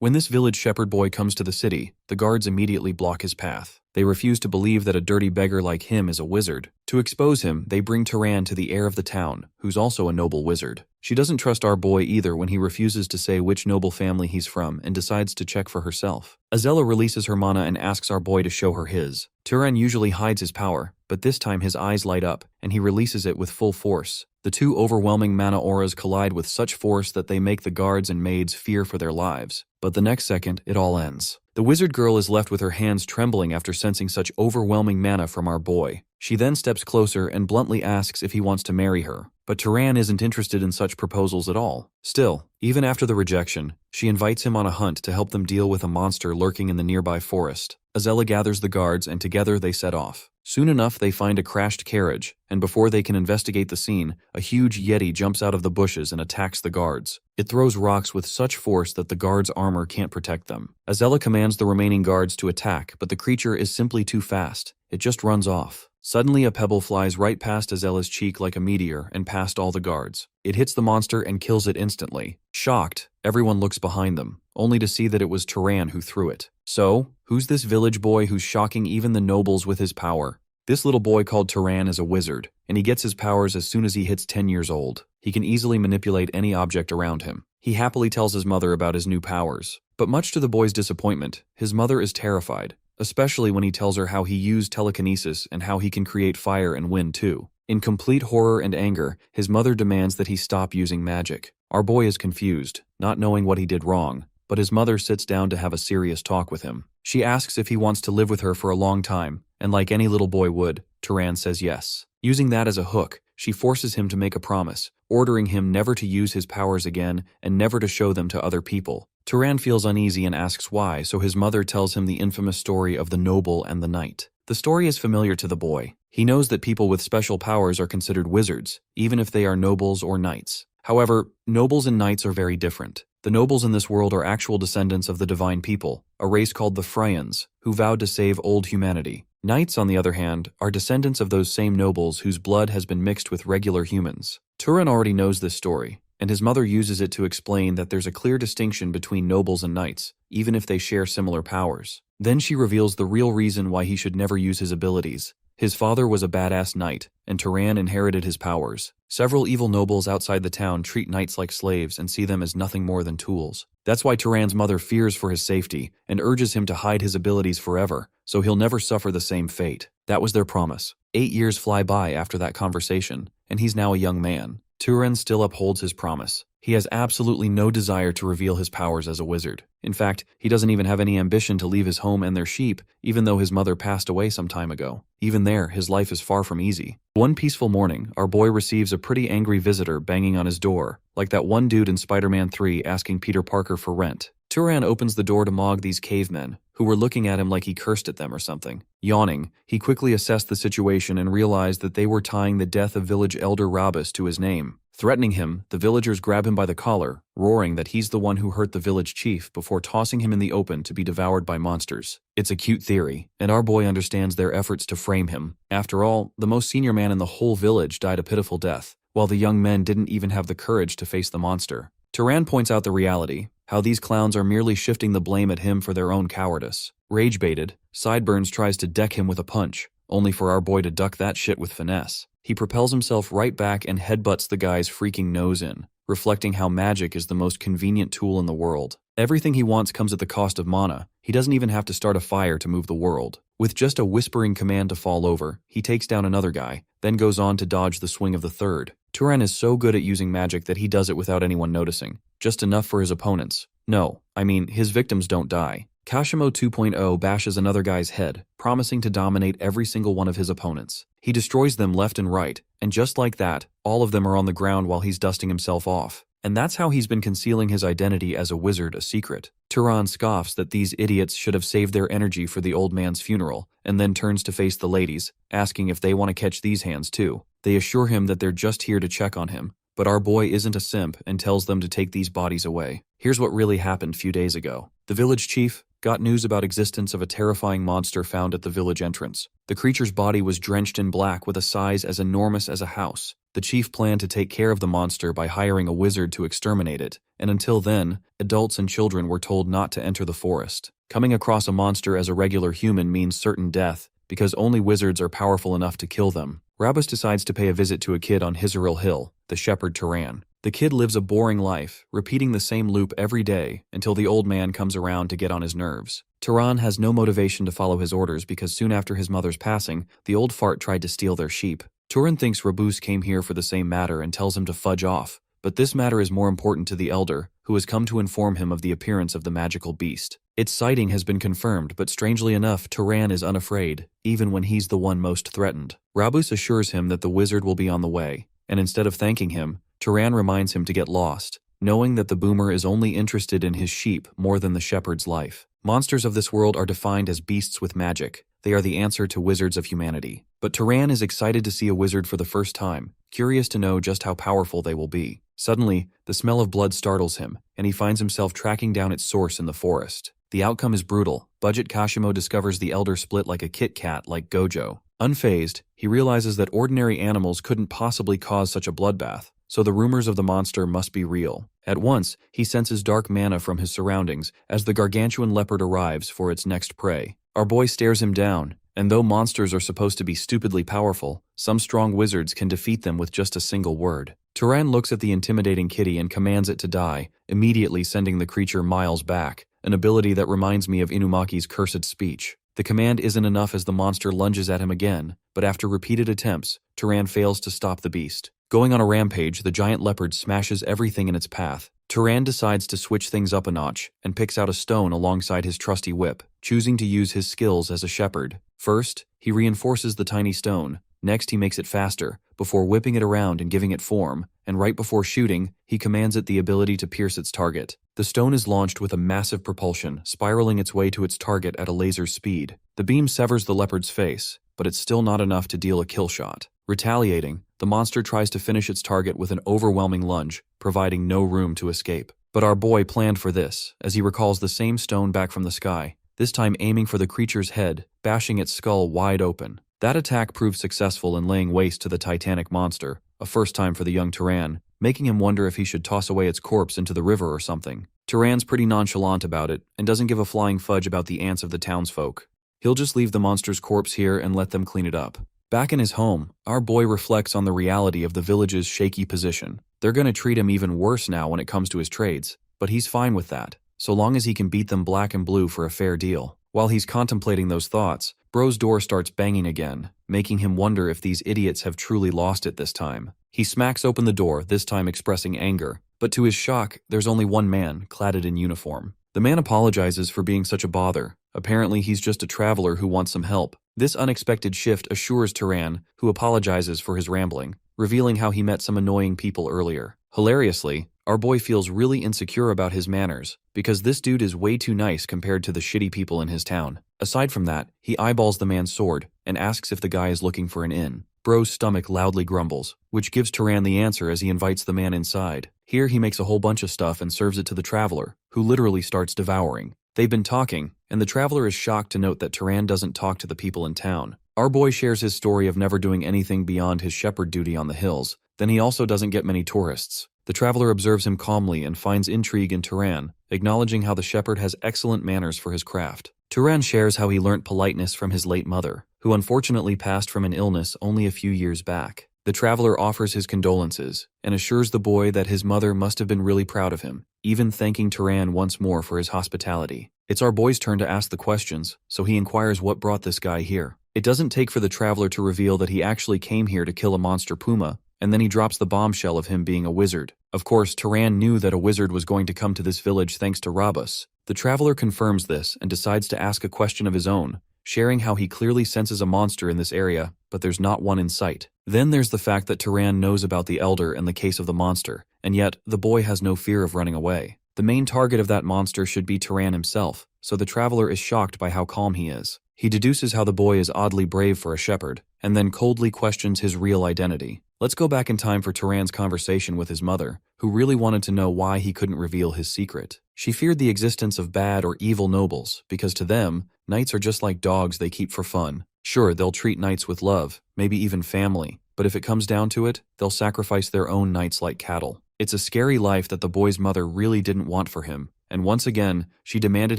When this village shepherd boy comes to the city, the guards immediately block his path. They refuse to believe that a dirty beggar like him is a wizard. To expose him, they bring Turan to the heir of the town, who's also a noble wizard. She doesn't trust our boy either when he refuses to say which noble family he's from and decides to check for herself. Azella releases her mana and asks our boy to show her his. Turan usually hides his power, but this time his eyes light up, and he releases it with full force. The two overwhelming mana auras collide with such force that they make the guards and maids fear for their lives. But the next second, it all ends. The wizard girl is left with her hands trembling after sensing such overwhelming mana from our boy. She then steps closer and bluntly asks if he wants to marry her, but Turan isn't interested in such proposals at all. Still, even after the rejection, she invites him on a hunt to help them deal with a monster lurking in the nearby forest. Azella gathers the guards and together they set off. Soon enough they find a crashed carriage, and before they can investigate the scene, a huge yeti jumps out of the bushes and attacks the guards. It throws rocks with such force that the guards' armor can't protect them. Azella commands the remaining guards to attack, but the creature is simply too fast. It just runs off. Suddenly a pebble flies right past Azella's cheek like a meteor and past all the guards. It hits the monster and kills it instantly. Shocked, everyone looks behind them, only to see that it was Turan who threw it. So, who's this village boy who's shocking even the nobles with his power? This little boy called Turan is a wizard, and he gets his powers as soon as he hits 10 years old. He can easily manipulate any object around him. He happily tells his mother about his new powers. But much to the boy's disappointment, his mother is terrified, especially when he tells her how he used telekinesis and how he can create fire and wind too. In complete horror and anger, his mother demands that he stop using magic. Our boy is confused, not knowing what he did wrong, but his mother sits down to have a serious talk with him. She asks if he wants to live with her for a long time, and like any little boy would, Turan says yes. Using that as a hook, she forces him to make a promise, ordering him never to use his powers again and never to show them to other people. Turan feels uneasy and asks why, so his mother tells him the infamous story of the noble and the knight. The story is familiar to the boy. He knows that people with special powers are considered wizards, even if they are nobles or knights. However, nobles and knights are very different. The nobles in this world are actual descendants of the divine people, a race called the Freyans, who vowed to save old humanity. Knights, on the other hand, are descendants of those same nobles whose blood has been mixed with regular humans. Turan already knows this story, and his mother uses it to explain that there's a clear distinction between nobles and knights, even if they share similar powers. Then she reveals the real reason why he should never use his abilities. His father was a badass knight, and Turan inherited his powers. Several evil nobles outside the town treat knights like slaves and see them as nothing more than tools. That's why Turan's mother fears for his safety and urges him to hide his abilities forever, so he'll never suffer the same fate. That was their promise. 8 years fly by after that conversation, and he's now a young man. Turan still upholds his promise. He has absolutely no desire to reveal his powers as a wizard. In fact, he doesn't even have any ambition to leave his home and their sheep, even though his mother passed away some time ago. Even there, his life is far from easy. One peaceful morning, our boy receives a pretty angry visitor banging on his door, like that one dude in Spider-Man 3 asking Peter Parker for rent. Turan opens the door to mog these cavemen, who were looking at him like he cursed at them or something. Yawning, he quickly assessed the situation and realized that they were tying the death of village elder Rabus to his name. Threatening him, the villagers grab him by the collar, roaring that he's the one who hurt the village chief before tossing him in the open to be devoured by monsters. It's a cute theory, and our boy understands their efforts to frame him. After all, the most senior man in the whole village died a pitiful death, while the young men didn't even have the courage to face the monster. Turan points out the reality, how these clowns are merely shifting the blame at him for their own cowardice. Rage-baited, Sideburns tries to deck him with a punch, only for our boy to duck that shit with finesse. He propels himself right back and headbutts the guy's freaking nose in, reflecting how magic is the most convenient tool in the world. Everything he wants comes at the cost of mana. He doesn't even have to start a fire to move the world. With just a whispering command to fall over, he takes down another guy, then goes on to dodge the swing of the third. Turan is so good at using magic that he does it without anyone noticing, just enough for his opponents. No, I mean, his victims don't die. Kashimo 2.0 bashes another guy's head, promising to dominate every single one of his opponents. He destroys them left and right, and just like that, all of them are on the ground while he's dusting himself off. And that's how he's been concealing his identity as a wizard a secret. Turan scoffs that these idiots should have saved their energy for the old man's funeral, and then turns to face the ladies, asking if they want to catch these hands too. They assure him that they're just here to check on him, but our boy isn't a simp and tells them to take these bodies away. Here's what really happened a few days ago. The village chief got news about existence of a terrifying monster found at the village entrance. The creature's body was drenched in black with a size as enormous as a house. The chief planned to take care of the monster by hiring a wizard to exterminate it, and until then, adults and children were told not to enter the forest. Coming across a monster as a regular human means certain death, because only wizards are powerful enough to kill them. Rabus decides to pay a visit to a kid on Hizaril Hill, the shepherd Turan. The kid lives a boring life, repeating the same loop every day until the old man comes around to get on his nerves. Turan has no motivation to follow his orders because soon after his mother's passing, the old fart tried to steal their sheep. Turan thinks Rabus came here for the same matter and tells him to fudge off, but this matter is more important to the elder, who has come to inform him of the appearance of the magical beast. Its sighting has been confirmed, but strangely enough, Turan is unafraid, even when he's the one most threatened. Rabus assures him that the wizard will be on the way, and instead of thanking him, Turan reminds him to get lost, knowing that the boomer is only interested in his sheep more than the shepherd's life. Monsters of this world are defined as beasts with magic. They are the answer to wizards of humanity. But Turan is excited to see a wizard for the first time, curious to know just how powerful they will be. Suddenly, the smell of blood startles him, and he finds himself tracking down its source in the forest. The outcome is brutal. Budget Kashimo discovers the elder split like a Kit Kat like Gojo. Unfazed, he realizes that ordinary animals couldn't possibly cause such a bloodbath, so the rumors of the monster must be real. At once, he senses dark mana from his surroundings as the gargantuan leopard arrives for its next prey. Our boy stares him down, and though monsters are supposed to be stupidly powerful, some strong wizards can defeat them with just a single word. Turan looks at the intimidating kitty and commands it to die, immediately sending the creature miles back, an ability that reminds me of Inumaki's cursed speech. The command isn't enough as the monster lunges at him again, but after repeated attempts, Turan fails to stop the beast. Going on a rampage, the giant leopard smashes everything in its path. Turan decides to switch things up a notch and picks out a stone alongside his trusty whip, choosing to use his skills as a shepherd. First, he reinforces the tiny stone. Next, he makes it faster, before whipping it around and giving it form, and right before shooting, he commands it the ability to pierce its target. The stone is launched with a massive propulsion, spiraling its way to its target at a laser's speed. The beam severs the leopard's face, but it's still not enough to deal a kill shot. Retaliating, the monster tries to finish its target with an overwhelming lunge, providing no room to escape. But our boy planned for this, as he recalls the same stone back from the sky, this time aiming for the creature's head, bashing its skull wide open. That attack proved successful in laying waste to the titanic monster, a first time for the young Turan, making him wonder if he should toss away its corpse into the river or something. Turan's pretty nonchalant about it, and doesn't give a flying fudge about the ants of the townsfolk. He'll just leave the monster's corpse here and let them clean it up. Back in his home, our boy reflects on the reality of the village's shaky position. They're gonna treat him even worse now when it comes to his trades, but he's fine with that, so long as he can beat them black and blue for a fair deal. While he's contemplating those thoughts, Bro's door starts banging again, making him wonder if these idiots have truly lost it this time. He smacks open the door, this time expressing anger, but to his shock, there's only one man, cladded in uniform. The man apologizes for being such a bother. Apparently he's just a traveler who wants some help. This unexpected shift assures Turan, who apologizes for his rambling, revealing how he met some annoying people earlier. Hilariously, our boy feels really insecure about his manners, because this dude is way too nice compared to the shitty people in his town. Aside from that, he eyeballs the man's sword, and asks if the guy is looking for an inn. Bro's stomach loudly grumbles, which gives Turan the answer as he invites the man inside. Here he makes a whole bunch of stuff and serves it to the traveler, who literally starts devouring. They've been talking, and the traveler is shocked to note that Turan doesn't talk to the people in town. Our boy shares his story of never doing anything beyond his shepherd duty on the hills. Then he also doesn't get many tourists. The traveler observes him calmly and finds intrigue in Turan, acknowledging how the shepherd has excellent manners for his craft. Turan shares how he learnt politeness from his late mother, who unfortunately passed from an illness only a few years back. The traveler offers his condolences and assures the boy that his mother must have been really proud of him, even thanking Turan once more for his hospitality. It's our boy's turn to ask the questions, so he inquires what brought this guy here. It doesn't take for the traveler to reveal that he actually came here to kill a monster puma, and then he drops the bombshell of him being a wizard. Of course, Turan knew that a wizard was going to come to this village thanks to Rabus. The traveler confirms this and decides to ask a question of his own, sharing how he clearly senses a monster in this area, but there's not one in sight. Then there's the fact that Turan knows about the elder and the case of the monster, and yet the boy has no fear of running away. The main target of that monster should be Turan himself, so the traveler is shocked by how calm he is. He deduces how the boy is oddly brave for a shepherd, and then coldly questions his real identity. Let's go back in time for Turan's conversation with his mother, who really wanted to know why he couldn't reveal his secret. She feared the existence of bad or evil nobles, because to them, knights are just like dogs they keep for fun. Sure, they'll treat knights with love, maybe even family, but if it comes down to it, they'll sacrifice their own knights like cattle. It's a scary life that the boy's mother really didn't want for him, and once again, she demanded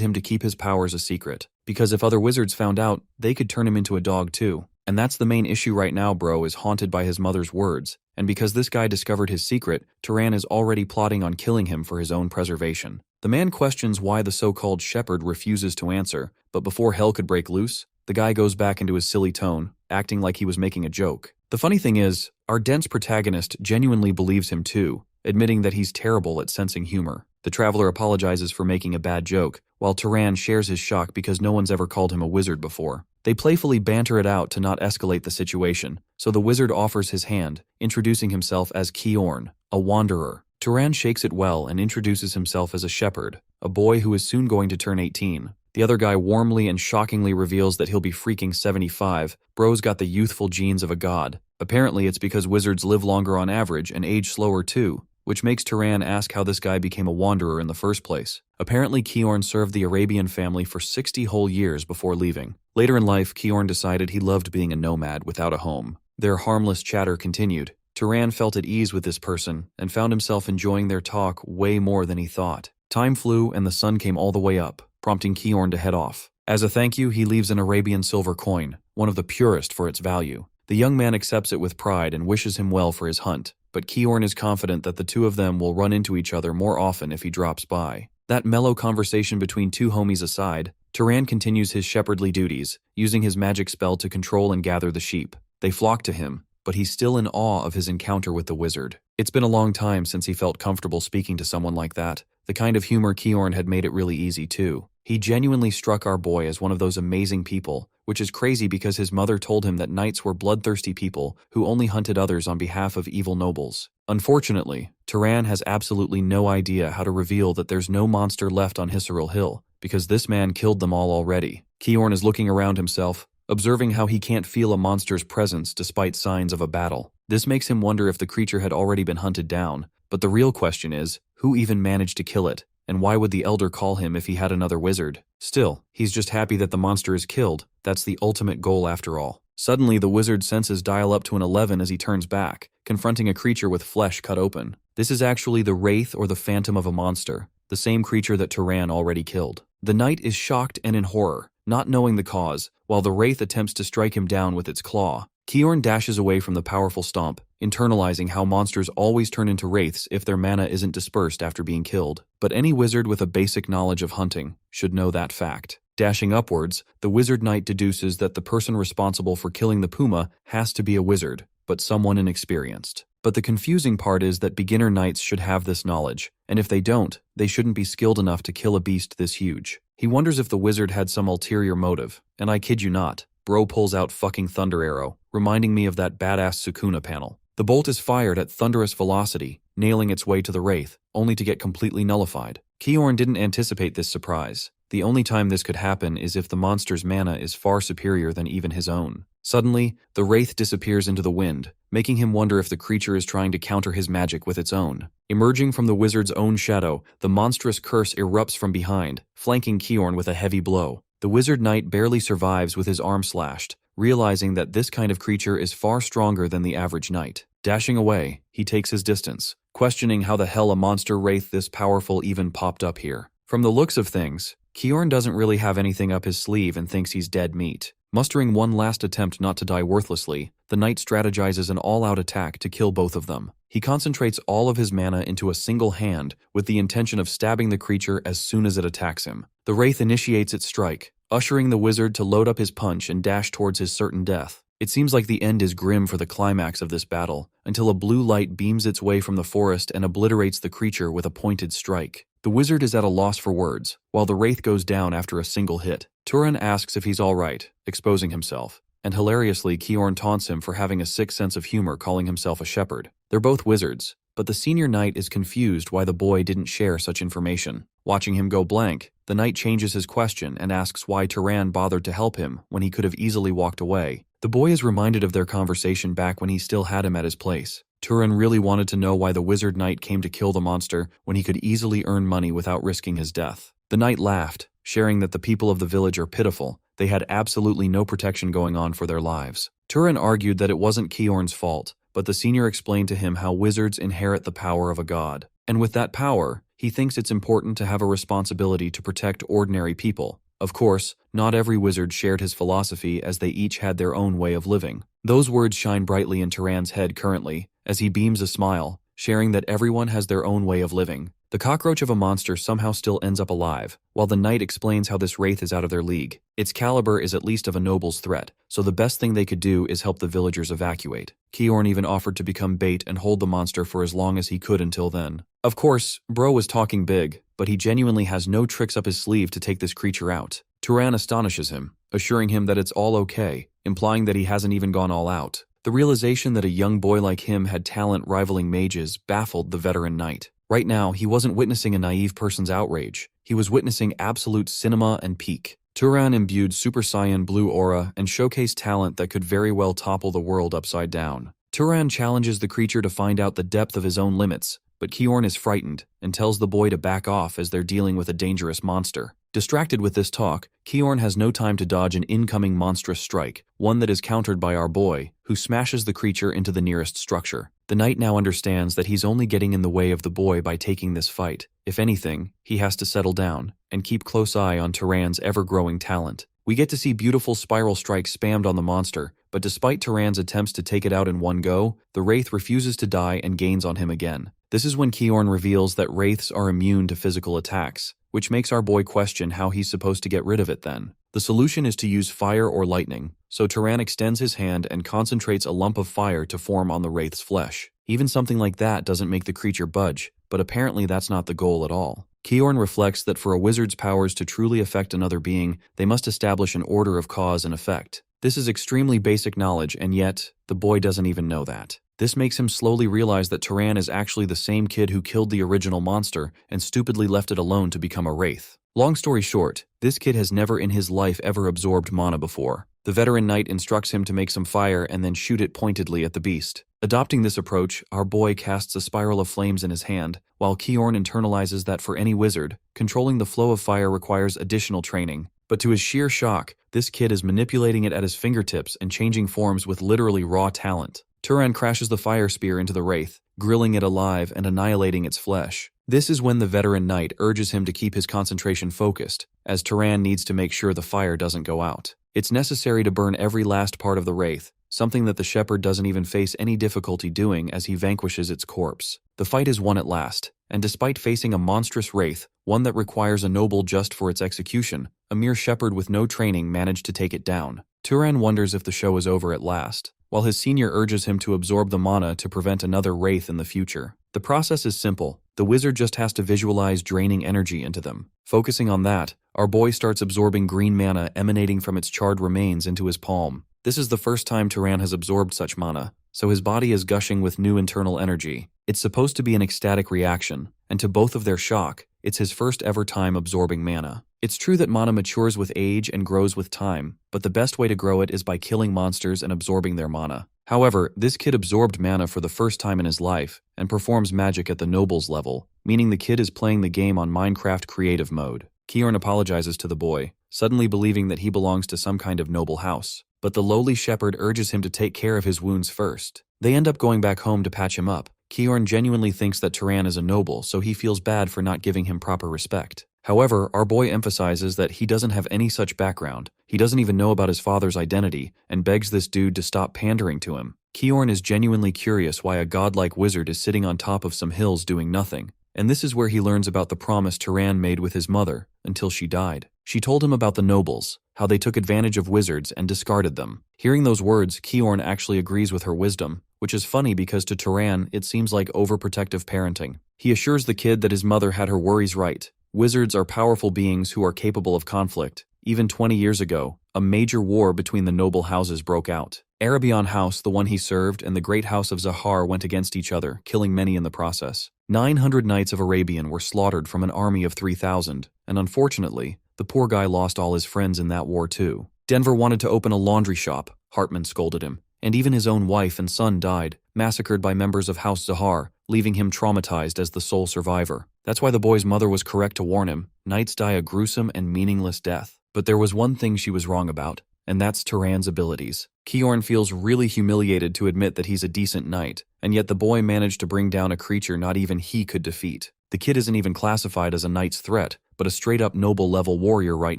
him to keep his powers a secret, because if other wizards found out, they could turn him into a dog too. And that's the main issue right now, bro, is haunted by his mother's words, and because this guy discovered his secret, Turan is already plotting on killing him for his own preservation. The man questions why the so-called shepherd refuses to answer, but before hell could break loose, the guy goes back into his silly tone, acting like he was making a joke. The funny thing is, our dense protagonist genuinely believes him too, admitting that he's terrible at sensing humor. The traveler apologizes for making a bad joke, while Turan shares his shock because no one's ever called him a wizard before. They playfully banter it out to not escalate the situation, so the wizard offers his hand, introducing himself as Kiorn, a wanderer. Turan shakes it well and introduces himself as a shepherd, a boy who is soon going to turn 18. The other guy warmly and shockingly reveals that he'll be freaking 75. Bro's got the youthful genes of a god. Apparently it's because wizards live longer on average and age slower too, which makes Turan ask how this guy became a wanderer in the first place. Apparently Kiorn served the Arabian family for 60 whole years before leaving. Later in life, Kiorn decided he loved being a nomad without a home. Their harmless chatter continued. Turan felt at ease with this person and found himself enjoying their talk way more than he thought. Time flew and the sun came all the way up, prompting Kiorn to head off. As a thank you, he leaves an Arabian silver coin, one of the purest for its value. The young man accepts it with pride and wishes him well for his hunt, but Kiorn is confident that the two of them will run into each other more often if he drops by. That mellow conversation between two homies aside, Turan continues his shepherdly duties, using his magic spell to control and gather the sheep. They flock to him, but he's still in awe of his encounter with the wizard. It's been a long time since he felt comfortable speaking to someone like that. The kind of humor Kiorn had made it really easy too. He genuinely struck our boy as one of those amazing people, which is crazy because his mother told him that knights were bloodthirsty people who only hunted others on behalf of evil nobles. Unfortunately, Turan has absolutely no idea how to reveal that there's no monster left on Hisaril Hill, because this man killed them all already. Kiorn is looking around himself, observing how he can't feel a monster's presence despite signs of a battle. This makes him wonder if the creature had already been hunted down, but the real question is, who even managed to kill it? And why would the elder call him if he had another wizard? Still, he's just happy that the monster is killed. That's the ultimate goal after all. Suddenly, the wizard's senses dial up to an 11 as he turns back, confronting a creature with flesh cut open. This is actually the wraith or the phantom of a monster, the same creature that Turan already killed. The knight is shocked and in horror, not knowing the cause, while the wraith attempts to strike him down with its claw. Kiorn dashes away from the powerful stomp, internalizing how monsters always turn into wraiths if their mana isn't dispersed after being killed. But any wizard with a basic knowledge of hunting should know that fact. Dashing upwards, the wizard knight deduces that the person responsible for killing the puma has to be a wizard, but someone inexperienced. But the confusing part is that beginner knights should have this knowledge, and if they don't, they shouldn't be skilled enough to kill a beast this huge. He wonders if the wizard had some ulterior motive, and I kid you not, bro pulls out fucking thunder arrow, reminding me of that badass Sukuna panel. The bolt is fired at thunderous velocity, nailing its way to the wraith, only to get completely nullified. Kiorn didn't anticipate this surprise. The only time this could happen is if the monster's mana is far superior than even his own. Suddenly, the wraith disappears into the wind, making him wonder if the creature is trying to counter his magic with its own. Emerging from the wizard's own shadow, the monstrous curse erupts from behind, flanking Kiorn with a heavy blow. The wizard knight barely survives with his arm slashed, realizing that this kind of creature is far stronger than the average knight. Dashing away, he takes his distance, questioning how the hell a monster wraith this powerful even popped up here. From the looks of things, Kiorn doesn't really have anything up his sleeve and thinks he's dead meat. Mustering one last attempt not to die worthlessly, the knight strategizes an all-out attack to kill both of them. He concentrates all of his mana into a single hand with the intention of stabbing the creature as soon as it attacks him. The wraith initiates its strike, ushering the wizard to load up his punch and dash towards his certain death. It seems like the end is grim for the climax of this battle, until a blue light beams its way from the forest and obliterates the creature with a pointed strike. The wizard is at a loss for words, while the wraith goes down after a single hit. Turan asks if he's alright, exposing himself, and hilariously Kiorn taunts him for having a sick sense of humor calling himself a shepherd. They're both wizards, but the senior knight is confused why the boy didn't share such information. Watching him go blank, the knight changes his question and asks why Turan bothered to help him when he could have easily walked away. The boy is reminded of their conversation back when he still had him at his place. Turan really wanted to know why the wizard knight came to kill the monster when he could easily earn money without risking his death. The knight laughed, sharing that the people of the village are pitiful They had absolutely no protection going on for their lives. Turan argued that it wasn't Kiorn's fault, but the senior explained to him how wizards inherit the power of a god. And with that power, he thinks it's important to have a responsibility to protect ordinary people. Of course, not every wizard shared his philosophy, as they each had their own way of living. Those words shine brightly in Turan's head currently, as he beams a smile, sharing that everyone has their own way of living. The cockroach of a monster somehow still ends up alive, while the knight explains how this wraith is out of their league. Its caliber is at least of a noble's threat, so the best thing they could do is help the villagers evacuate. Kiorn even offered to become bait and hold the monster for as long as he could until then. Of course, Bro was talking big, but he genuinely has no tricks up his sleeve to take this creature out. Turan astonishes him, assuring him that it's all okay, implying that he hasn't even gone all out. The realization that a young boy like him had talent rivaling mages baffled the veteran knight. Right now, he wasn't witnessing a naive person's outrage. He was witnessing absolute cinema and peak. Turan imbued Super Saiyan blue aura and showcased talent that could very well topple the world upside down. Turan challenges the creature to find out the depth of his own limits, but Kiorn is frightened and tells the boy to back off as they're dealing with a dangerous monster. Distracted with this talk, Kiorn has no time to dodge an incoming monstrous strike, one that is countered by our boy, who smashes the creature into the nearest structure. The knight now understands that he's only getting in the way of the boy by taking this fight. If anything, he has to settle down and keep close eye on Turan's ever-growing talent. We get to see beautiful spiral strikes spammed on the monster, but despite Turan's attempts to take it out in one go, the wraith refuses to die and gains on him again. This is when Kiorn reveals that wraiths are immune to physical attacks, which makes our boy question how he's supposed to get rid of it then. The solution is to use fire or lightning, so Turan extends his hand and concentrates a lump of fire to form on the wraith's flesh. Even something like that doesn't make the creature budge, but apparently that's not the goal at all. Kiorn reflects that for a wizard's powers to truly affect another being, they must establish an order of cause and effect. This is extremely basic knowledge, and yet, the boy doesn't even know that. This makes him slowly realize that Turan is actually the same kid who killed the original monster and stupidly left it alone to become a wraith. Long story short, this kid has never in his life ever absorbed mana before. The veteran knight instructs him to make some fire and then shoot it pointedly at the beast. Adopting this approach, our boy casts a spiral of flames in his hand, while Kiorn internalizes that for any wizard, controlling the flow of fire requires additional training. But to his sheer shock, this kid is manipulating it at his fingertips and changing forms with literally raw talent. Turan crashes the fire spear into the wraith, grilling it alive and annihilating its flesh. This is when the veteran knight urges him to keep his concentration focused, as Turan needs to make sure the fire doesn't go out. It's necessary to burn every last part of the wraith, something that the shepherd doesn't even face any difficulty doing as he vanquishes its corpse. The fight is won at last, and despite facing a monstrous wraith, one that requires a noble just for its execution, a mere shepherd with no training managed to take it down. Turan wonders if the show is over at last, while his senior urges him to absorb the mana to prevent another wraith in the future. The process is simple. The wizard just has to visualize draining energy into them. Focusing on that, our boy starts absorbing green mana emanating from its charred remains into his palm. This is the first time Turan has absorbed such mana, so his body is gushing with new internal energy. It's supposed to be an ecstatic reaction, and to both of their shock, it's his first ever time absorbing mana. It's true that mana matures with age and grows with time, but the best way to grow it is by killing monsters and absorbing their mana. However, this kid absorbed mana for the first time in his life, and performs magic at the nobles level, meaning the kid is playing the game on Minecraft creative mode. Kiorn apologizes to the boy, suddenly believing that he belongs to some kind of noble house. But the lowly shepherd urges him to take care of his wounds first. They end up going back home to patch him up. Kiorn genuinely thinks that Turan is a noble, so he feels bad for not giving him proper respect. However, our boy emphasizes that he doesn't have any such background. He doesn't even know about his father's identity, and begs this dude to stop pandering to him. Kiorn is genuinely curious why a godlike wizard is sitting on top of some hills doing nothing. And this is where he learns about the promise Turan made with his mother, until she died. She told him about the nobles, how they took advantage of wizards and discarded them. Hearing those words, Kiorn actually agrees with her wisdom, which is funny because to Turan, it seems like overprotective parenting. He assures the kid that his mother had her worries right. Wizards are powerful beings who are capable of conflict. Even 20 years ago, a major war between the noble houses broke out. Arabian House, the one he served, and the great house of Zahar went against each other, killing many in the process. 900 knights of Arabian were slaughtered from an army of 3,000, and unfortunately, the poor guy lost all his friends in that war too. Denver wanted to open a laundry shop, Hartman scolded him, and even his own wife and son died, massacred by members of House Zahar, leaving him traumatized as the sole survivor. That's why the boy's mother was correct to warn him, knights die a gruesome and meaningless death. But there was one thing she was wrong about, and that's Turan's abilities. Kiorn feels really humiliated to admit that he's a decent knight, and yet the boy managed to bring down a creature not even he could defeat. The kid isn't even classified as a knight's threat, but a straight-up noble-level warrior right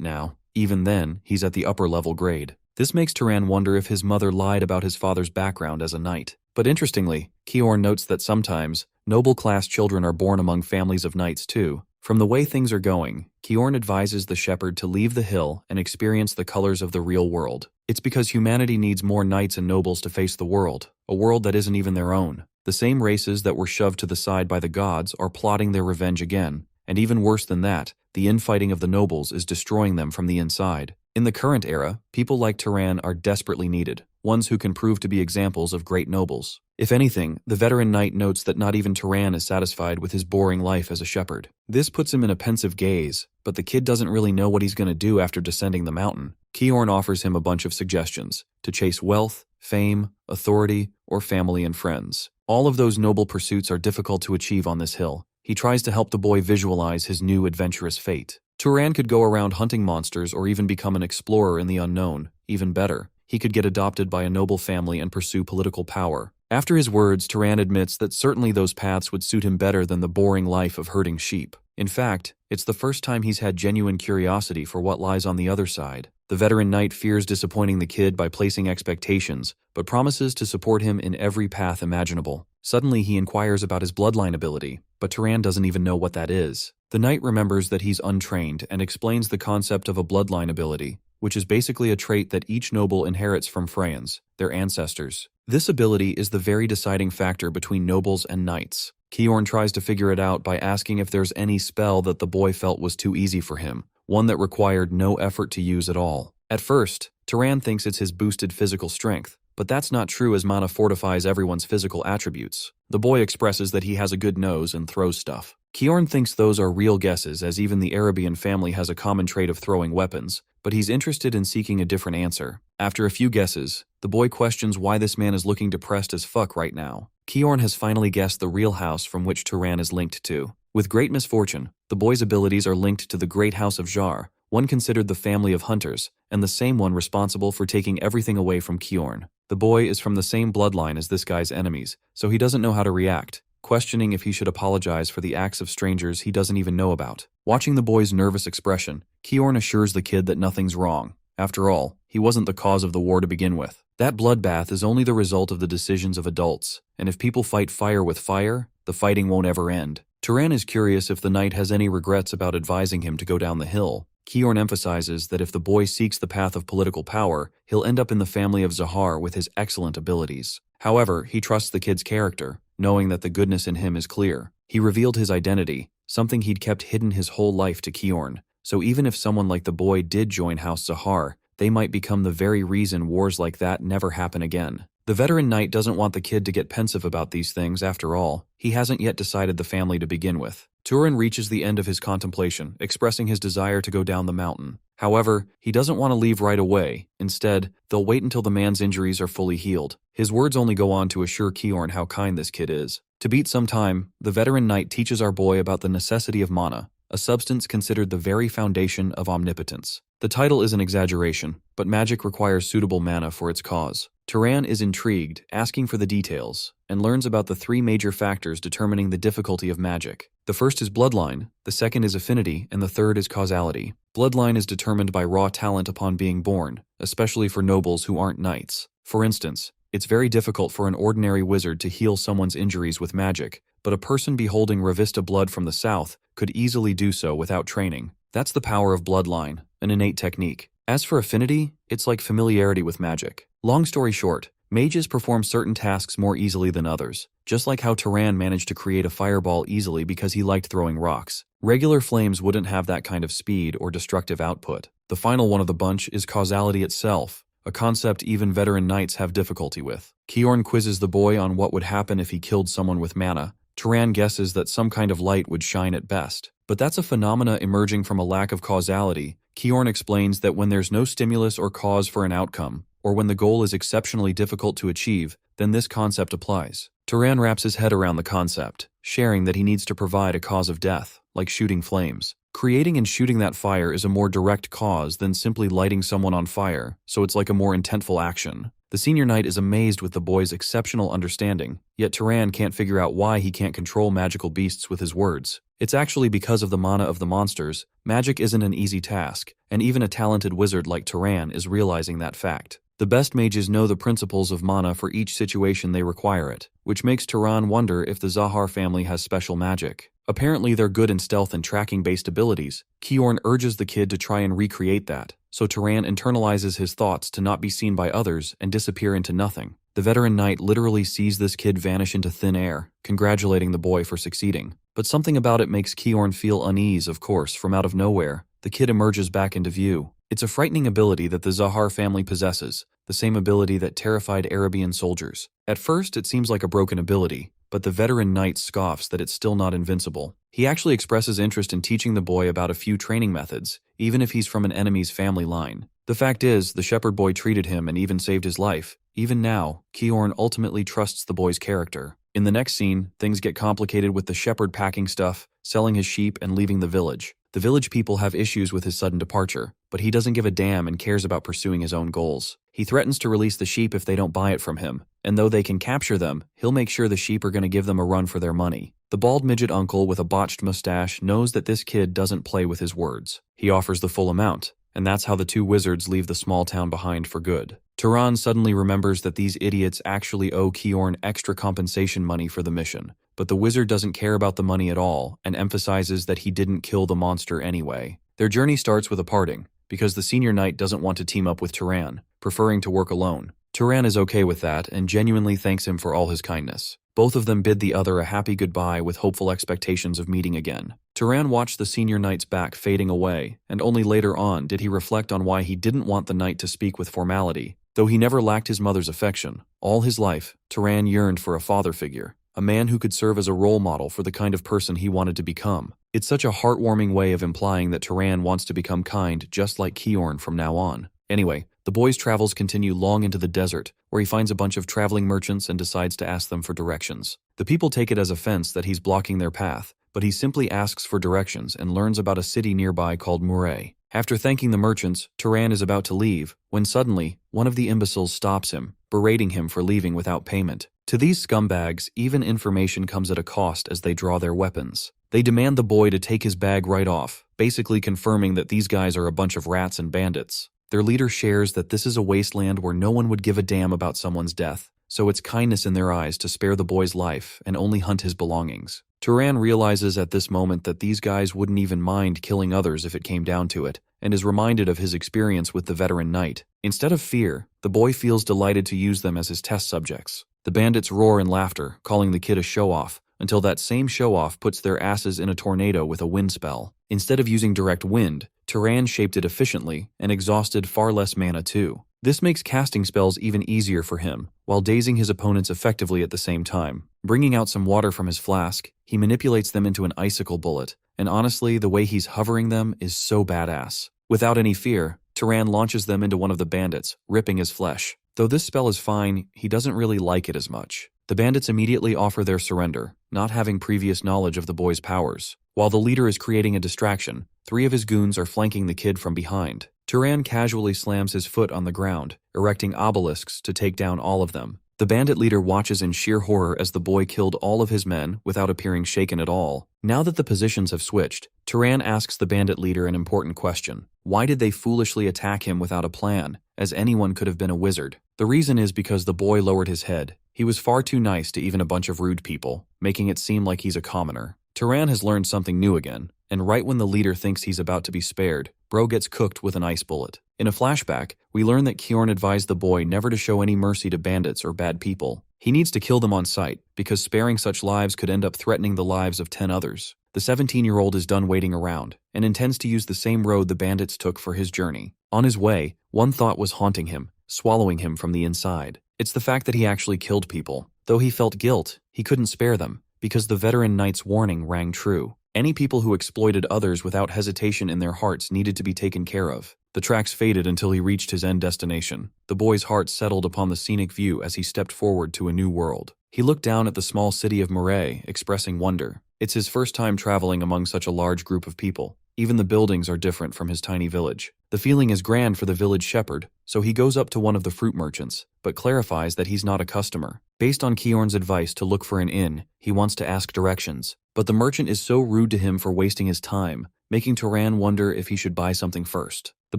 now. Even then, he's at the upper-level grade. This makes Turan wonder if his mother lied about his father's background as a knight. But interestingly, Kiorn notes that sometimes, noble-class children are born among families of knights too. From the way things are going, Kiorn advises the shepherd to leave the hill and experience the colors of the real world. It's because humanity needs more knights and nobles to face the world, a world that isn't even their own. The same races that were shoved to the side by the gods are plotting their revenge again, and even worse than that, the infighting of the nobles is destroying them from the inside. In the current era, people like Turan are desperately needed, ones who can prove to be examples of great nobles. If anything, the veteran knight notes that not even Turan is satisfied with his boring life as a shepherd. This puts him in a pensive gaze, but the kid doesn't really know what he's going to do after descending the mountain. Kiorn offers him a bunch of suggestions: to chase wealth, fame, authority, or family and friends. All of those noble pursuits are difficult to achieve on this hill. He tries to help the boy visualize his new adventurous fate. Turan could go around hunting monsters or even become an explorer in the unknown. Even better, he could get adopted by a noble family and pursue political power. After his words, Turan admits that certainly those paths would suit him better than the boring life of herding sheep. In fact, it's the first time he's had genuine curiosity for what lies on the other side. The veteran knight fears disappointing the kid by placing expectations, but promises to support him in every path imaginable. Suddenly he inquires about his bloodline ability, but Turan doesn't even know what that is. The knight remembers that he's untrained and explains the concept of a bloodline ability, which is basically a trait that each noble inherits from Freyans, their ancestors. This ability is the very deciding factor between nobles and knights. Kiorn tries to figure it out by asking if there's any spell that the boy felt was too easy for him, one that required no effort to use at all. At first, Turan thinks it's his boosted physical strength, but that's not true as mana fortifies everyone's physical attributes. The boy expresses that he has a good nose and throws stuff. Kiorn thinks those are real guesses, as even the Arabian family has a common trait of throwing weapons, but he's interested in seeking a different answer. After a few guesses, the boy questions why this man is looking depressed as fuck right now. Kiorn has finally guessed the real house from which Turan is linked to. With great misfortune, the boy's abilities are linked to the great house of Jar, one considered the family of hunters, and the same one responsible for taking everything away from Kiorn. The boy is from the same bloodline as this guy's enemies, so he doesn't know how to react, questioning if he should apologize for the acts of strangers he doesn't even know about. Watching the boy's nervous expression, Kiorn assures the kid that nothing's wrong. After all, he wasn't the cause of the war to begin with. That bloodbath is only the result of the decisions of adults, and if people fight fire with fire, the fighting won't ever end. Turan is curious if the knight has any regrets about advising him to go down the hill. Kiorn emphasizes that if the boy seeks the path of political power, he'll end up in the family of Zahar with his excellent abilities. However, he trusts the kid's character, knowing that the goodness in him is clear. He revealed his identity, something he'd kept hidden his whole life to Kiorn, so even if someone like the boy did join House Zahar, they might become the very reason wars like that never happen again. The veteran knight doesn't want the kid to get pensive about these things after all. He hasn't yet decided the family to begin with. Turan reaches the end of his contemplation, expressing his desire to go down the mountain. However, he doesn't want to leave right away. Instead, they'll wait until the man's injuries are fully healed. His words only go on to assure Kiorn how kind this kid is. To beat some time, the veteran knight teaches our boy about the necessity of mana, a substance considered the very foundation of omnipotence. The title is an exaggeration, but magic requires suitable mana for its cause. Turan is intrigued, asking for the details, and learns about the three major factors determining the difficulty of magic. The first is bloodline, the second is affinity, and the third is causality. Bloodline is determined by raw talent upon being born, especially for nobles who aren't knights. For instance, it's very difficult for an ordinary wizard to heal someone's injuries with magic, but a person beholding Ravista blood from the south could easily do so without training. That's the power of bloodline, an innate technique. As for affinity, it's like familiarity with magic. Long story short, mages perform certain tasks more easily than others, just like how Turan managed to create a fireball easily because he liked throwing rocks. Regular flames wouldn't have that kind of speed or destructive output. The final one of the bunch is causality itself, a concept even veteran knights have difficulty with. Kiorn quizzes the boy on what would happen if he killed someone with mana. Turan guesses that some kind of light would shine at best. But that's a phenomena emerging from a lack of causality. Kiorn explains that when there's no stimulus or cause for an outcome, or when the goal is exceptionally difficult to achieve, then this concept applies. Turan wraps his head around the concept, sharing that he needs to provide a cause of death, like shooting flames. Creating and shooting that fire is a more direct cause than simply lighting someone on fire, so it's like a more intentful action. The senior knight is amazed with the boy's exceptional understanding, yet Turan can't figure out why he can't control magical beasts with his words. It's actually because of the mana of the monsters. Magic isn't an easy task, and even a talented wizard like Turan is realizing that fact. The best mages know the principles of mana for each situation they require it, which makes Turan wonder if the Zahar family has special magic. Apparently they're good in stealth and tracking-based abilities. Kiorn urges the kid to try and recreate that, so Turan internalizes his thoughts to not be seen by others and disappear into nothing. The veteran knight literally sees this kid vanish into thin air, congratulating the boy for succeeding. But something about it makes Kiorn feel unease, of course, from out of nowhere. The kid emerges back into view. It's a frightening ability that the Zahar family possesses, the same ability that terrified Arabian soldiers. At first, it seems like a broken ability, but the veteran knight scoffs that it's still not invincible. He actually expresses interest in teaching the boy about a few training methods, even if he's from an enemy's family line. The fact is, the shepherd boy treated him and even saved his life. Even now, Kiorn ultimately trusts the boy's character. In the next scene, things get complicated with the shepherd packing stuff, selling his sheep, and leaving the village. The village people have issues with his sudden departure, but he doesn't give a damn and cares about pursuing his own goals. He threatens to release the sheep if they don't buy it from him, and though they can capture them, he'll make sure the sheep are going to give them a run for their money. The bald midget uncle with a botched mustache knows that this kid doesn't play with his words. He offers the full amount, and that's how the two wizards leave the small town behind for good. Turan suddenly remembers that these idiots actually owe Kiorn extra compensation money for the mission, but the wizard doesn't care about the money at all and emphasizes that he didn't kill the monster anyway. Their journey starts with a parting, because the senior knight doesn't want to team up with Turan, preferring to work alone. Turan is okay with that and genuinely thanks him for all his kindness. Both of them bid the other a happy goodbye with hopeful expectations of meeting again. Turan watched the senior knight's back fading away, and only later on did he reflect on why he didn't want the knight to speak with formality. Though he never lacked his mother's affection, all his life, Turan yearned for a father figure, a man who could serve as a role model for the kind of person he wanted to become. It's such a heartwarming way of implying that Turan wants to become kind just like Kiorn from now on. Anyway, the boy's travels continue long into the desert, where he finds a bunch of traveling merchants and decides to ask them for directions. The people take it as offense that he's blocking their path, but he simply asks for directions and learns about a city nearby called Murray. After thanking the merchants, Turan is about to leave, when suddenly, one of the imbeciles stops him, berating him for leaving without payment. To these scumbags, even information comes at a cost as they draw their weapons. They demand the boy to take his bag right off, basically confirming that these guys are a bunch of rats and bandits. Their leader shares that this is a wasteland where no one would give a damn about someone's death, so it's kindness in their eyes to spare the boy's life and only hunt his belongings. Turan realizes at this moment that these guys wouldn't even mind killing others if it came down to it, and is reminded of his experience with the veteran knight. Instead of fear, the boy feels delighted to use them as his test subjects. The bandits roar in laughter, calling the kid a show-off, until that same show-off puts their asses in a tornado with a wind spell. Instead of using direct wind, Turan shaped it efficiently and exhausted far less mana too. This makes casting spells even easier for him, while dazing his opponents effectively at the same time. Bringing out some water from his flask, he manipulates them into an icicle bullet, and honestly, the way he's hovering them is so badass. Without any fear, Turan launches them into one of the bandits, ripping his flesh. Though this spell is fine, he doesn't really like it as much. The bandits immediately offer their surrender, not having previous knowledge of the boy's powers. While the leader is creating a distraction, 3 of his goons are flanking the kid from behind. Turan casually slams his foot on the ground, erecting obelisks to take down all of them. The bandit leader watches in sheer horror as the boy killed all of his men without appearing shaken at all. Now that the positions have switched, Turan asks the bandit leader an important question. Why did they foolishly attack him without a plan, as anyone could have been a wizard? The reason is because the boy lowered his head. He was far too nice to even a bunch of rude people, making it seem like he's a commoner. Turan has learned something new again, and right when the leader thinks he's about to be spared, Bro gets cooked with an ice bullet. In a flashback, we learn that Kiorn advised the boy never to show any mercy to bandits or bad people. He needs to kill them on sight, because sparing such lives could end up threatening the lives of 10 others. The 17-year-old is done waiting around, and intends to use the same road the bandits took for his journey. On his way, one thought was haunting him, swallowing him from the inside. It's the fact that he actually killed people. Though he felt guilt, he couldn't spare them, because the veteran knight's warning rang true. Any people who exploited others without hesitation in their hearts needed to be taken care of. The tracks faded until he reached his end destination. The boy's heart settled upon the scenic view as he stepped forward to a new world. He looked down at the small city of Murray, expressing wonder. It's his first time traveling among such a large group of people. Even the buildings are different from his tiny village. The feeling is grand for the village shepherd, so he goes up to one of the fruit merchants, but clarifies that he's not a customer. Based on Kiorn's advice to look for an inn, he wants to ask directions, but the merchant is so rude to him for wasting his time, making Turan wonder if he should buy something first. The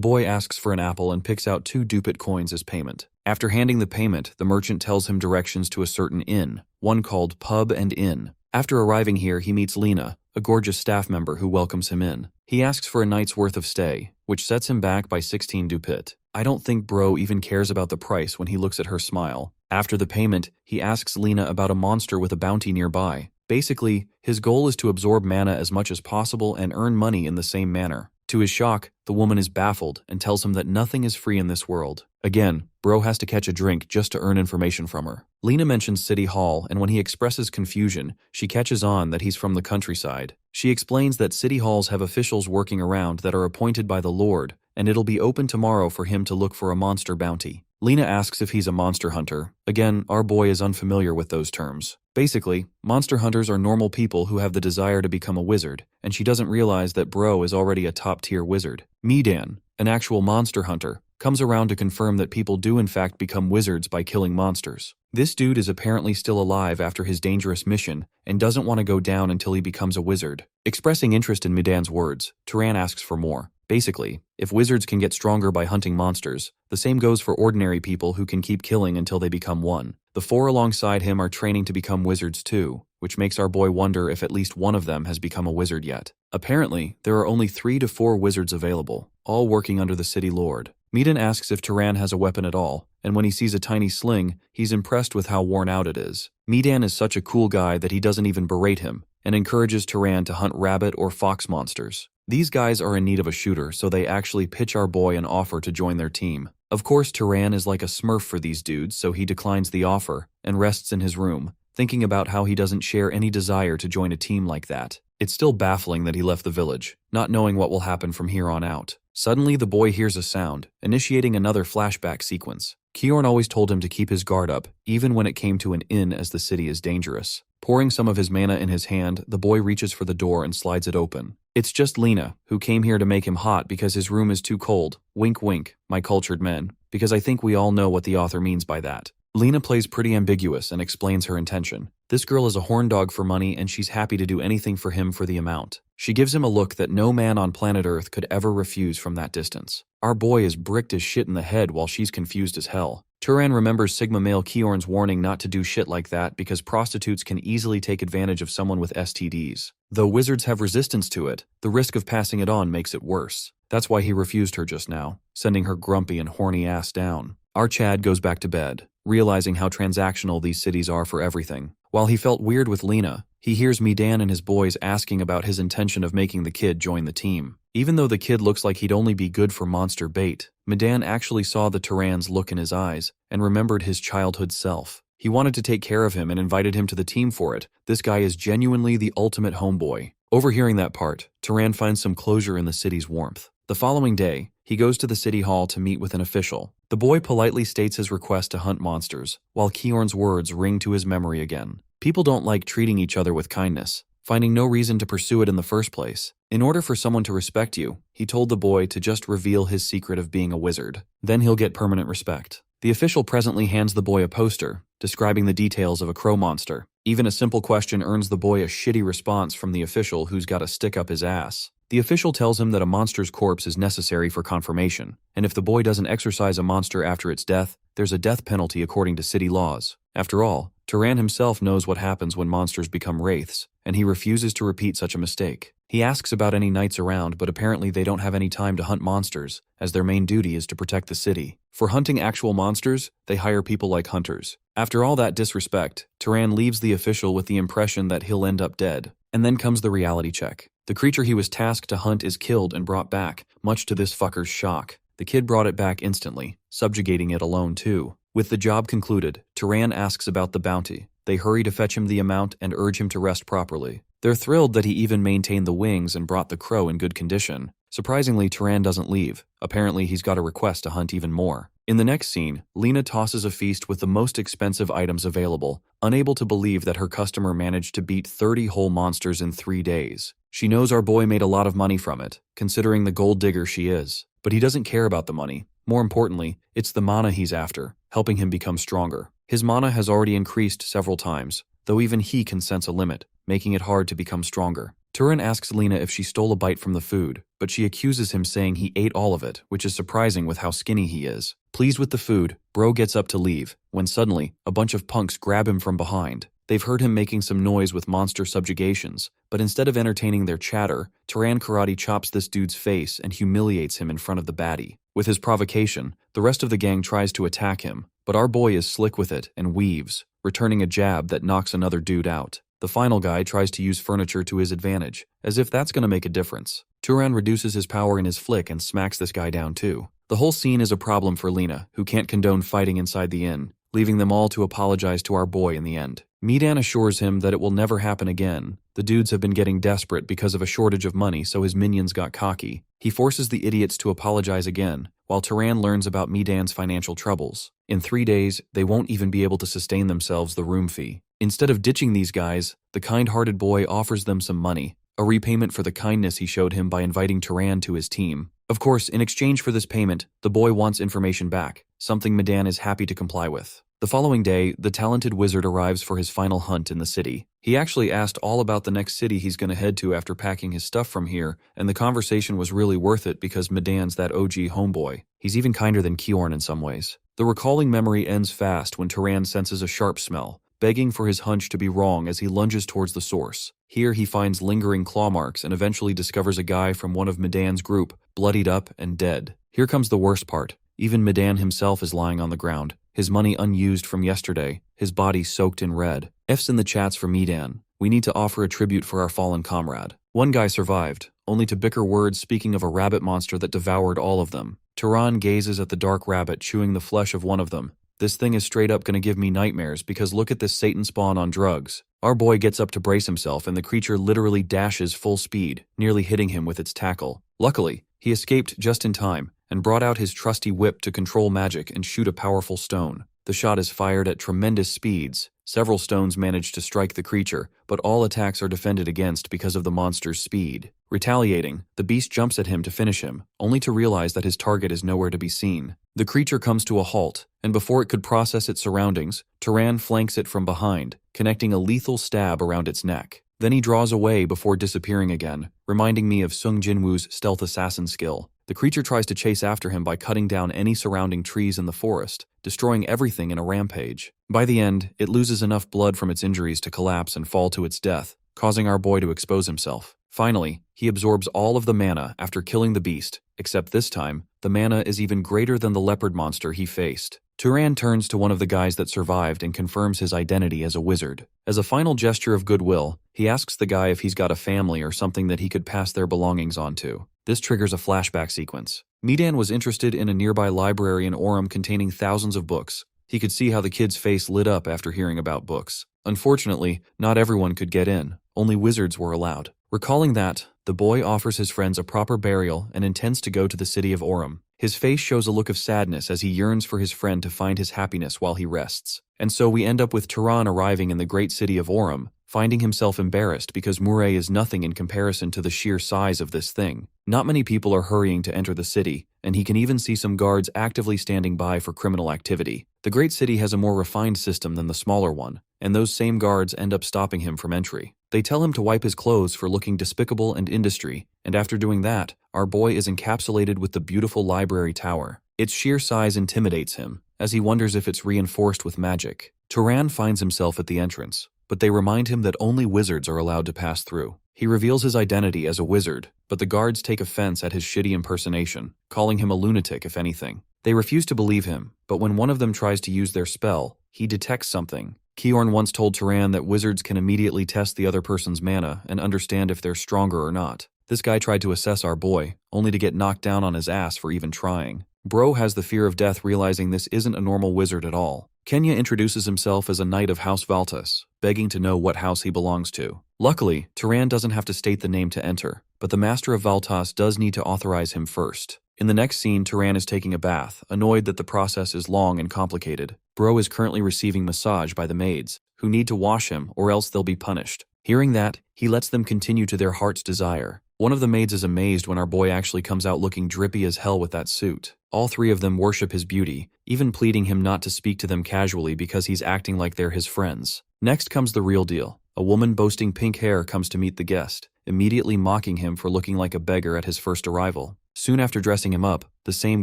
boy asks for an apple and picks out 2 ducat coins as payment. After handing the payment, the merchant tells him directions to a certain inn, one called Pub and Inn. After arriving here, he meets Lena, a gorgeous staff member who welcomes him in. He asks for a night's worth of stay, which sets him back by 16 ducat. I don't think bro even cares about the price when he looks at her smile. After the payment, he asks Lena about a monster with a bounty nearby. Basically, his goal is to absorb mana as much as possible and earn money in the same manner. To his shock, the woman is baffled and tells him that nothing is free in this world. Again, bro has to catch a drink just to earn information from her. Lena mentions City Hall, and when he expresses confusion, she catches on that he's from the countryside. She explains that city halls have officials working around that are appointed by the Lord, and it'll be open tomorrow for him to look for a monster bounty. Lena asks if he's a monster hunter. Again, our boy is unfamiliar with those terms. Basically, monster hunters are normal people who have the desire to become a wizard, and she doesn't realize that bro is already a top-tier wizard. Midan, an actual monster hunter, comes around to confirm that people do in fact become wizards by killing monsters. This dude is apparently still alive after his dangerous mission and doesn't want to go down until he becomes a wizard. Expressing interest in Midan's words, Turan asks for more. Basically, if wizards can get stronger by hunting monsters, the same goes for ordinary people who can keep killing until they become one. The 4 alongside him are training to become wizards too, which makes our boy wonder if at least one of them has become a wizard yet. Apparently, there are only 3 to 4 wizards available, all working under the city lord. Midan asks if Turan has a weapon at all, and when he sees a tiny sling, he's impressed with how worn out it is. Midan is such a cool guy that he doesn't even berate him, and encourages Turan to hunt rabbit or fox monsters. These guys are in need of a shooter, so they actually pitch our boy an offer to join their team. Of course, Turan is like a smurf for these dudes, so he declines the offer and rests in his room, thinking about how he doesn't share any desire to join a team like that. It's still baffling that he left the village, not knowing what will happen from here on out. Suddenly, the boy hears a sound, initiating another flashback sequence. Kiorn always told him to keep his guard up, even when it came to an inn, as the city is dangerous. Pouring some of his mana in his hand, the boy reaches for the door and slides it open. It's just Lena, who came here to make him hot because his room is too cold. Wink wink, my cultured men, because I think we all know what the author means by that. Lena plays pretty ambiguous and explains her intention. This girl is a horn dog for money and she's happy to do anything for him for the amount. She gives him a look that no man on planet Earth could ever refuse from that distance. Our boy is bricked as shit in the head while she's confused as hell. Turan remembers Sigma male Kiorn's warning not to do shit like that because prostitutes can easily take advantage of someone with STDs. Though wizards have resistance to it, the risk of passing it on makes it worse. That's why he refused her just now, sending her grumpy and horny ass down. Our Chad goes back to bed, realizing how transactional these cities are for everything. While he felt weird with Lena, he hears Midan and his boys asking about his intention of making the kid join the team. Even though the kid looks like he'd only be good for monster bait, Midan actually saw the Turan's look in his eyes and remembered his childhood self. He wanted to take care of him and invited him to the team for it. This guy is genuinely the ultimate homeboy. Overhearing that part, Turan finds some closure in the city's warmth. The following day, he goes to the city hall to meet with an official. The boy politely states his request to hunt monsters, while Kiorn's words ring to his memory again. People don't like treating each other with kindness, finding no reason to pursue it in the first place. In order for someone to respect you, he told the boy to just reveal his secret of being a wizard. Then he'll get permanent respect. The official presently hands the boy a poster, describing the details of a crow monster. Even a simple question earns the boy a shitty response from the official who's got to stick up his ass. The official tells him that a monster's corpse is necessary for confirmation, and if the boy doesn't exorcise a monster after its death, there's a death penalty according to city laws. After all, Turan himself knows what happens when monsters become wraiths, and he refuses to repeat such a mistake. He asks about any knights around, but apparently they don't have any time to hunt monsters, as their main duty is to protect the city. For hunting actual monsters, they hire people like hunters. After all that disrespect, Turan leaves the official with the impression that he'll end up dead. And then comes the reality check. The creature he was tasked to hunt is killed and brought back, much to this fucker's shock. The kid brought it back instantly, subjugating it alone too. With the job concluded, Turan asks about the bounty. They hurry to fetch him the amount and urge him to rest properly. They're thrilled that he even maintained the wings and brought the crow in good condition. Surprisingly, Turan doesn't leave. Apparently, he's got a request to hunt even more. In the next scene, Lena tosses a feast with the most expensive items available, unable to believe that her customer managed to beat 30 whole monsters in 3 days. She knows our boy made a lot of money from it, considering the gold digger she is. But he doesn't care about the money. More importantly, it's the mana he's after, helping him become stronger. His mana has already increased several times, though even he can sense a limit, making it hard to become stronger. Turan asks Lena if she stole a bite from the food, but she accuses him saying he ate all of it, which is surprising with how skinny he is. Pleased with the food, Bro gets up to leave, when suddenly, a bunch of punks grab him from behind. They've heard him making some noise with monster subjugations, but instead of entertaining their chatter, Turan karate chops this dude's face and humiliates him in front of the baddie. With his provocation, the rest of the gang tries to attack him, but our boy is slick with it and weaves, returning a jab that knocks another dude out. The final guy tries to use furniture to his advantage, as if that's going to make a difference. Turan reduces his power in his flick and smacks this guy down too. The whole scene is a problem for Lena, who can't condone fighting inside the inn, leaving them all to apologize to our boy in the end. Midan assures him that it will never happen again. The dudes have been getting desperate because of a shortage of money, so his minions got cocky. He forces the idiots to apologize again, while Turan learns about Midan's financial troubles. In 3 days, they won't even be able to sustain themselves the room fee. Instead of ditching these guys, the kind-hearted boy offers them some money, a repayment for the kindness he showed him by inviting Turan to his team. Of course, in exchange for this payment, the boy wants information back, something Midan is happy to comply with. The following day, the talented wizard arrives for his final hunt in the city. He actually asked all about the next city he's going to head to after packing his stuff from here, and the conversation was really worth it because Midan's that OG homeboy. He's even kinder than Kiorn in some ways. The recalling memory ends fast when Turan senses a sharp smell, begging for his hunch to be wrong as he lunges towards the source. Here he finds lingering claw marks and eventually discovers a guy from one of Midan's group, bloodied up and dead. Here comes the worst part. Even Midan himself is lying on the ground, his money unused from yesterday, his body soaked in red. F's in the chats for Midan. We need to offer a tribute for our fallen comrade. One guy survived, only to bicker words speaking of a rabbit monster that devoured all of them. Turan gazes at the dark rabbit chewing the flesh of one of them. This thing is straight up gonna give me nightmares because look at this Satan spawn on drugs. Our boy gets up to brace himself and the creature literally dashes full speed, nearly hitting him with its tackle. Luckily, he escaped just in time and brought out his trusty whip to control magic and shoot a powerful stone. The shot is fired at tremendous speeds. Several stones manage to strike the creature, but all attacks are defended against because of the monster's speed. Retaliating, the beast jumps at him to finish him, only to realize that his target is nowhere to be seen. The creature comes to a halt, and before it could process its surroundings, Turan flanks it from behind, connecting a lethal stab around its neck. Then he draws away before disappearing again, reminding me of Sung Jinwoo's stealth assassin skill. The creature tries to chase after him by cutting down any surrounding trees in the forest, destroying everything in a rampage. By the end, it loses enough blood from its injuries to collapse and fall to its death, causing our boy to expose himself. Finally, he absorbs all of the mana after killing the beast, except this time, the mana is even greater than the leopard monster he faced. Turan turns to one of the guys that survived and confirms his identity as a wizard. As a final gesture of goodwill, he asks the guy if he's got a family or something that he could pass their belongings on to. This triggers a flashback sequence. Midan was interested in a nearby library in Orem containing thousands of books. He could see how the kid's face lit up after hearing about books. Unfortunately, not everyone could get in. Only wizards were allowed. Recalling that, the boy offers his friends a proper burial and intends to go to the city of Orem. His face shows a look of sadness as he yearns for his friend to find his happiness while he rests. And so we end up with Turan arriving in the great city of Orem, finding himself embarrassed because Murray is nothing in comparison to the sheer size of this thing. Not many people are hurrying to enter the city, and he can even see some guards actively standing by for criminal activity. The great city has a more refined system than the smaller one, and those same guards end up stopping him from entry. They tell him to wipe his clothes for looking despicable and industry, and after doing that, our boy is encapsulated with the beautiful library tower. Its sheer size intimidates him, as he wonders if it's reinforced with magic. Turan finds himself at the entrance, but they remind him that only wizards are allowed to pass through. He reveals his identity as a wizard, but the guards take offense at his shitty impersonation, calling him a lunatic if anything. They refuse to believe him, but when one of them tries to use their spell, he detects something. Kiorn once told Turan that wizards can immediately test the other person's mana and understand if they're stronger or not. This guy tried to assess our boy, only to get knocked down on his ass for even trying. Bro has the fear of death, realizing this isn't a normal wizard at all. Kenya introduces himself as a knight of House Valtas, begging to know what house he belongs to. Luckily, Turan doesn't have to state the name to enter, but the Master of Valtas does need to authorize him first. In the next scene, Turan is taking a bath, annoyed that the process is long and complicated. Bro is currently receiving massage by the maids, who need to wash him or else they'll be punished. Hearing that, he lets them continue to their heart's desire. One of the maids is amazed when our boy actually comes out looking drippy as hell with that suit. All three of them worship his beauty, even pleading him not to speak to them casually because he's acting like they're his friends. Next comes the real deal. A woman boasting pink hair comes to meet the guest, immediately mocking him for looking like a beggar at his first arrival. Soon after dressing him up, the same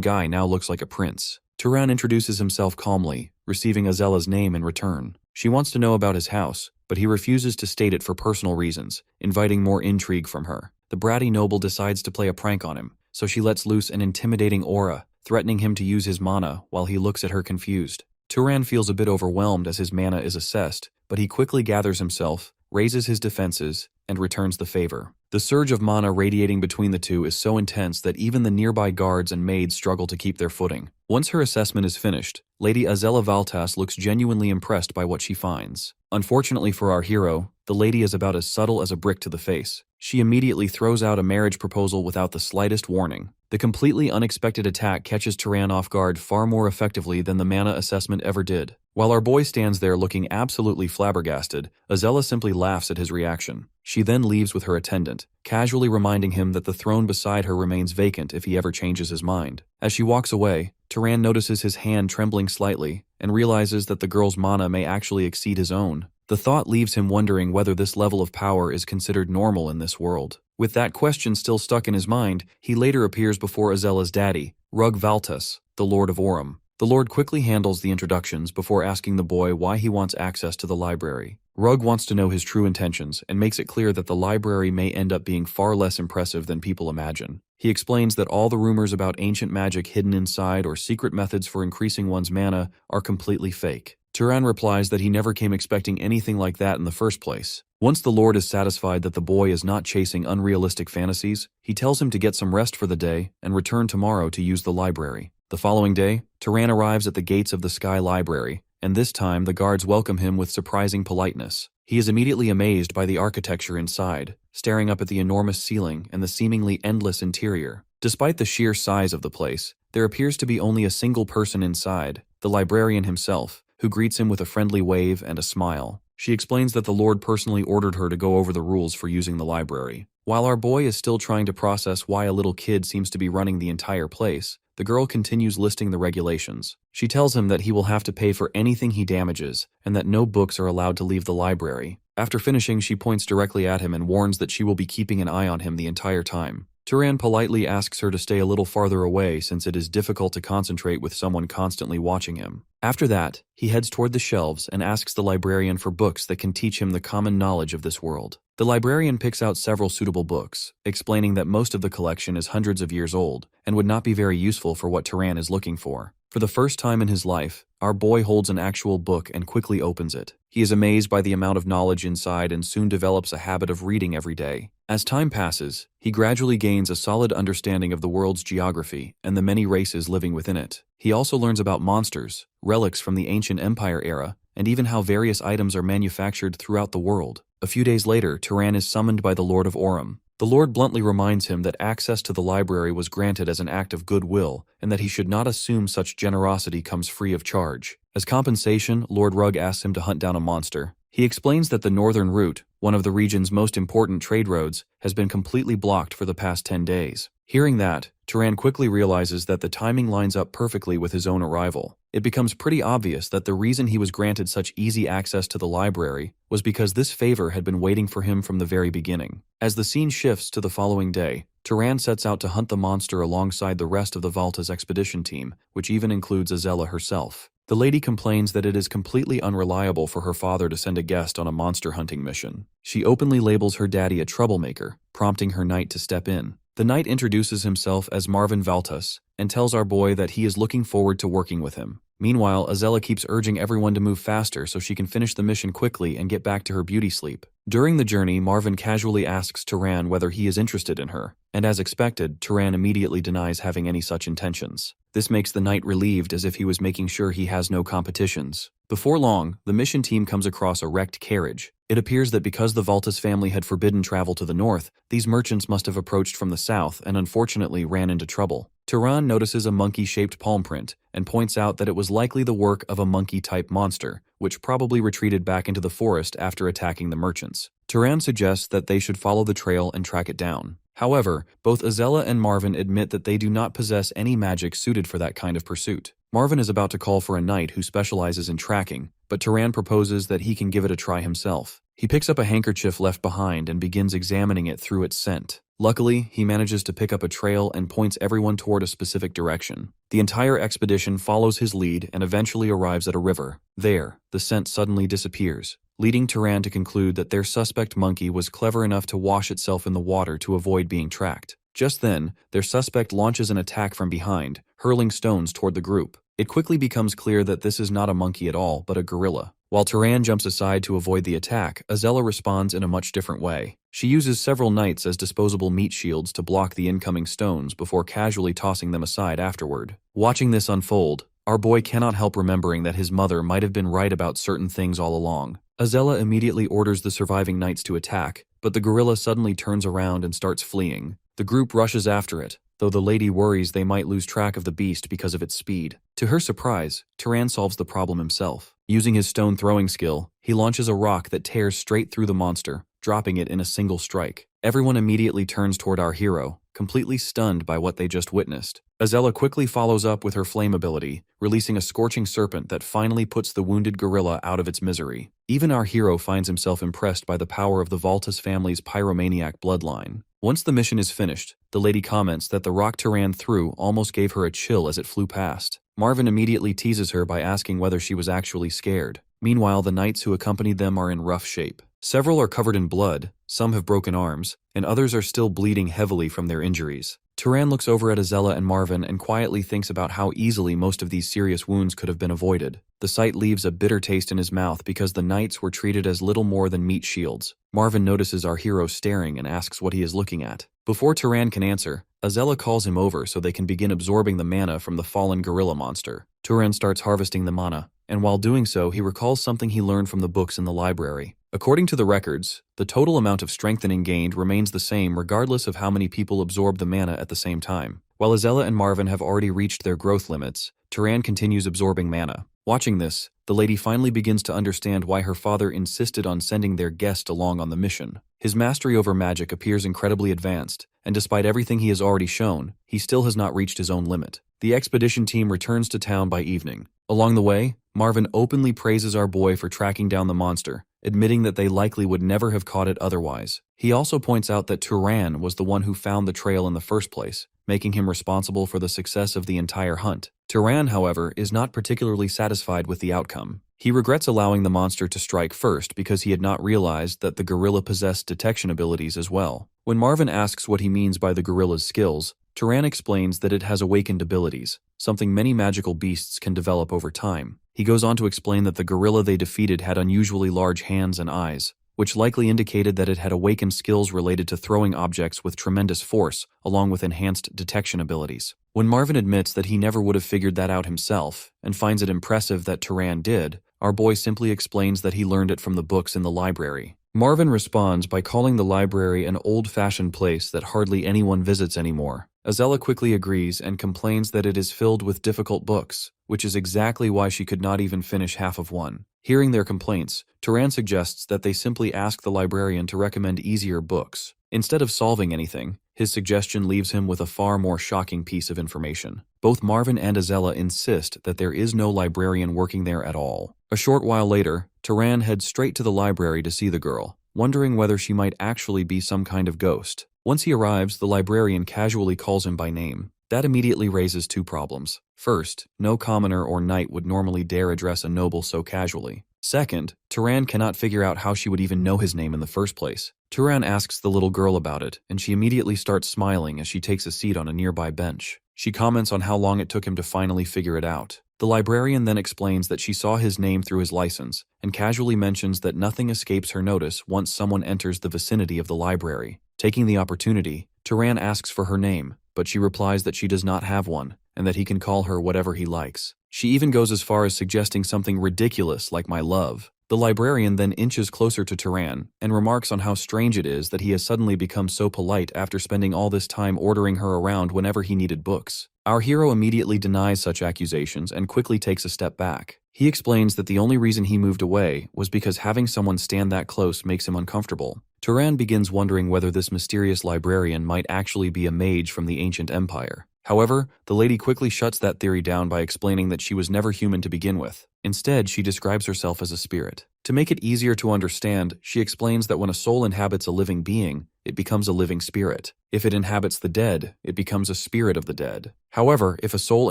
guy now looks like a prince. Turan introduces himself calmly, receiving Azella's name in return. She wants to know about his house, but he refuses to state it for personal reasons, inviting more intrigue from her. The bratty noble decides to play a prank on him, so she lets loose an intimidating aura, threatening him to use his mana while he looks at her confused. Turan feels a bit overwhelmed as his mana is assessed, but he quickly gathers himself, raises his defenses, and returns the favor. The surge of mana radiating between the two is so intense that even the nearby guards and maids struggle to keep their footing. Once her assessment is finished, Lady Azella Valtas looks genuinely impressed by what she finds. Unfortunately for our hero, the lady is about as subtle as a brick to the face. She immediately throws out a marriage proposal without the slightest warning. The completely unexpected attack catches Turan off guard far more effectively than the mana assessment ever did. While our boy stands there looking absolutely flabbergasted, Azella simply laughs at his reaction. She then leaves with her attendant, casually reminding him that the throne beside her remains vacant if he ever changes his mind. As she walks away, Turan notices his hand trembling slightly and realizes that the girl's mana may actually exceed his own. The thought leaves him wondering whether this level of power is considered normal in this world. With that question still stuck in his mind, he later appears before Azella's daddy, Rug Valtas, the Lord of Aurum. The Lord quickly handles the introductions before asking the boy why he wants access to the library. Rug wants to know his true intentions and makes it clear that the library may end up being far less impressive than people imagine. He explains that all the rumors about ancient magic hidden inside or secret methods for increasing one's mana are completely fake. Turan replies that he never came expecting anything like that in the first place. Once the Lord is satisfied that the boy is not chasing unrealistic fantasies, he tells him to get some rest for the day and return tomorrow to use the library. The following day, Turan arrives at the gates of the Sky Library, and this time the guards welcome him with surprising politeness. He is immediately amazed by the architecture inside, staring up at the enormous ceiling and the seemingly endless interior. Despite the sheer size of the place, there appears to be only a single person inside, the librarian himself, who greets him with a friendly wave and a smile. She explains that the Lord personally ordered her to go over the rules for using the library. While our boy is still trying to process why a little kid seems to be running the entire place, the girl continues listing the regulations. She tells him that he will have to pay for anything he damages, and that no books are allowed to leave the library. After finishing, she points directly at him and warns that she will be keeping an eye on him the entire time. Turan politely asks her to stay a little farther away since it is difficult to concentrate with someone constantly watching him. After that, he heads toward the shelves and asks the librarian for books that can teach him the common knowledge of this world. The librarian picks out several suitable books, explaining that most of the collection is hundreds of years old and would not be very useful for what Turan is looking for. For the first time in his life, our boy holds an actual book and quickly opens it. He is amazed by the amount of knowledge inside and soon develops a habit of reading every day. As time passes, he gradually gains a solid understanding of the world's geography and the many races living within it. He also learns about monsters, relics from the ancient empire era, and even how various items are manufactured throughout the world. A few days later, Turan is summoned by the Lord of Aurum. The Lord bluntly reminds him that access to the library was granted as an act of goodwill, and that he should not assume such generosity comes free of charge. As compensation, Lord Rug asks him to hunt down a monster. He explains that the northern route, one of the region's most important trade roads, has been completely blocked for the past 10 days. Hearing that, Turan quickly realizes that the timing lines up perfectly with his own arrival. It becomes pretty obvious that the reason he was granted such easy access to the library was because this favor had been waiting for him from the very beginning. As the scene shifts to the following day, Turan sets out to hunt the monster alongside the rest of the Valtas expedition team, which even includes Azella herself. The lady complains that it is completely unreliable for her father to send a guest on a monster hunting mission. She openly labels her daddy a troublemaker, prompting her knight to step in. The knight introduces himself as Marvin Valtas and tells our boy that he is looking forward to working with him. Meanwhile, Azella keeps urging everyone to move faster so she can finish the mission quickly and get back to her beauty sleep. During the journey, Marvin casually asks Turan whether he is interested in her, and as expected, Turan immediately denies having any such intentions. This makes the knight relieved, as if he was making sure he has no competitions. Before long, the mission team comes across a wrecked carriage. It appears that because the Valtas family had forbidden travel to the north, these merchants must have approached from the south and unfortunately ran into trouble. Turan notices a monkey-shaped palm print and points out that it was likely the work of a monkey-type monster, which probably retreated back into the forest after attacking the merchants. Turan suggests that they should follow the trail and track it down. However, both Azella and Marvin admit that they do not possess any magic suited for that kind of pursuit. Marvin is about to call for a knight who specializes in tracking, but Turan proposes that he can give it a try himself. He picks up a handkerchief left behind and begins examining it through its scent. Luckily, he manages to pick up a trail and points everyone toward a specific direction. The entire expedition follows his lead and eventually arrives at a river. There, the scent suddenly disappears, leading Turan to conclude that their suspect monkey was clever enough to wash itself in the water to avoid being tracked. Just then, their suspect launches an attack from behind, hurling stones toward the group. It quickly becomes clear that this is not a monkey at all, but a gorilla. While Turan jumps aside to avoid the attack, Azella responds in a much different way. She uses several knights as disposable meat shields to block the incoming stones before casually tossing them aside afterward. Watching this unfold, our boy cannot help remembering that his mother might have been right about certain things all along. Azella immediately orders the surviving knights to attack, but the gorilla suddenly turns around and starts fleeing. The group rushes after it, though the lady worries they might lose track of the beast because of its speed. To her surprise, Turan solves the problem himself. Using his stone throwing skill, he launches a rock that tears straight through the monster, dropping it in a single strike. Everyone immediately turns toward our hero, completely stunned by what they just witnessed. Azella quickly follows up with her flame ability, releasing a scorching serpent that finally puts the wounded gorilla out of its misery. Even our hero finds himself impressed by the power of the Valtas family's pyromaniac bloodline. Once the mission is finished, the lady comments that the rock Turan threw almost gave her a chill as it flew past. Marvin immediately teases her by asking whether she was actually scared. Meanwhile, the knights who accompanied them are in rough shape. Several are covered in blood, some have broken arms, and others are still bleeding heavily from their injuries. Turan looks over at Azella and Marvin and quietly thinks about how easily most of these serious wounds could have been avoided. The sight leaves a bitter taste in his mouth because the knights were treated as little more than meat shields. Marvin notices our hero staring and asks what he is looking at. Before Turan can answer, Azella calls him over so they can begin absorbing the mana from the fallen gorilla monster. Turan starts harvesting the mana, and while doing so, he recalls something he learned from the books in the library. According to the records, the total amount of strengthening gained remains the same regardless of how many people absorb the mana at the same time. While Azella and Marvin have already reached their growth limits, Turan continues absorbing mana. Watching this, the lady finally begins to understand why her father insisted on sending their guest along on the mission. His mastery over magic appears incredibly advanced, and despite everything he has already shown, he still has not reached his own limit. The expedition team returns to town by evening. Along the way, Marvin openly praises our boy for tracking down the monster, admitting that they likely would never have caught it otherwise. He also points out that Turan was the one who found the trail in the first place, making him responsible for the success of the entire hunt. Turan, however, is not particularly satisfied with the outcome. He regrets allowing the monster to strike first because he had not realized that the gorilla possessed detection abilities as well. When Marvin asks what he means by the gorilla's skills, Turan explains that it has awakened abilities, something many magical beasts can develop over time. He goes on to explain that the gorilla they defeated had unusually large hands and eyes, which likely indicated that it had awakened skills related to throwing objects with tremendous force, along with enhanced detection abilities. When Marvin admits that he never would have figured that out himself, and finds it impressive that Turan did, our boy simply explains that he learned it from the books in the library. Marvin responds by calling the library an old-fashioned place that hardly anyone visits anymore. Azella quickly agrees and complains that it is filled with difficult books, which is exactly why she could not even finish half of one. Hearing their complaints, Turan suggests that they simply ask the librarian to recommend easier books. Instead of solving anything, his suggestion leaves him with a far more shocking piece of information. Both Marvin and Azella insist that there is no librarian working there at all. A short while later, Turan heads straight to the library to see the girl, wondering whether she might actually be some kind of ghost. Once he arrives, the librarian casually calls him by name. That immediately raises two problems. First, no commoner or knight would normally dare address a noble so casually. Second, Turan cannot figure out how she would even know his name in the first place. Turan asks the little girl about it, and she immediately starts smiling as she takes a seat on a nearby bench. She comments on how long it took him to finally figure it out. The librarian then explains that she saw his name through his license, and casually mentions that nothing escapes her notice once someone enters the vicinity of the library. Taking the opportunity, Turan asks for her name, but she replies that she does not have one, and that he can call her whatever he likes. She even goes as far as suggesting something ridiculous like my love. The librarian then inches closer to Turan and remarks on how strange it is that he has suddenly become so polite after spending all this time ordering her around whenever he needed books. Our hero immediately denies such accusations and quickly takes a step back. He explains that the only reason he moved away was because having someone stand that close makes him uncomfortable. Turan begins wondering whether this mysterious librarian might actually be a mage from the ancient empire. However, the lady quickly shuts that theory down by explaining that she was never human to begin with. Instead, she describes herself as a spirit. To make it easier to understand, she explains that when a soul inhabits a living being, it becomes a living spirit. If it inhabits the dead, it becomes a spirit of the dead. However, if a soul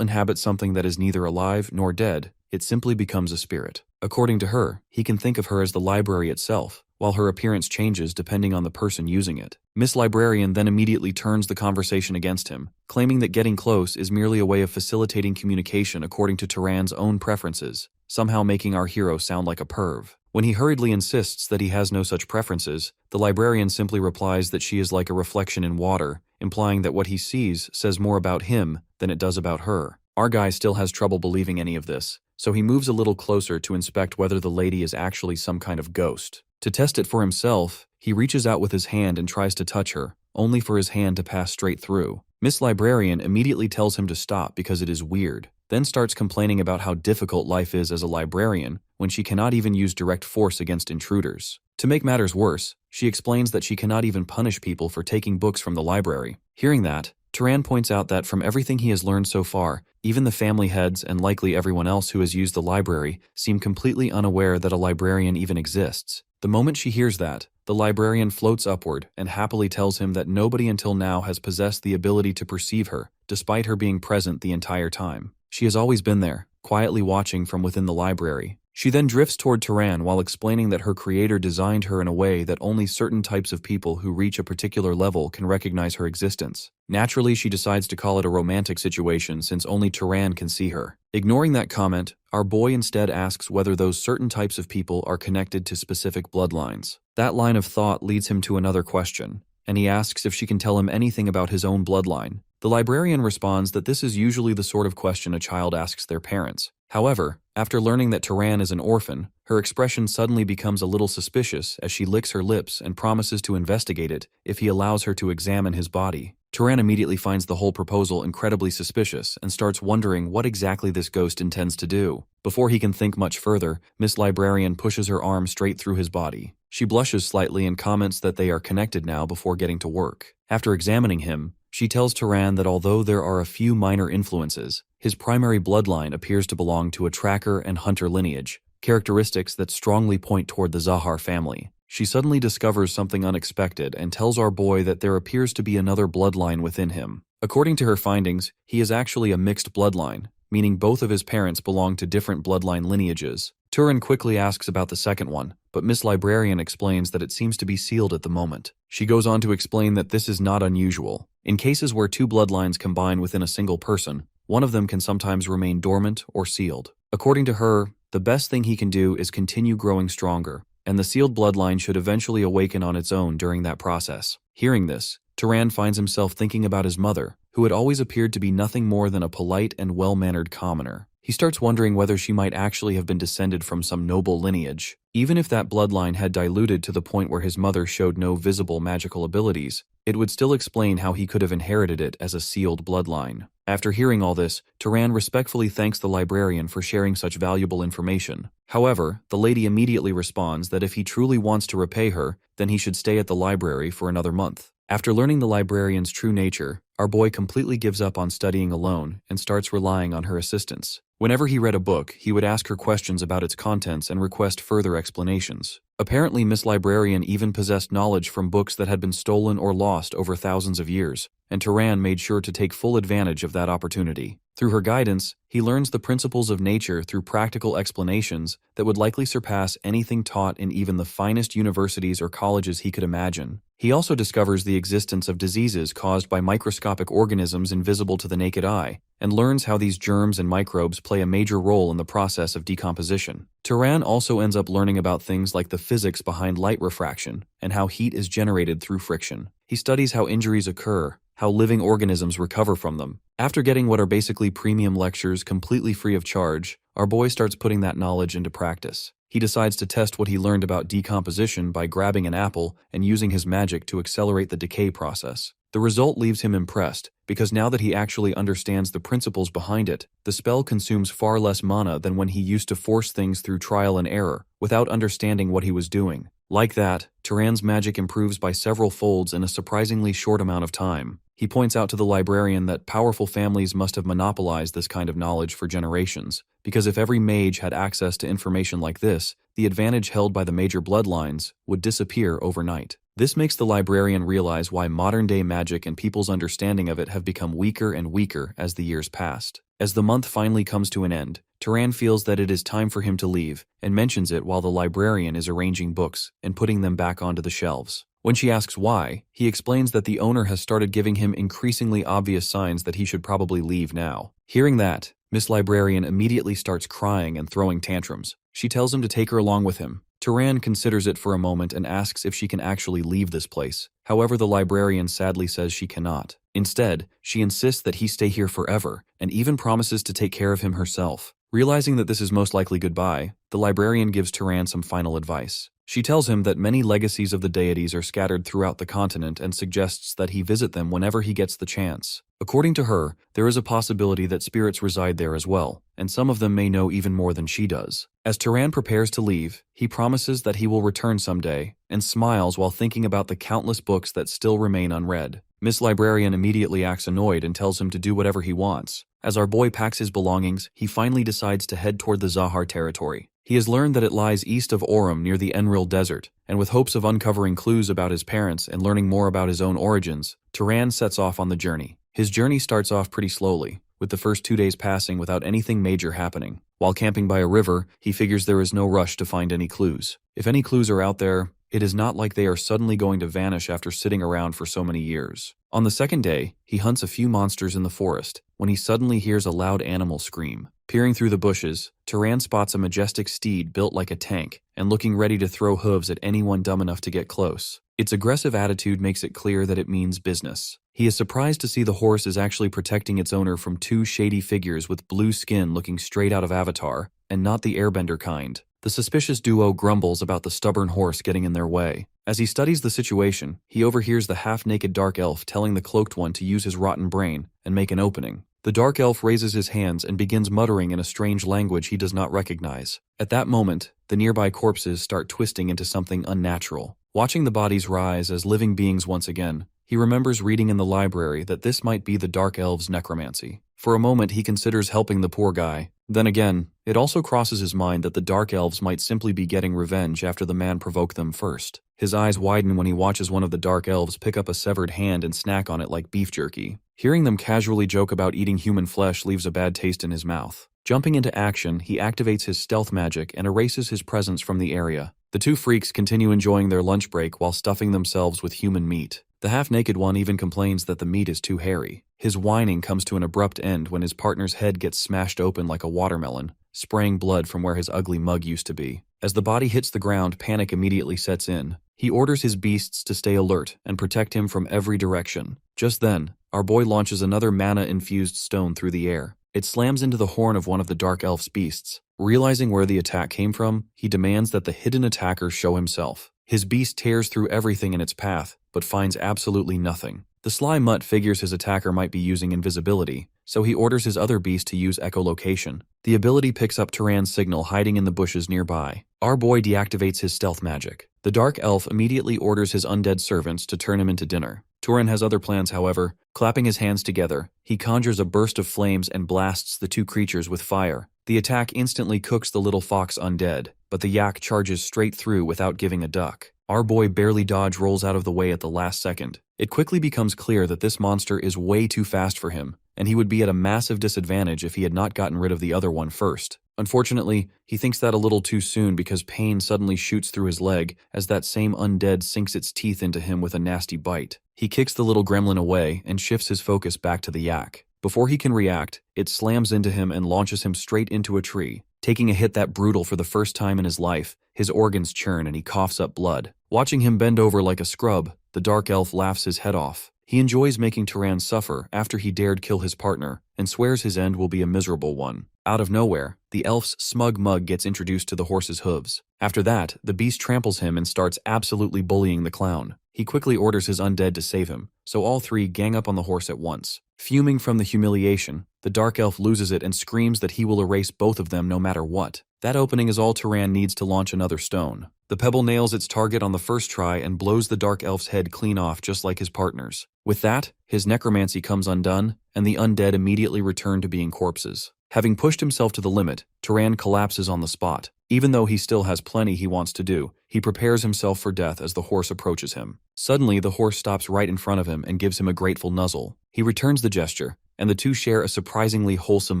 inhabits something that is neither alive nor dead, it simply becomes a spirit. According to her, he can think of her as the library itself, while her appearance changes depending on the person using it. Miss Librarian then immediately turns the conversation against him, claiming that getting close is merely a way of facilitating communication according to Turan's own preferences, somehow making our hero sound like a perv. When he hurriedly insists that he has no such preferences, the librarian simply replies that she is like a reflection in water, implying that what he sees says more about him than it does about her. Our guy still has trouble believing any of this, so he moves a little closer to inspect whether the lady is actually some kind of ghost. To test it for himself, he reaches out with his hand and tries to touch her, only for his hand to pass straight through. Miss Librarian immediately tells him to stop because it is weird, then starts complaining about how difficult life is as a librarian when she cannot even use direct force against intruders. To make matters worse, she explains that she cannot even punish people for taking books from the library. Hearing that, Turan points out that from everything he has learned so far, even the family heads and likely everyone else who has used the library seem completely unaware that a librarian even exists. The moment she hears that, the librarian floats upward and happily tells him that nobody until now has possessed the ability to perceive her, despite her being present the entire time. She has always been there, quietly watching from within the library. She then drifts toward Turan while explaining that her creator designed her in a way that only certain types of people who reach a particular level can recognize her existence. Naturally, she decides to call it a romantic situation since only Turan can see her. Ignoring that comment, our boy instead asks whether those certain types of people are connected to specific bloodlines. That line of thought leads him to another question, and he asks if she can tell him anything about his own bloodline. The librarian responds that this is usually the sort of question a child asks their parents. However, after learning that Turan is an orphan, her expression suddenly becomes a little suspicious as she licks her lips and promises to investigate it if he allows her to examine his body. Turan immediately finds the whole proposal incredibly suspicious and starts wondering what exactly this ghost intends to do. Before he can think much further, Miss Librarian pushes her arm straight through his body. She blushes slightly and comments that they are connected now before getting to work. After examining him, she tells Turan that although there are a few minor influences, his primary bloodline appears to belong to a tracker and hunter lineage, characteristics that strongly point toward the Zahar family. She suddenly discovers something unexpected and tells our boy that there appears to be another bloodline within him. According to her findings, he is actually a mixed bloodline, meaning both of his parents belong to different bloodline lineages. Turan quickly asks about the second one, but Miss Librarian explains that it seems to be sealed at the moment. She goes on to explain that this is not unusual. In cases where two bloodlines combine within a single person, one of them can sometimes remain dormant or sealed. According to her, the best thing he can do is continue growing stronger, and the sealed bloodline should eventually awaken on its own during that process. Hearing this, Turan finds himself thinking about his mother, who had always appeared to be nothing more than a polite and well-mannered commoner. He starts wondering whether she might actually have been descended from some noble lineage. Even if that bloodline had diluted to the point where his mother showed no visible magical abilities, it would still explain how he could have inherited it as a sealed bloodline. After hearing all this, Turan respectfully thanks the librarian for sharing such valuable information. However, the lady immediately responds that if he truly wants to repay her, then he should stay at the library for another month. After learning the librarian's true nature, our boy completely gives up on studying alone and starts relying on her assistance. Whenever he read a book, he would ask her questions about its contents and request further explanations. Apparently, Miss Librarian even possessed knowledge from books that had been stolen or lost over thousands of years, and Turan made sure to take full advantage of that opportunity. Through her guidance, he learns the principles of nature through practical explanations that would likely surpass anything taught in even the finest universities or colleges he could imagine. He also discovers the existence of diseases caused by microscopic organisms invisible to the naked eye, and learns how these germs and microbes play a major role in the process of decomposition. Turan also ends up learning about things like the physics behind light refraction and how heat is generated through friction. He studies how injuries occur, how living organisms recover from them. After getting what are basically premium lectures completely free of charge, our boy starts putting that knowledge into practice. He decides to test what he learned about decomposition by grabbing an apple and using his magic to accelerate the decay process. The result leaves him impressed, because now that he actually understands the principles behind it, the spell consumes far less mana than when he used to force things through trial and error, without understanding what he was doing. Like that, Turan's magic improves by several folds in a surprisingly short amount of time. He points out to the librarian that powerful families must have monopolized this kind of knowledge for generations, because if every mage had access to information like this, the advantage held by the major bloodlines would disappear overnight. This makes the librarian realize why modern-day magic and people's understanding of it have become weaker and weaker as the years passed. As the month finally comes to an end, Turan feels that it is time for him to leave, and mentions it while the librarian is arranging books and putting them back onto the shelves. When she asks why, he explains that the owner has started giving him increasingly obvious signs that he should probably leave now. Hearing that, Miss Librarian immediately starts crying and throwing tantrums. She tells him to take her along with him. Turan considers it for a moment and asks if she can actually leave this place. However, the librarian sadly says she cannot. Instead, she insists that he stay here forever, and even promises to take care of him herself. Realizing that this is most likely goodbye, the librarian gives Turan some final advice. She tells him that many legacies of the deities are scattered throughout the continent and suggests that he visit them whenever he gets the chance. According to her, there is a possibility that spirits reside there as well, and some of them may know even more than she does. As Turan prepares to leave, he promises that he will return someday, and smiles while thinking about the countless books that still remain unread. Miss Librarian immediately acts annoyed and tells him to do whatever he wants. As our boy packs his belongings, he finally decides to head toward the Zahar territory. He has learned that it lies east of Orem near the Enril Desert, and with hopes of uncovering clues about his parents and learning more about his own origins, Turan sets off on the journey. His journey starts off pretty slowly, with the first 2 days passing without anything major happening. While camping by a river, he figures there is no rush to find any clues. If any clues are out there, it is not like they are suddenly going to vanish after sitting around for so many years. On the second day, he hunts a few monsters in the forest, when he suddenly hears a loud animal scream. Peering through the bushes, Turan spots a majestic steed built like a tank and looking ready to throw hooves at anyone dumb enough to get close. Its aggressive attitude makes it clear that it means business. He is surprised to see the horse is actually protecting its owner from two shady figures with blue skin looking straight out of Avatar, and not the airbender kind. The suspicious duo grumbles about the stubborn horse getting in their way. As he studies the situation, he overhears the half-naked dark elf telling the cloaked one to use his rotten brain and make an opening. The dark elf raises his hands and begins muttering in a strange language he does not recognize. At that moment, the nearby corpses start twisting into something unnatural. Watching the bodies rise as living beings once again, he remembers reading in the library that this might be the dark elf's necromancy. For a moment, he considers helping the poor guy. Then again, it also crosses his mind that the dark elves might simply be getting revenge after the man provoked them first. His eyes widen when he watches one of the dark elves pick up a severed hand and snack on it like beef jerky. Hearing them casually joke about eating human flesh leaves a bad taste in his mouth. Jumping into action, he activates his stealth magic and erases his presence from the area. The two freaks continue enjoying their lunch break while stuffing themselves with human meat. The half-naked one even complains that the meat is too hairy. His whining comes to an abrupt end when his partner's head gets smashed open like a watermelon, spraying blood from where his ugly mug used to be. As the body hits the ground, panic immediately sets in. He orders his beasts to stay alert and protect him from every direction. Just then, our boy launches another mana-infused stone through the air. It slams into the horn of one of the dark elf's beasts. Realizing where the attack came from, he demands that the hidden attacker show himself. His beast tears through everything in its path, but finds absolutely nothing. The sly mutt figures his attacker might be using invisibility, so he orders his other beast to use echolocation. The ability picks up Turan's signal hiding in the bushes nearby. Our boy deactivates his stealth magic. The dark elf immediately orders his undead servants to turn him into dinner. Turan has other plans, however. Clapping his hands together, he conjures a burst of flames and blasts the two creatures with fire. The attack instantly cooks the little fox undead, but the yak charges straight through without giving a duck. Our boy barely rolls out of the way at the last second. It quickly becomes clear that this monster is way too fast for him, and he would be at a massive disadvantage if he had not gotten rid of the other one first. Unfortunately, he thinks that a little too soon because pain suddenly shoots through his leg as that same undead sinks its teeth into him with a nasty bite. He kicks the little gremlin away and shifts his focus back to the yak. Before he can react, it slams into him and launches him straight into a tree. Taking a hit that brutal for the first time in his life, his organs churn and he coughs up blood. Watching him bend over like a scrub, the dark elf laughs his head off. He enjoys making Turan suffer after he dared kill his partner, and swears his end will be a miserable one. Out of nowhere, the elf's smug mug gets introduced to the horse's hooves. After that, the beast tramples him and starts absolutely bullying the clown. He quickly orders his undead to save him, so all three gang up on the horse at once. Fuming from the humiliation, the dark elf loses it and screams that he will erase both of them no matter what. That opening is all Turan needs to launch another stone. The pebble nails its target on the first try and blows the dark elf's head clean off just like his partner's. With that, his necromancy comes undone, and the undead immediately return to being corpses. Having pushed himself to the limit, Turan collapses on the spot. Even though he still has plenty he wants to do, he prepares himself for death as the horse approaches him. Suddenly, the horse stops right in front of him and gives him a grateful nuzzle. He returns the gesture, and the two share a surprisingly wholesome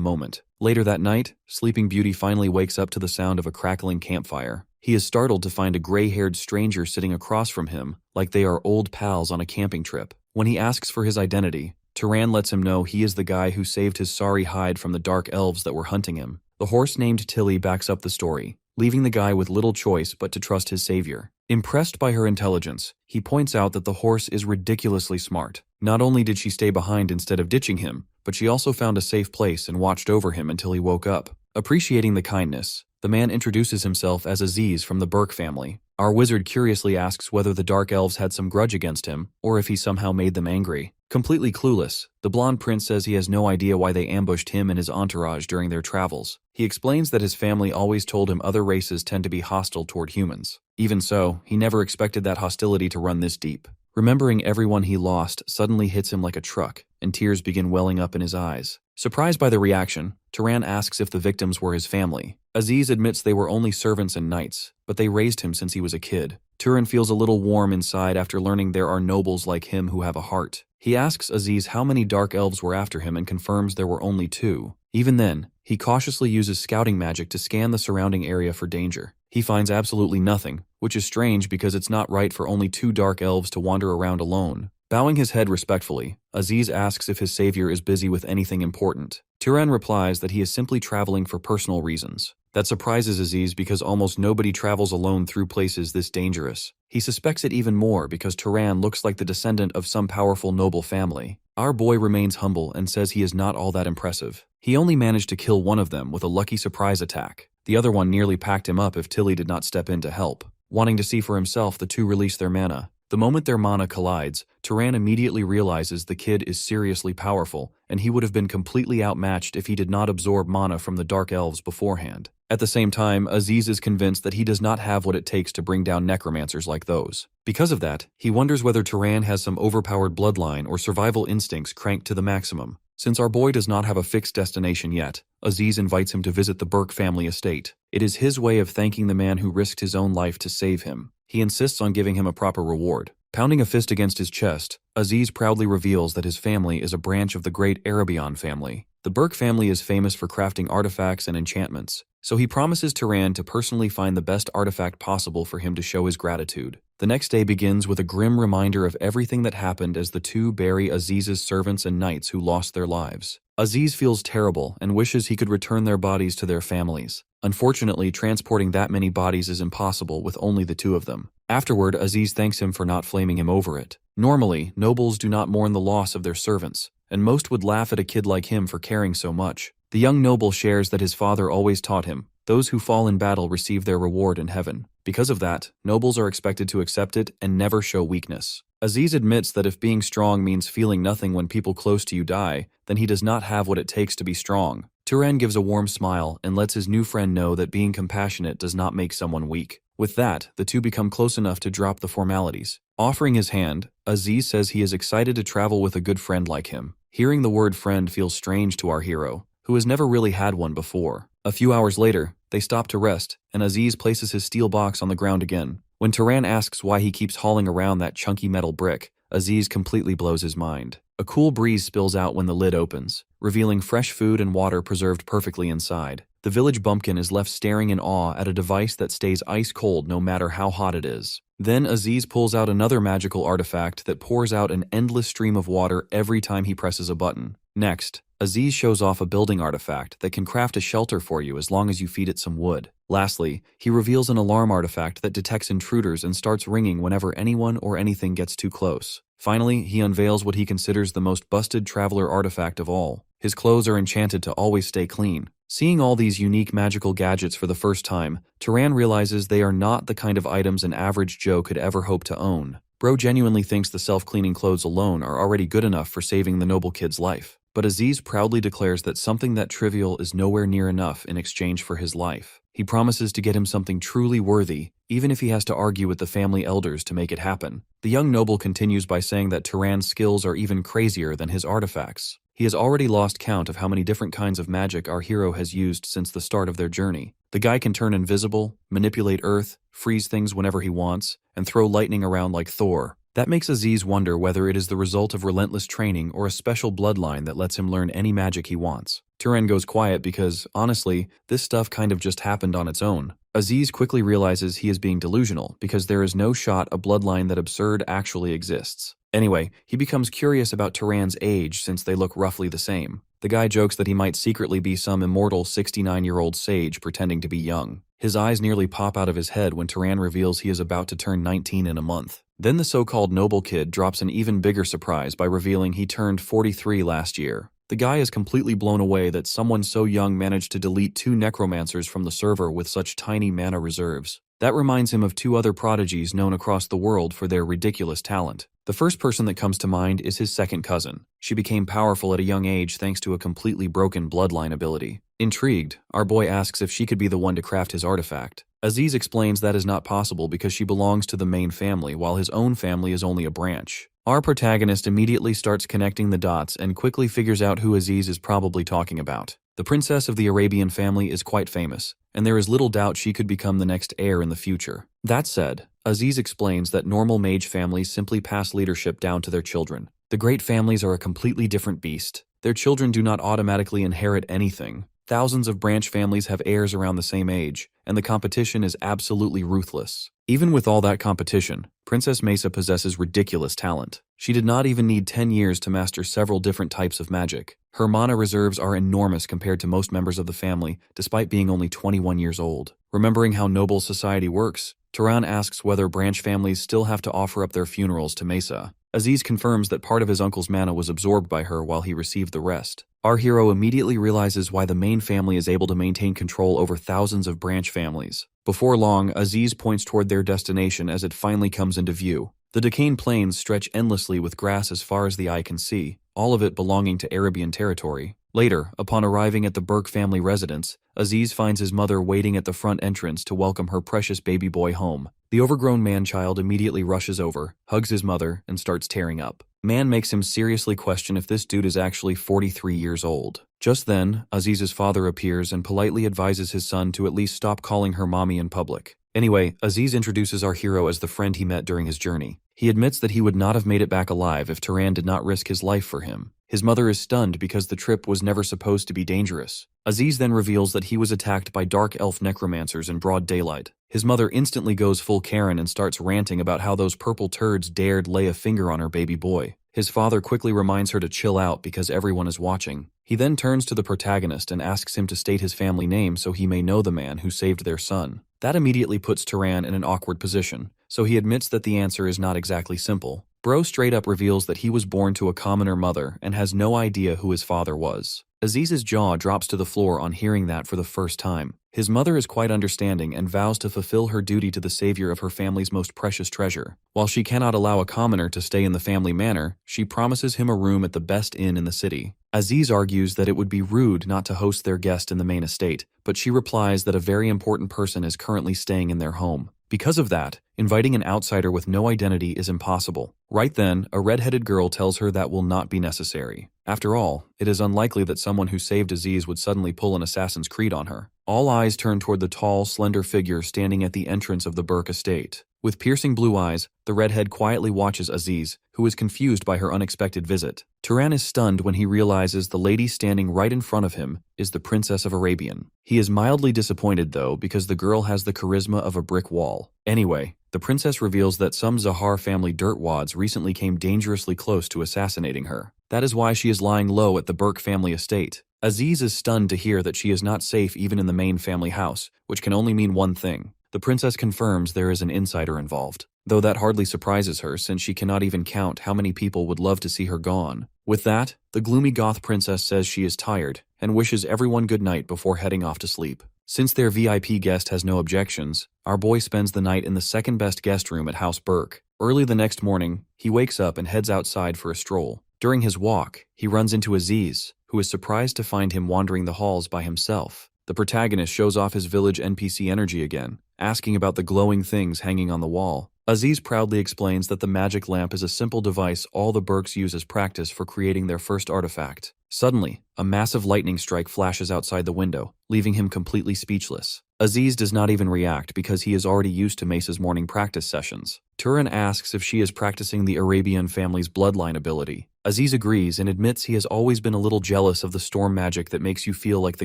moment. Later that night, Sleeping Beauty finally wakes up to the sound of a crackling campfire. He is startled to find a gray-haired stranger sitting across from him, like they are old pals on a camping trip. When he asks for his identity, Turan lets him know he is the guy who saved his sorry hide from the dark elves that were hunting him. The horse named Tilly backs up the story, leaving the guy with little choice but to trust his savior. Impressed by her intelligence, he points out that the horse is ridiculously smart. Not only did she stay behind instead of ditching him, but she also found a safe place and watched over him until he woke up. Appreciating the kindness, the man introduces himself as Aziz from the Burke family. Our wizard curiously asks whether the dark elves had some grudge against him, or if he somehow made them angry. Completely clueless, the blonde prince says he has no idea why they ambushed him and his entourage during their travels. He explains that his family always told him other races tend to be hostile toward humans. Even so, he never expected that hostility to run this deep. Remembering everyone he lost suddenly hits him like a truck, and tears begin welling up in his eyes. Surprised by the reaction, Turan asks if the victims were his family. Aziz admits they were only servants and knights, but they raised him since he was a kid. Turan feels a little warm inside after learning there are nobles like him who have a heart. He asks Aziz how many dark elves were after him and confirms there were only 2. Even then, he cautiously uses scouting magic to scan the surrounding area for danger. He finds absolutely nothing, which is strange because it's not right for only 2 dark elves to wander around alone. Bowing his head respectfully, Aziz asks if his savior is busy with anything important. Turan replies that he is simply traveling for personal reasons. That surprises Aziz because almost nobody travels alone through places this dangerous. He suspects it even more because Turan looks like the descendant of some powerful noble family. Our boy remains humble and says he is not all that impressive. He only managed to kill one of them with a lucky surprise attack. The other one nearly packed him up if Tilly did not step in to help. Wanting to see for himself, the two release their mana. The moment their mana collides, Turan immediately realizes the kid is seriously powerful, and he would have been completely outmatched if he did not absorb mana from the Dark Elves beforehand. At the same time, Aziz is convinced that he does not have what it takes to bring down necromancers like those. Because of that, he wonders whether Turan has some overpowered bloodline or survival instincts cranked to the maximum. Since our boy does not have a fixed destination yet, Aziz invites him to visit the Burke family estate. It is his way of thanking the man who risked his own life to save him. He insists on giving him a proper reward. Pounding a fist against his chest, Aziz proudly reveals that his family is a branch of the great Arabian family. The Burke family is famous for crafting artifacts and enchantments, so he promises Turan to personally find the best artifact possible for him to show his gratitude. The next day begins with a grim reminder of everything that happened as the two bury Aziz's servants and knights who lost their lives. Aziz feels terrible and wishes he could return their bodies to their families. Unfortunately, transporting that many bodies is impossible with only the 2 of them. Afterward, Aziz thanks him for not flaming him over it. Normally, nobles do not mourn the loss of their servants, and most would laugh at a kid like him for caring so much. The young noble shares that his father always taught him, those who fall in battle receive their reward in heaven. Because of that, nobles are expected to accept it and never show weakness. Aziz admits that if being strong means feeling nothing when people close to you die, then he does not have what it takes to be strong. Turan gives a warm smile and lets his new friend know that being compassionate does not make someone weak. With that, the two become close enough to drop the formalities. Offering his hand, Aziz says he is excited to travel with a good friend like him. Hearing the word friend feels strange to our hero, who has never really had one before. A few hours later, they stop to rest, and Aziz places his steel box on the ground again. When Turan asks why he keeps hauling around that chunky metal brick, Aziz completely blows his mind. A cool breeze spills out when the lid opens, revealing fresh food and water preserved perfectly inside. The village bumpkin is left staring in awe at a device that stays ice cold no matter how hot it is. Then Aziz pulls out another magical artifact that pours out an endless stream of water every time he presses a button. Next, Aziz shows off a building artifact that can craft a shelter for you as long as you feed it some wood. Lastly, he reveals an alarm artifact that detects intruders and starts ringing whenever anyone or anything gets too close. Finally, he unveils what he considers the most busted traveler artifact of all. His clothes are enchanted to always stay clean. Seeing all these unique magical gadgets for the first time, Turan realizes they are not the kind of items an average Joe could ever hope to own. Bro genuinely thinks the self-cleaning clothes alone are already good enough for saving the noble kid's life. But Aziz proudly declares that something that trivial is nowhere near enough in exchange for his life. He promises to get him something truly worthy, even if he has to argue with the family elders to make it happen. The young noble continues by saying that Turan's skills are even crazier than his artifacts. He has already lost count of how many different kinds of magic our hero has used since the start of their journey. The guy can turn invisible, manipulate earth, freeze things whenever he wants, and throw lightning around like Thor. That makes Aziz wonder whether it is the result of relentless training or a special bloodline that lets him learn any magic he wants. Turan goes quiet because, honestly, this stuff kind of just happened on its own. Aziz quickly realizes he is being delusional because there is no shot a bloodline that absurd actually exists. Anyway, he becomes curious about Turan's age since they look roughly the same. The guy jokes that he might secretly be some immortal 69-year-old sage pretending to be young. His eyes nearly pop out of his head when Turan reveals he is about to turn 19 in a month. Then the so-called noble kid drops an even bigger surprise by revealing he turned 43 last year. The guy is completely blown away that someone so young managed to delete 2 necromancers from the server with such tiny mana reserves. That reminds him of 2 other prodigies known across the world for their ridiculous talent. The first person that comes to mind is his second cousin. She became powerful at a young age thanks to a completely broken bloodline ability. Intrigued, our boy asks if she could be the one to craft his artifact. Aziz explains that is not possible because she belongs to the main family while his own family is only a branch. Our protagonist immediately starts connecting the dots and quickly figures out who Aziz is probably talking about. The princess of the Arabian family is quite famous, and there is little doubt she could become the next heir in the future. That said, Aziz explains that normal mage families simply pass leadership down to their children. The great families are a completely different beast. Their children do not automatically inherit anything. Thousands of branch families have heirs around the same age, and the competition is absolutely ruthless. Even with all that competition, Princess Mesa possesses ridiculous talent. She did not even need 10 years to master several different types of magic. Her mana reserves are enormous compared to most members of the family, despite being only 21 years old. Remembering how noble society works, Turan asks whether branch families still have to offer up their funerals to Mesa. Aziz confirms that part of his uncle's mana was absorbed by her while he received the rest. Our hero immediately realizes why the main family is able to maintain control over thousands of branch families. Before long, Aziz points toward their destination as it finally comes into view. The Deccan plains stretch endlessly with grass as far as the eye can see, all of it belonging to Arabian territory. Later, upon arriving at the Burke family residence, Aziz finds his mother waiting at the front entrance to welcome her precious baby boy home. The overgrown man-child immediately rushes over, hugs his mother, and starts tearing up. Man makes him seriously question if this dude is actually 43 years old. Just then, Aziz's father appears and politely advises his son to at least stop calling her mommy in public. Anyway, Aziz introduces our hero as the friend he met during his journey. He admits that he would not have made it back alive if Turan did not risk his life for him. His mother is stunned because the trip was never supposed to be dangerous. Aziz then reveals that he was attacked by dark elf necromancers in broad daylight. His mother instantly goes full Karen and starts ranting about how those purple turds dared lay a finger on her baby boy. His father quickly reminds her to chill out because everyone is watching. He then turns to the protagonist and asks him to state his family name so he may know the man who saved their son. That immediately puts Turan in an awkward position, so he admits that the answer is not exactly simple. Bro straight up reveals that he was born to a commoner mother and has no idea who his father was. Aziz's jaw drops to the floor on hearing that for the first time. His mother is quite understanding and vows to fulfill her duty to the savior of her family's most precious treasure. While she cannot allow a commoner to stay in the family manor, she promises him a room at the best inn in the city. Aziz argues that it would be rude not to host their guest in the main estate, but she replies that a very important person is currently staying in their home. Because of that, inviting an outsider with no identity is impossible. Right then, a red-headed girl tells her that will not be necessary. After all, it is unlikely that someone who saved Aziz would suddenly pull an Assassin's Creed on her. All eyes turn toward the tall, slender figure standing at the entrance of the Burke estate. With piercing blue eyes, the redhead quietly watches Aziz, who is confused by her unexpected visit. Turan is stunned when he realizes the lady standing right in front of him is the Princess of Arabian. He is mildly disappointed though because the girl has the charisma of a brick wall. Anyway, the princess reveals that some Zahar family dirtwads recently came dangerously close to assassinating her. That is why she is lying low at the Burke family estate. Aziz is stunned to hear that she is not safe even in the main family house, which can only mean one thing. The princess confirms there is an insider involved, though that hardly surprises her since she cannot even count how many people would love to see her gone. With that, the gloomy goth princess says she is tired and wishes everyone good night before heading off to sleep. Since their VIP guest has no objections, our boy spends the night in the second best guest room at House Burke. Early the next morning, he wakes up and heads outside for a stroll. During his walk, he runs into Aziz, who is surprised to find him wandering the halls by himself. The protagonist shows off his village NPC energy again, asking about the glowing things hanging on the wall. Aziz proudly explains that the magic lamp is a simple device all the Burkes use as practice for creating their first artifact. Suddenly, a massive lightning strike flashes outside the window, leaving him completely speechless. Aziz does not even react because he is already used to Mesa's morning practice sessions. Turan asks if she is practicing the Arabian family's bloodline ability. Aziz agrees and admits he has always been a little jealous of the storm magic that makes you feel like the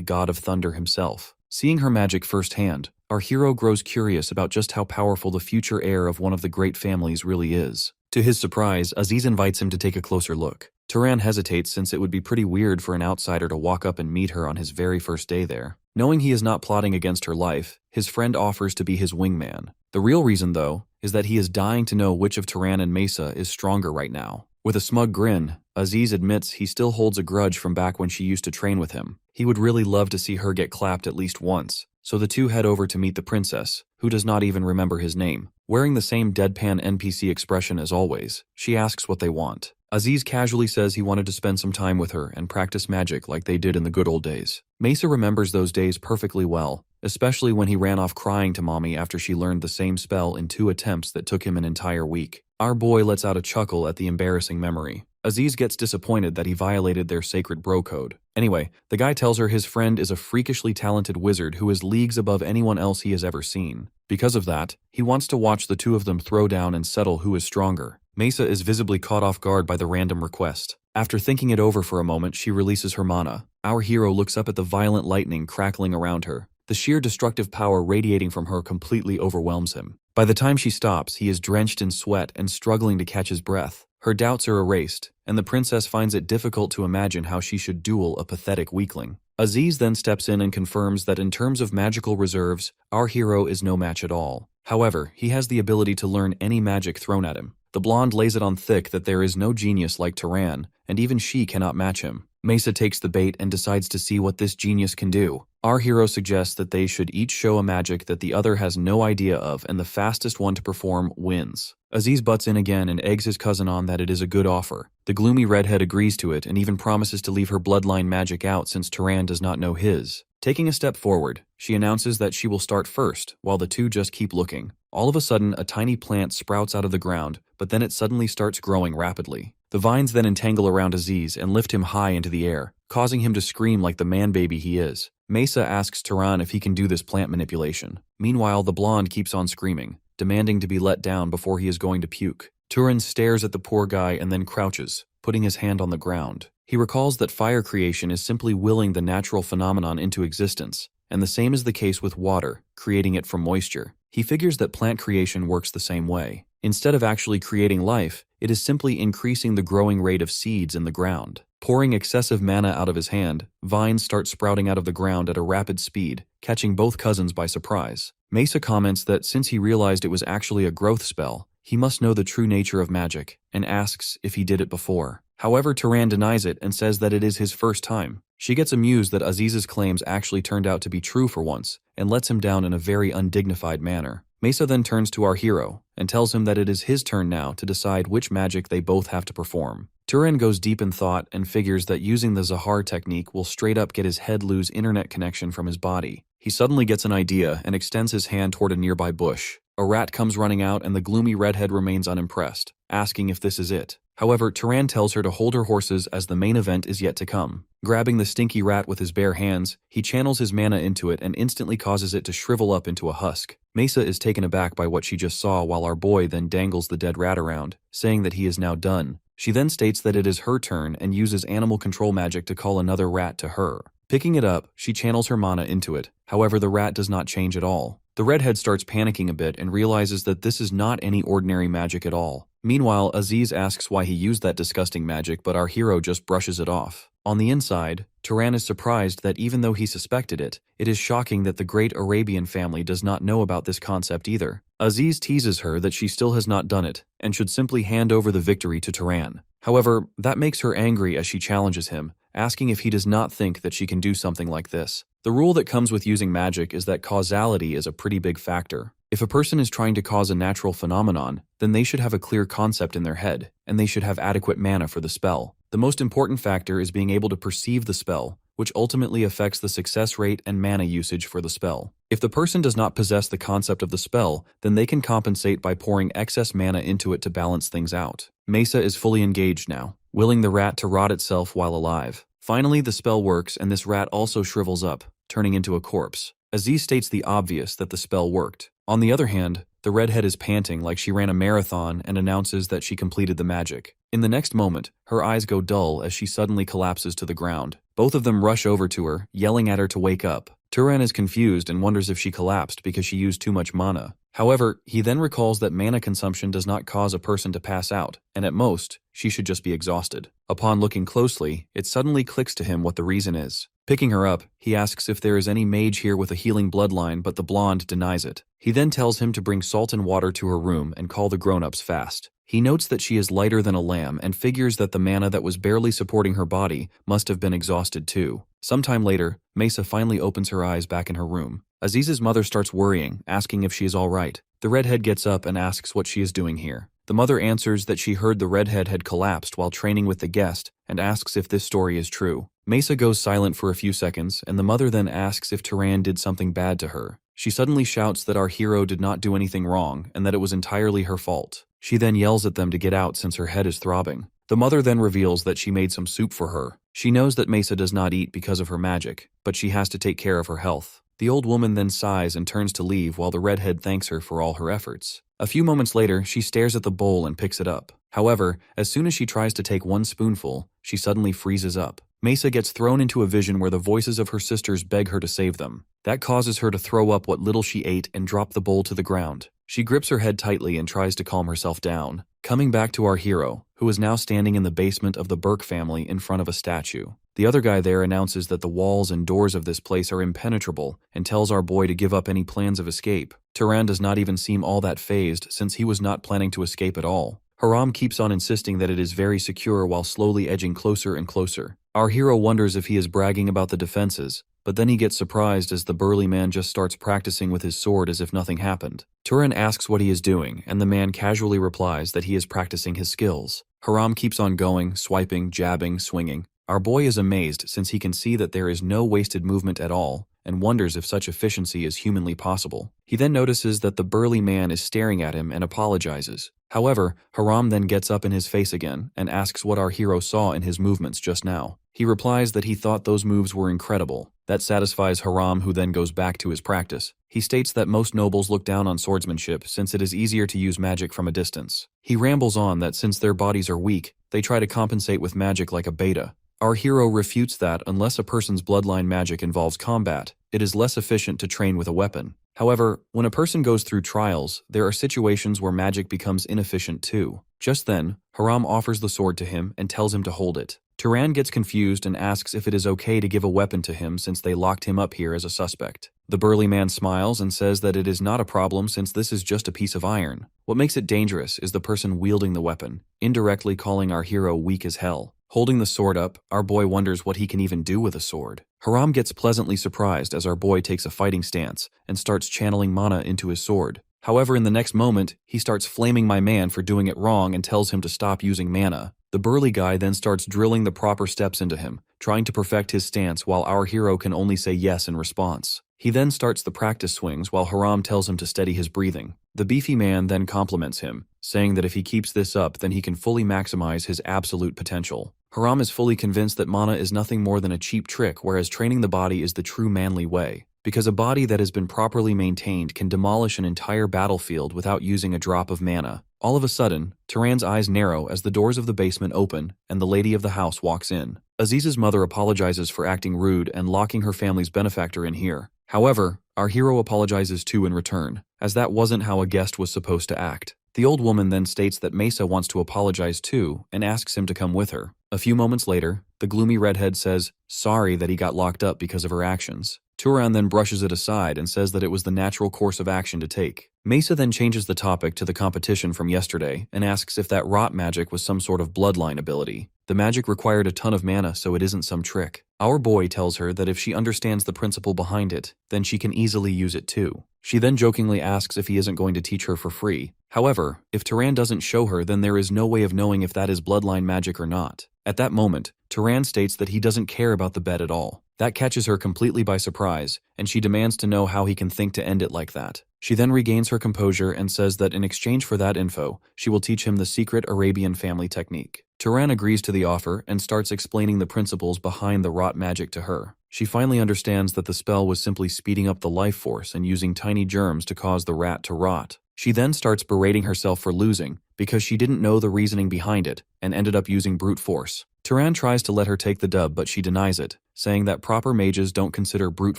god of thunder himself. Seeing her magic firsthand, our hero grows curious about just how powerful the future heir of one of the great families really is. To his surprise, Aziz invites him to take a closer look. Turan hesitates since it would be pretty weird for an outsider to walk up and meet her on his very first day there. Knowing he is not plotting against her life, his friend offers to be his wingman. The real reason, though, is that he is dying to know which of Turan and Mesa is stronger right now. With a smug grin, Aziz admits he still holds a grudge from back when she used to train with him. He would really love to see her get clapped at least once, so the two head over to meet the princess, who does not even remember his name. Wearing the same deadpan NPC expression as always, she asks what they want. Aziz casually says he wanted to spend some time with her and practice magic like they did in the good old days. Mesa remembers those days perfectly well, especially when he ran off crying to mommy after she learned the same spell in 2 attempts that took him an entire week. Our boy lets out a chuckle at the embarrassing memory. Aziz gets disappointed that he violated their sacred bro code. Anyway, the guy tells her his friend is a freakishly talented wizard who is leagues above anyone else he has ever seen. Because of that, he wants to watch the two of them throw down and settle who is stronger. Mesa is visibly caught off guard by the random request. After thinking it over for a moment, she releases her mana. Our hero looks up at the violent lightning crackling around her. The sheer destructive power radiating from her completely overwhelms him. By the time she stops, he is drenched in sweat and struggling to catch his breath. Her doubts are erased, and the princess finds it difficult to imagine how she should duel a pathetic weakling. Aziz then steps in and confirms that in terms of magical reserves, our hero is no match at all. However, he has the ability to learn any magic thrown at him. The blonde lays it on thick that there is no genius like Turan, and even she cannot match him. Mesa takes the bait and decides to see what this genius can do. Our hero suggests that they should each show a magic that the other has no idea of, and the fastest one to perform wins. Aziz butts in again and eggs his cousin on that it is a good offer. The gloomy redhead agrees to it and even promises to leave her bloodline magic out since Turan does not know his. Taking a step forward, she announces that she will start first, while the two just keep looking. All of a sudden, a tiny plant sprouts out of the ground, but then it suddenly starts growing rapidly. The vines then entangle around Aziz and lift him high into the air, causing him to scream like the man-baby he is. Mesa asks Turan if he can do this plant manipulation. Meanwhile, the blonde keeps on screaming, demanding to be let down before he is going to puke. Turan stares at the poor guy and then crouches, putting his hand on the ground. He recalls that fire creation is simply willing the natural phenomenon into existence, and the same is the case with water, creating it from moisture. He figures that plant creation works the same way. Instead of actually creating life, it is simply increasing the growing rate of seeds in the ground. Pouring excessive mana out of his hand, vines start sprouting out of the ground at a rapid speed, catching both cousins by surprise. Mesa comments that since he realized it was actually a growth spell, he must know the true nature of magic, and asks if he did it before. However, Turan denies it and says that it is his first time. She gets amused that Aziz's claims actually turned out to be true for once, and lets him down in a very undignified manner. Mesa then turns to our hero, and tells him that it is his turn now to decide which magic they both have to perform. Turan goes deep in thought and figures that using the Zahar technique will straight up get his head lose internet connection from his body. He suddenly gets an idea and extends his hand toward a nearby bush. A rat comes running out and the gloomy redhead remains unimpressed, asking if this is it. However, Turan tells her to hold her horses as the main event is yet to come. Grabbing the stinky rat with his bare hands, he channels his mana into it and instantly causes it to shrivel up into a husk. Mesa is taken aback by what she just saw while our boy then dangles the dead rat around, saying that he is now done. She then states that it is her turn and uses animal control magic to call another rat to her. Picking it up, she channels her mana into it. However, the rat does not change at all. The redhead starts panicking a bit and realizes that this is not any ordinary magic at all. Meanwhile, Aziz asks why he used that disgusting magic, but our hero just brushes it off. On the inside, Turan is surprised that even though he suspected it, it is shocking that the great Arabian family does not know about this concept either. Aziz teases her that she still has not done it, and should simply hand over the victory to Turan. However, that makes her angry as she challenges him, asking if he does not think that she can do something like this. The rule that comes with using magic is that causality is a pretty big factor. If a person is trying to cause a natural phenomenon, then they should have a clear concept in their head, and they should have adequate mana for the spell. The most important factor is being able to perceive the spell, which ultimately affects the success rate and mana usage for the spell. If the person does not possess the concept of the spell, then they can compensate by pouring excess mana into it to balance things out. Mesa is fully engaged now, willing the rat to rot itself while alive. Finally, the spell works and this rat also shrivels up, turning into a corpse. Aziz states the obvious that the spell worked. On the other hand, the redhead is panting like she ran a marathon and announces that she completed the magic. In the next moment, her eyes go dull as she suddenly collapses to the ground. Both of them rush over to her, yelling at her to wake up. Turan is confused and wonders if she collapsed because she used too much mana. However, he then recalls that mana consumption does not cause a person to pass out, and at most, she should just be exhausted. Upon looking closely, it suddenly clicks to him what the reason is. Picking her up, he asks if there is any mage here with a healing bloodline, but the blonde denies it. He then tells him to bring salt and water to her room and call the grown-ups fast. He notes that she is lighter than a lamb and figures that the mana that was barely supporting her body must have been exhausted too. Sometime later, Mesa finally opens her eyes back in her room. Aziz's mother starts worrying, asking if she is all right. The redhead gets up and asks what she is doing here. The mother answers that she heard the redhead had collapsed while training with the guest and asks if this story is true. Mesa goes silent for a few seconds, and the mother then asks if Turan did something bad to her. She suddenly shouts that our hero did not do anything wrong and that it was entirely her fault. She then yells at them to get out since her head is throbbing. The mother then reveals that she made some soup for her. She knows that Mesa does not eat because of her magic, but she has to take care of her health. The old woman then sighs and turns to leave while the redhead thanks her for all her efforts. A few moments later, she stares at the bowl and picks it up. However, as soon as she tries to take one spoonful, she suddenly freezes up. Mesa gets thrown into a vision where the voices of her sisters beg her to save them. That causes her to throw up what little she ate and drop the bowl to the ground. She grips her head tightly and tries to calm herself down. Coming back to our hero, who is now standing in the basement of the Burke family in front of a statue. The other guy there announces that the walls and doors of this place are impenetrable and tells our boy to give up any plans of escape. Turan does not even seem all that fazed since he was not planning to escape at all. Haram keeps on insisting that it is very secure while slowly edging closer and closer. Our hero wonders if he is bragging about the defenses, but then he gets surprised as the burly man just starts practicing with his sword as if nothing happened. Turan asks what he is doing, and the man casually replies that he is practicing his skills. Haram keeps on going, swiping, jabbing, swinging. Our boy is amazed since he can see that there is no wasted movement at all, and wonders if such efficiency is humanly possible. He then notices that the burly man is staring at him and apologizes. However, Haram then gets up in his face again and asks what our hero saw in his movements just now. He replies that he thought those moves were incredible. That satisfies Haram, who then goes back to his practice. He states that most nobles look down on swordsmanship since it is easier to use magic from a distance. He rambles on that since their bodies are weak, they try to compensate with magic like a beta. Our hero refutes that unless a person's bloodline magic involves combat, it is less efficient to train with a weapon. However, when a person goes through trials, there are situations where magic becomes inefficient too. Just then, Haram offers the sword to him and tells him to hold it. Turan gets confused and asks if it is okay to give a weapon to him since they locked him up here as a suspect. The burly man smiles and says that it is not a problem since this is just a piece of iron. What makes it dangerous is the person wielding the weapon, indirectly calling our hero weak as hell. Holding the sword up, our boy wonders what he can even do with a sword. Haram gets pleasantly surprised as our boy takes a fighting stance and starts channeling mana into his sword. However, in the next moment, he starts flaming my man for doing it wrong and tells him to stop using mana. The burly guy then starts drilling the proper steps into him, trying to perfect his stance while our hero can only say yes in response. He then starts the practice swings while Haram tells him to steady his breathing. The beefy man then compliments him, saying that if he keeps this up then he can fully maximize his absolute potential. Haram is fully convinced that mana is nothing more than a cheap trick, whereas training the body is the true manly way, because a body that has been properly maintained can demolish an entire battlefield without using a drop of mana. All of a sudden, Turan's eyes narrow as the doors of the basement open and the lady of the house walks in. Aziz's mother apologizes for acting rude and locking her family's benefactor in here. However, our hero apologizes too in return, as that wasn't how a guest was supposed to act. The old woman then states that Mesa wants to apologize too and asks him to come with her. A few moments later, the gloomy redhead says sorry that he got locked up because of her actions. Turan then brushes it aside and says that it was the natural course of action to take. Mesa then changes the topic to the competition from yesterday and asks if that rot magic was some sort of bloodline ability. The magic required a ton of mana, so it isn't some trick. Our boy tells her that if she understands the principle behind it, then she can easily use it too. She then jokingly asks if he isn't going to teach her for free. However, if Turan doesn't show her, then there is no way of knowing if that is bloodline magic or not. At that moment, Turan states that he doesn't care about the bet at all. That catches her completely by surprise, and she demands to know how he can think to end it like that. She then regains her composure and says that in exchange for that info, she will teach him the secret Arabian family technique. Turan agrees to the offer and starts explaining the principles behind the rot magic to her. She finally understands that the spell was simply speeding up the life force and using tiny germs to cause the rat to rot. She then starts berating herself for losing because she didn't know the reasoning behind it and ended up using brute force. Turan tries to let her take the dub, but she denies it, saying that proper mages don't consider brute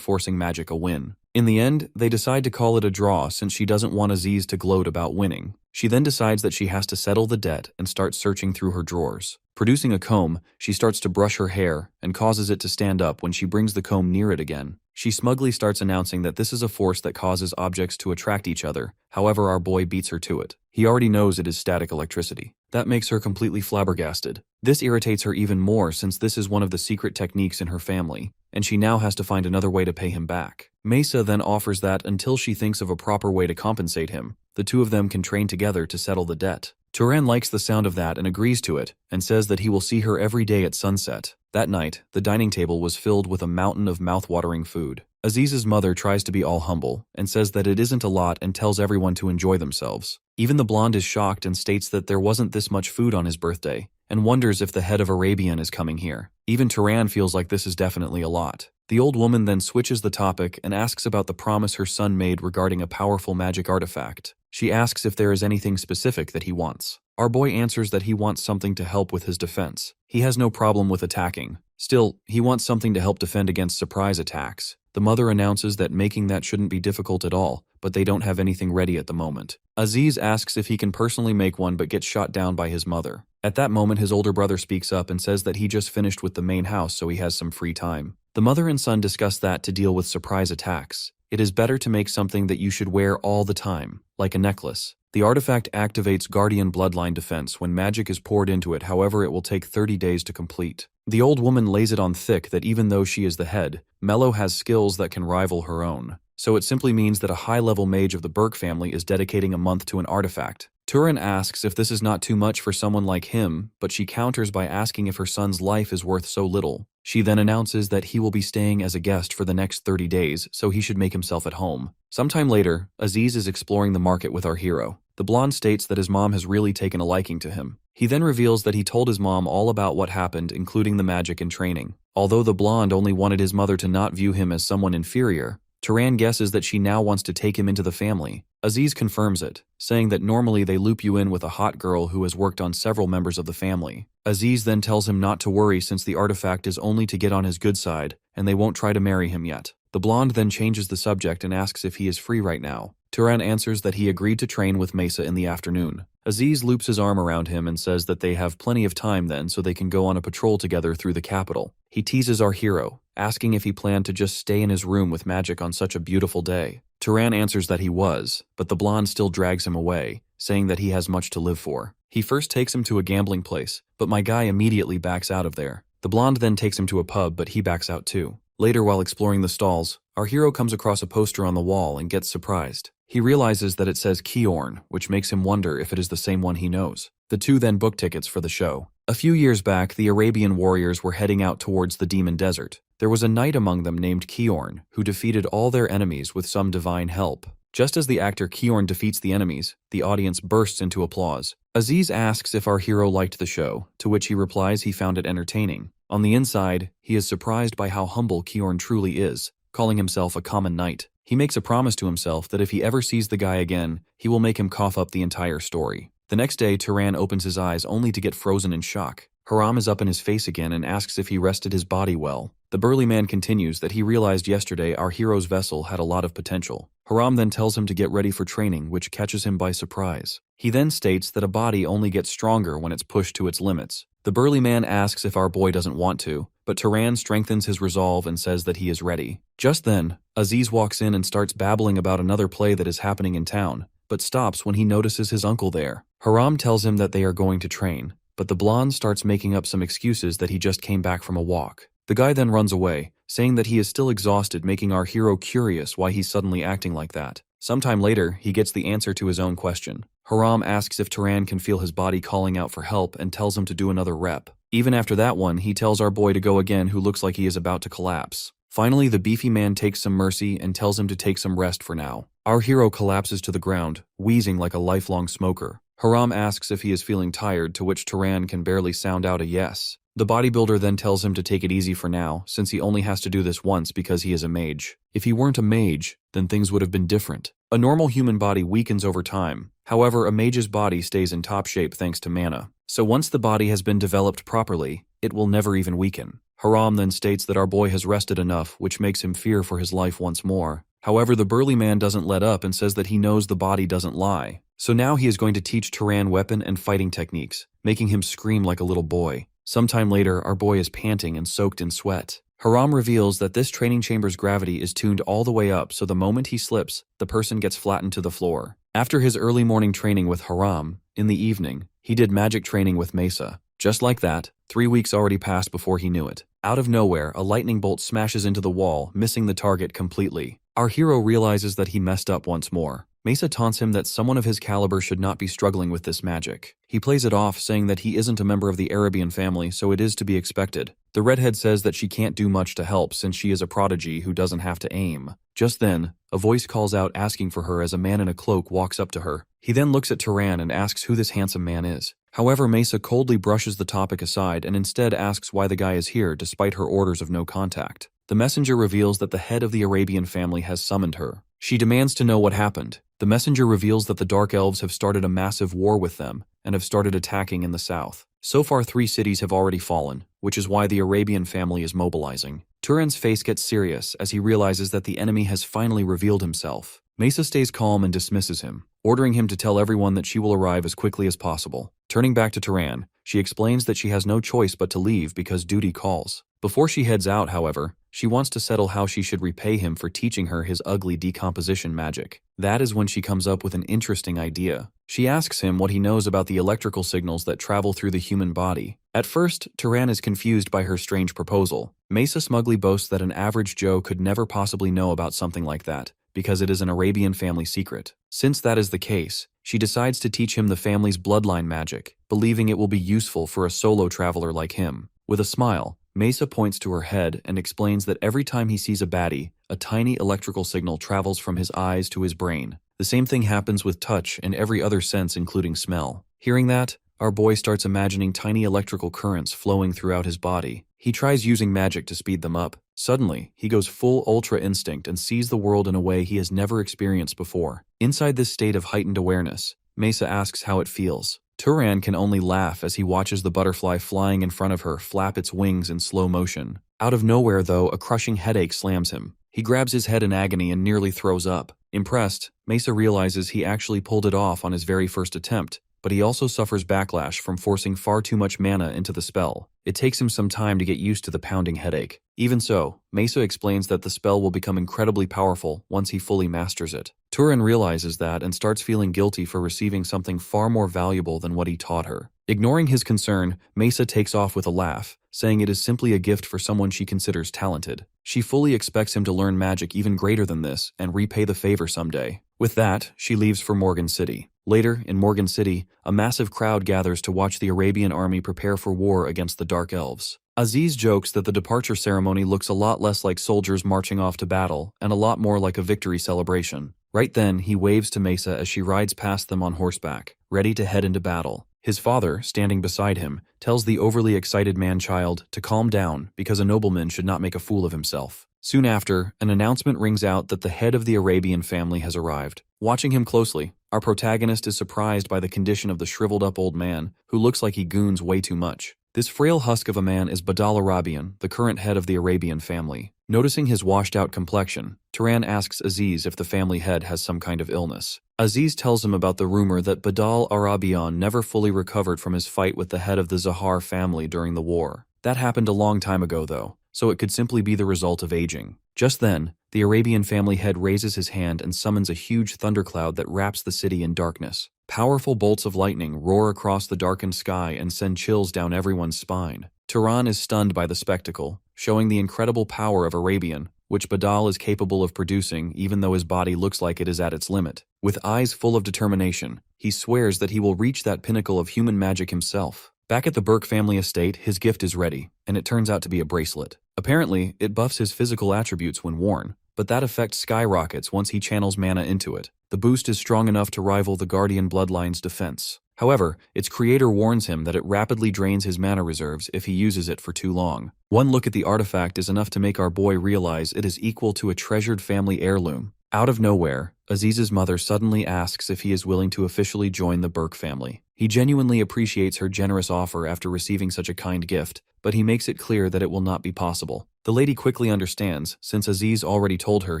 forcing magic a win. In the end, they decide to call it a draw since she doesn't want Aziz to gloat about winning. She then decides that she has to settle the debt and starts searching through her drawers. Producing a comb, she starts to brush her hair and causes it to stand up when she brings the comb near it again. She smugly starts announcing that this is a force that causes objects to attract each other. However, our boy beats her to it. He already knows it is static electricity. That makes her completely flabbergasted. This irritates her even more since this is one of the secret techniques in her family, and she now has to find another way to pay him back. Mesa then offers that until she thinks of a proper way to compensate him, the two of them can train together to settle the debt. Turan likes the sound of that and agrees to it, and says that he will see her every day at sunset. That night, the dining table was filled with a mountain of mouth-watering food. Aziz's mother tries to be all humble, and says that it isn't a lot and tells everyone to enjoy themselves. Even the blonde is shocked and states that there wasn't this much food on his birthday, and wonders if the head of Arabian is coming here. Even Turan feels like this is definitely a lot. The old woman then switches the topic and asks about the promise her son made regarding a powerful magic artifact. She asks if there is anything specific that he wants. Our boy answers that he wants something to help with his defense. He has no problem with attacking. Still, he wants something to help defend against surprise attacks. The mother announces that making that shouldn't be difficult at all, but they don't have anything ready at the moment. Aziz asks if he can personally make one but gets shot down by his mother. At that moment, his older brother speaks up and says that he just finished with the main house so he has some free time. The mother and son discuss that to deal with surprise attacks. It is better to make something that you should wear all the time, like a necklace. The artifact activates Guardian Bloodline Defense when magic is poured into it, however it will take 30 days to complete. The old woman lays it on thick that even though she is the head, Mello has skills that can rival her own. So it simply means that a high-level mage of the Burke family is dedicating a month to an artifact. Turan asks if this is not too much for someone like him, but she counters by asking if her son's life is worth so little. She then announces that he will be staying as a guest for the next 30 days, so he should make himself at home. Sometime later, Aziz is exploring the market with our hero. The blonde states that his mom has really taken a liking to him. He then reveals that he told his mom all about what happened, including the magic and training. Although the blonde only wanted his mother to not view him as someone inferior, Turan guesses that she now wants to take him into the family. Aziz confirms it, saying that normally they loop you in with a hot girl who has worked on several members of the family. Aziz then tells him not to worry since the artifact is only to get on his good side, and they won't try to marry him yet. The blonde then changes the subject and asks if he is free right now. Turan answers that he agreed to train with Mesa in the afternoon. Aziz loops his arm around him and says that they have plenty of time then so they can go on a patrol together through the capital. He teases our hero, asking if he planned to just stay in his room with magic on such a beautiful day. Turan answers that he was, but the blonde still drags him away, saying that he has much to live for. He first takes him to a gambling place, but my guy immediately backs out of there. The blonde then takes him to a pub, but he backs out too. Later, while exploring the stalls, our hero comes across a poster on the wall and gets surprised. He realizes that it says Kiorn, which makes him wonder if it is the same one he knows. The two then book tickets for the show. A few years back, the Arabian warriors were heading out towards the demon desert. There was a knight among them named Kiorn, who defeated all their enemies with some divine help. Just as the actor Kiorn defeats the enemies, the audience bursts into applause. Aziz asks if our hero liked the show, to which he replies he found it entertaining. On the inside, he is surprised by how humble Kiorn truly is, calling himself a common knight. He makes a promise to himself that if he ever sees the guy again, he will make him cough up the entire story. The next day, Turan opens his eyes only to get frozen in shock. Haram is up in his face again and asks if he rested his body well. The burly man continues that he realized yesterday our hero's vessel had a lot of potential. Haram then tells him to get ready for training, which catches him by surprise. He then states that a body only gets stronger when it's pushed to its limits. The burly man asks if our boy doesn't want to, but Turan strengthens his resolve and says that he is ready. Just then, Aziz walks in and starts babbling about another play that is happening in town, but stops when he notices his uncle there. Haram tells him that they are going to train, but the blonde starts making up some excuses that he just came back from a walk. The guy then runs away, saying that he is still exhausted, making our hero curious why he's suddenly acting like that. Sometime later, he gets the answer to his own question. Haram asks if Turan can feel his body calling out for help and tells him to do another rep. Even after that one, he tells our boy to go again, who looks like he is about to collapse. Finally, the beefy man takes some mercy and tells him to take some rest for now. Our hero collapses to the ground, wheezing like a lifelong smoker. Haram asks if he is feeling tired, to which Turan can barely sound out a yes. The bodybuilder then tells him to take it easy for now, since he only has to do this once because he is a mage. If he weren't a mage, then things would have been different. A normal human body weakens over time. However, a mage's body stays in top shape thanks to mana. So once the body has been developed properly, it will never even weaken. Haram then states that our boy has rested enough, which makes him fear for his life once more. However, the burly man doesn't let up and says that he knows the body doesn't lie. So now he is going to teach Turan weapon and fighting techniques, making him scream like a little boy. Sometime later, our boy is panting and soaked in sweat. Haram reveals that this training chamber's gravity is tuned all the way up, so the moment he slips, the person gets flattened to the floor. After his early morning training with Haram, in the evening, he did magic training with Mesa. Just like that, 3 weeks already passed before he knew it. Out of nowhere, a lightning bolt smashes into the wall, missing the target completely. Our hero realizes that he messed up once more. Mesa taunts him that someone of his caliber should not be struggling with this magic. He plays it off, saying that he isn't a member of the Arabian family, so it is to be expected. The redhead says that she can't do much to help since she is a prodigy who doesn't have to aim. Just then, a voice calls out asking for her as a man in a cloak walks up to her. He then looks at Turan and asks who this handsome man is. However, Mesa coldly brushes the topic aside and instead asks why the guy is here despite her orders of no contact. The messenger reveals that the head of the Arabian family has summoned her. She demands to know what happened. The messenger reveals that the Dark Elves have started a massive war with them and have started attacking in the south. So far, 3 cities have already fallen, which is why the Arabian family is mobilizing. Turan's face gets serious as he realizes that the enemy has finally revealed himself. Mesa stays calm and dismisses him, ordering him to tell everyone that she will arrive as quickly as possible. Turning back to Turan, she explains that she has no choice but to leave because duty calls. Before she heads out, however, she wants to settle how she should repay him for teaching her his ugly decomposition magic. That is when she comes up with an interesting idea. She asks him what he knows about the electrical signals that travel through the human body. At first, Turan is confused by her strange proposal. Mesa smugly boasts that an average Joe could never possibly know about something like that, because it is an Arabian family secret. Since that is the case, she decides to teach him the family's bloodline magic, believing it will be useful for a solo traveler like him. With a smile, Mesa points to her head and explains that every time he sees a baddie, a tiny electrical signal travels from his eyes to his brain. The same thing happens with touch and every other sense, including smell. Hearing that, our boy starts imagining tiny electrical currents flowing throughout his body. He tries using magic to speed them up. Suddenly, he goes full ultra instinct and sees the world in a way he has never experienced before. Inside this state of heightened awareness, Mesa asks how it feels. Turan can only laugh as he watches the butterfly flying in front of her flap its wings in slow motion. Out of nowhere, though, a crushing headache slams him. He grabs his head in agony and nearly throws up. Impressed, Mesa realizes he actually pulled it off on his very first attempt, but he also suffers backlash from forcing far too much mana into the spell. It takes him some time to get used to the pounding headache. Even so, Mesa explains that the spell will become incredibly powerful once he fully masters it. Turan realizes that and starts feeling guilty for receiving something far more valuable than what he taught her. Ignoring his concern, Mesa takes off with a laugh, saying it is simply a gift for someone she considers talented. She fully expects him to learn magic even greater than this and repay the favor someday. With that, she leaves for Morgan City. Later, in Morgan City, a massive crowd gathers to watch the Arabian army prepare for war against the Dark Elves. Aziz jokes that the departure ceremony looks a lot less like soldiers marching off to battle and a lot more like a victory celebration. Right then, he waves to Mesa as she rides past them on horseback, ready to head into battle. His father, standing beside him, tells the overly excited man-child to calm down because a nobleman should not make a fool of himself. Soon after, an announcement rings out that the head of the Arabian family has arrived. Watching him closely, our protagonist is surprised by the condition of the shriveled-up old man, who looks like he goons way too much. This frail husk of a man is Badal Arabian, the current head of the Arabian family. Noticing his washed-out complexion, Turan asks Aziz if the family head has some kind of illness. Aziz tells him about the rumor that Badal Arabian never fully recovered from his fight with the head of the Zahar family during the war. That happened a long time ago, though, so it could simply be the result of aging. Just then, the Arabian family head raises his hand and summons a huge thundercloud that wraps the city in darkness. Powerful bolts of lightning roar across the darkened sky and send chills down everyone's spine. Turan is stunned by the spectacle, showing the incredible power of Arabian, which Badal is capable of producing even though his body looks like it is at its limit. With eyes full of determination, he swears that he will reach that pinnacle of human magic himself. Back at the Burke family estate, his gift is ready, and it turns out to be a bracelet. Apparently, it buffs his physical attributes when worn, but that effect skyrockets once he channels mana into it. The boost is strong enough to rival the Guardian Bloodline's defense. However, its creator warns him that it rapidly drains his mana reserves if he uses it for too long. One look at the artifact is enough to make our boy realize it is equal to a treasured family heirloom. Out of nowhere, Aziz's mother suddenly asks if he is willing to officially join the Burke family. He genuinely appreciates her generous offer after receiving such a kind gift, but he makes it clear that it will not be possible. The lady quickly understands, since Aziz already told her